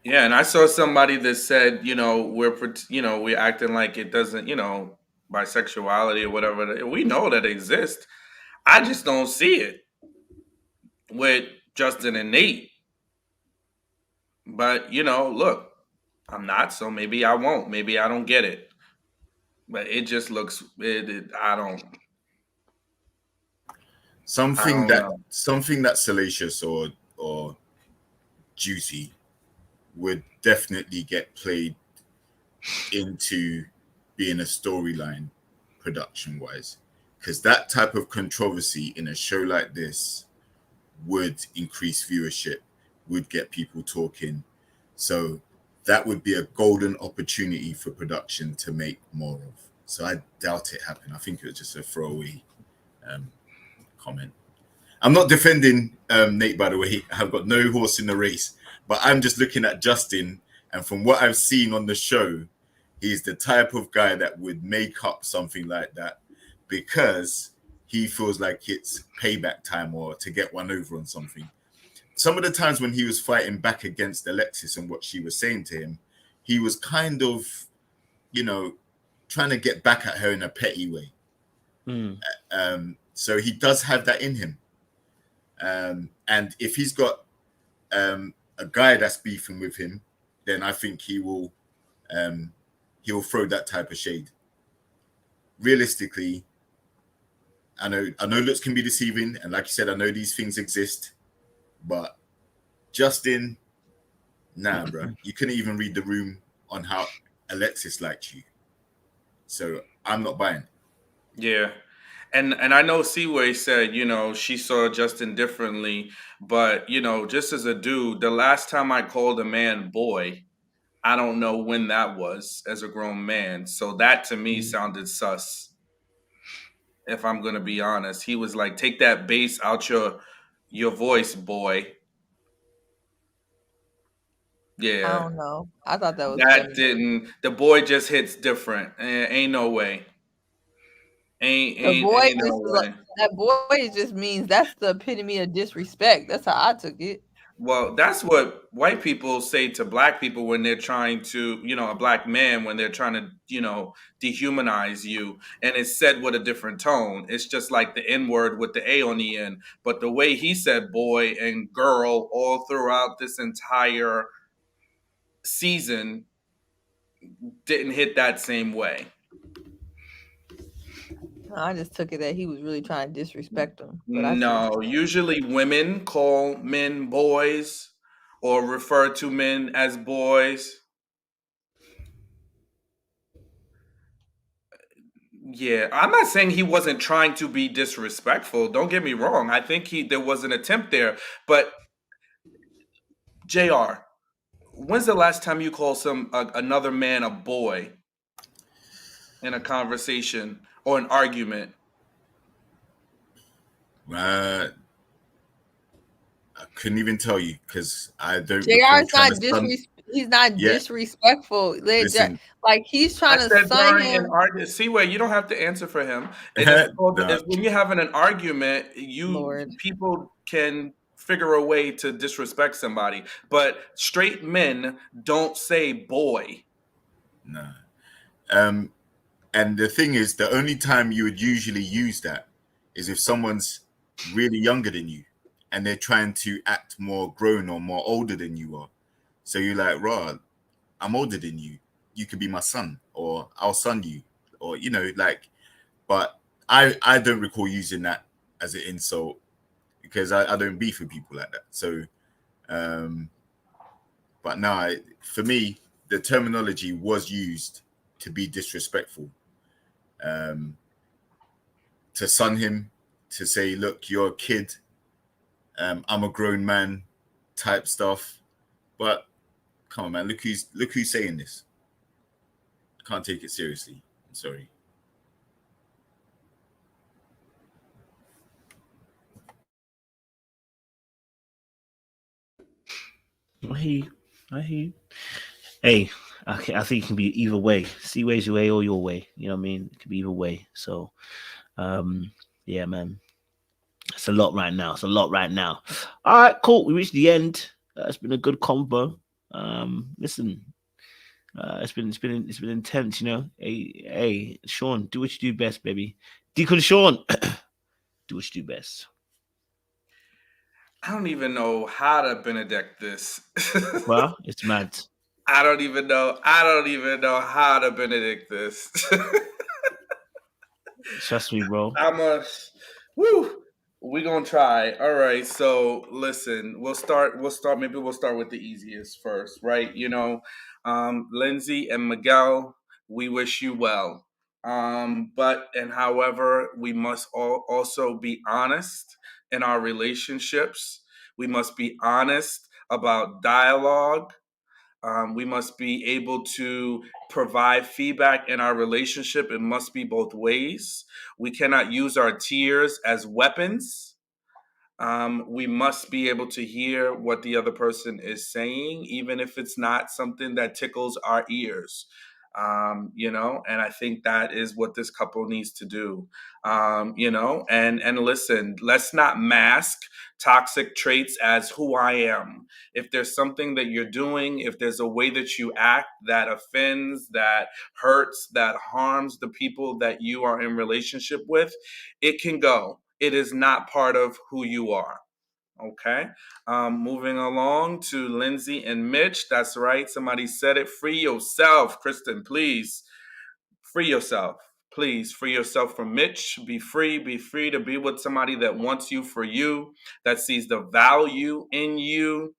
Yeah, and I saw somebody that said, we're acting like it doesn't, bisexuality or whatever. We know that exists. I just don't see it with Justin and Nate. But, look, I'm not, so maybe I won't. Maybe I don't get it. But it just looks, I don't. Something that's salacious or juicy would definitely get played into being a storyline production wise. because that type of controversy in a show like this would increase viewership, would get people talking. So that would be a golden opportunity for production to make more of. So I doubt it happened. I think it was just a throwaway comment. I'm not defending Nate, by the way. I've got no horse in the race, but I'm just looking at Justin, and from what I've seen on the show, he's the type of guy that would make up something like that because he feels like it's payback time or to get one over on something. Some of the times when he was fighting back against Alexis and what she was saying to him, he was kind of, trying to get back at her in a petty way. So he does have that in him. And if he's got a guy that's beefing with him, then I think he'll throw that type of shade. Realistically, I know looks can be deceiving, and like you said, I know these things exist, but Justin, nah, bro, you couldn't even read the room on how Alexis liked you, so I'm not buying. Yeah. And I know Seaway said, she saw Justin differently, but just as a dude, the last time I called a man boy, I don't know when that was as a grown man. So that to me sounded sus. If I'm gonna be honest, he was like, "Take that bass out your voice, boy." Yeah, I don't know. I thought that was that funny. didn't. The boy just hits different. Ain't no way. Ain't The boy ain't no just way. that boy just means that's the epitome of disrespect. That's how I took it. Well, that's what white people say to black people when they're trying to, a black man when they're trying to, dehumanize you. And it's said with a different tone. It's just like the N word with the A on the end. But the way he said boy and girl all throughout this entire season didn't hit that same way. I just took it that he was really trying to disrespect him. But No, usually women call men boys or refer to men as boys. Yeah, I'm not saying he wasn't trying to be disrespectful. Don't get me wrong. I think there was an attempt there. But JR, when's the last time you called another man a boy in a conversation or an argument? I couldn't even tell you because I don't. JR's not he's not disrespectful. Listen, like he's trying to sign him. An argument. See, wait, you don't have to answer for him. It's when you're having an argument, people can figure a way to disrespect somebody, but straight men don't say boy. No. And the thing is, the only time you would usually use that is if someone's really younger than you and they're trying to act more grown or more older than you are. So you're like, "Rah, I'm older than you. You could be my son, or I'll son you," or But I don't recall using that as an insult because I don't beef with people like that. So, but no, for me, the terminology was used to be disrespectful. To son him, to say, "Look, you're a kid. I'm a grown man," type stuff. But come on, man, look who's saying this. Can't take it seriously. I'm sorry. I hear you. Hey, I think it can be either way. Seaway's your way or your way. You know what I mean? It can be either way. So, yeah, man. It's a lot right now. All right, cool. We reached the end. It's been a good convo. Listen, it's been intense. Hey, Sean, do what you do best, baby. Deacon Sean, do what you do best. I don't even know how to benedict this. Well, it's mad. I don't even know how to benedict this. Trust me, bro. We're gonna try. All right, so listen, we'll start maybe we'll start with the easiest first, right? Lindsay and Miguel, we wish you well. However, we must also be honest in our relationships. We must be honest about dialogue. We must be able to provide feedback in our relationship. It must be both ways. We cannot use our tears as weapons. We must be able to hear what the other person is saying, even if it's not something that tickles our ears. And I think that is what this couple needs to do. And listen, let's not mask toxic traits as who I am. If there's something that you're doing, if there's a way that you act that offends, that hurts, that harms the people that you are in relationship with, it can go. It is not part of who you are. Okay. Moving along to Lindsay and Mitch. That's right. Somebody said it. Free yourself, Kristen, please. Free yourself. Please free yourself from Mitch. Be free. Be free to be with somebody that wants you for you, that sees the value in you,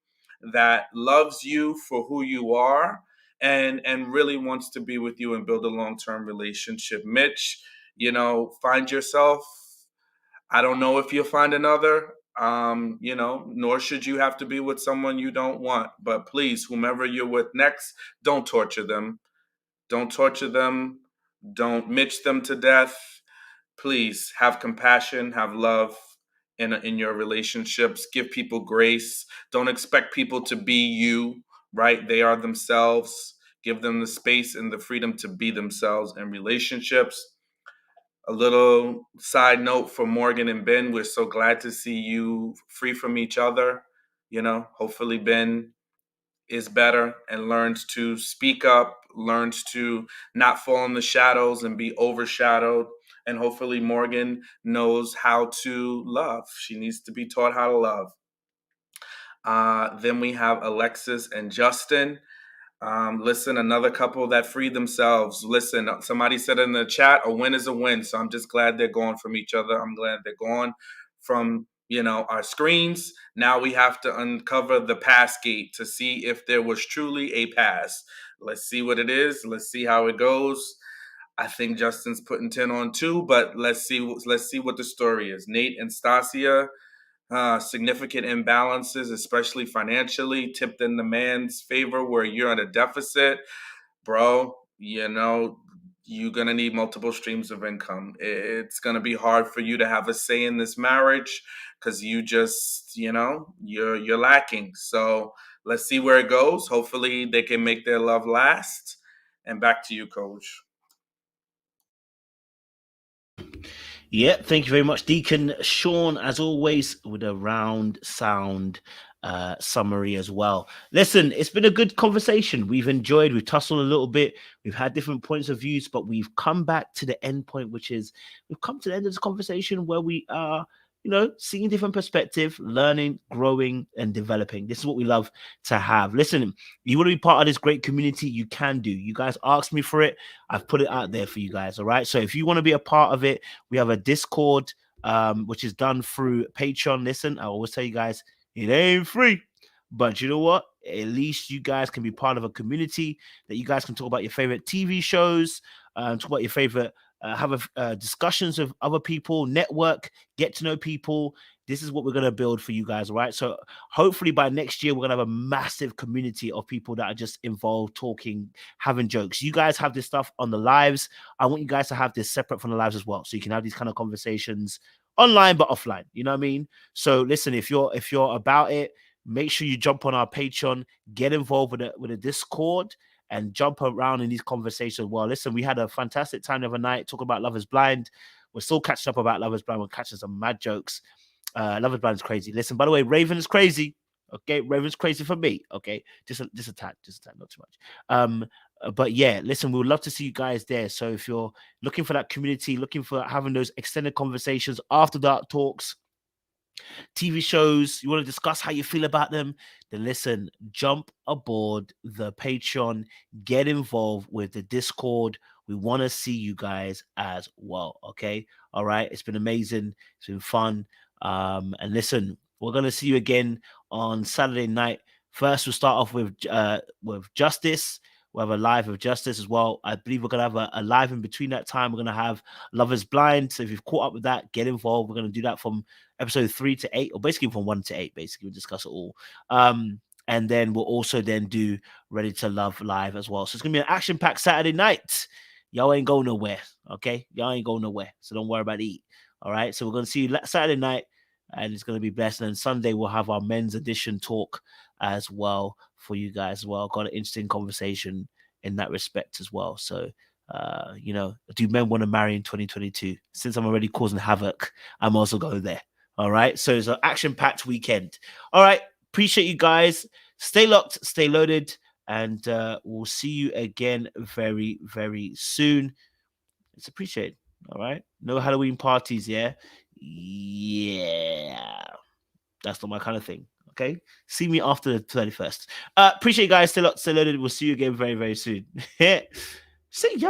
that loves you for who you are, and really wants to be with you and build a long-term relationship. Mitch, find yourself. I don't know if you'll find another, nor should you have to be with someone you don't want. But please, whomever you're with next, don't torture them. Don't torture them. Don't mitch them to death. Please have compassion, have love in your relationships. Give people grace. Don't expect people to be you, right? They are themselves. Give them the space and the freedom to be themselves in relationships. A little side note for Morgan and Ben, we're so glad to see you free from each other. Hopefully Ben is better and learns to speak up, learns to not fall in the shadows and be overshadowed. And hopefully Morgan knows how to love. She needs to be taught how to love. Then we have Alexis and Justin. Listen, another couple that freed themselves. Listen, somebody said in the chat, a win is a win. So I'm just glad they're gone from each other. I'm glad they're gone from, our screens. Now we have to uncover the pass gate to see if there was truly a pass. Let's see what it is. Let's see how it goes. I think Justin's putting 10 on 2, but let's see what the story is. Nate and Stacia. Significant imbalances, especially financially, tipped in the man's favor where you're at a deficit, bro. You're going to need multiple streams of income. It's going to be hard for you to have a say in this marriage because you just, you're lacking. So let's see where it goes. Hopefully they can make their love last. And back to you, Coach. Yeah, thank you very much, Deacon Sean, as always, with a round sound summary as well. Listen, it's been a good conversation. We've enjoyed, we've tussled a little bit, we've had different points of views, but we've come back to the end point, which is we've come to the end of this conversation where we are, seeing different perspective, learning, growing, and developing. This is what we love to have. Listen, you want to be part of this great community, you can do. You guys asked me for it. I've put it out there for you guys. All right. So if you want to be a part of it, we have a Discord, which is done through Patreon. Listen, I always tell you guys, it ain't free. But you know what? At least you guys can be part of a community that you guys can talk about your favorite TV shows, talk about your favorite have discussions with other people, network, get to know people. This is what we're going to build for you guys, all right? So hopefully by next year, we're going to have a massive community of people that are just involved, talking, having jokes. You guys have this stuff on the lives. I want you guys to have this separate from the lives as well. So you can have these kind of conversations online, but offline. You know what I mean? So listen, if you're about it, make sure you jump on our Patreon, get involved with a Discord, and jump around in these conversations. Well, listen, we had a fantastic time the other night talking about Love is Blind. We're still catching up about Love is Blind. We're catching some mad jokes. Love is Blind is crazy. Listen, by the way, Raven is crazy. Okay, Raven's crazy for me. Okay, just a tad, not too much. But yeah, listen, we would love to see you guys there. So if you're looking for that community, looking for having those extended conversations, after dark talks, TV shows, you want to discuss how you feel about them, then listen, jump aboard the Patreon, get involved with the Discord. We want to see you guys as well. Okay. All right. It's been amazing. It's been fun. And listen, we're going to see you again on Saturday night. First, we'll start off with Justice. We'll have a live of Justice as well. I believe we're going to have a live in between that time. We're going to have Lovers Blind. So if you've caught up with that, get involved. We're going to do that from episode 3 to 8, or basically from 1 to 8. Basically, we'll discuss it all. And then we'll also then do Ready to Love live as well. So it's going to be an action-packed Saturday night. Y'all ain't going nowhere, okay? Y'all ain't going nowhere. So don't worry about it. All right? So we're going to see you Saturday night, and it's going to be blessed. And then Sunday, we'll have our men's edition talk as well for you guys as well. Got an interesting conversation in that respect as well. So, do men want to marry in 2022? Since I'm already causing havoc, I'm also going there. All right? So it's an action-packed weekend. All right? Appreciate you guys. Stay locked, stay loaded, and we'll see you again very, very soon. It's appreciated. All right. No Halloween parties, yeah? Yeah. That's not my kind of thing. Okay. See me after the 31st. Appreciate you guys. Stay locked, stay loaded. We'll see you again very, very soon. See ya.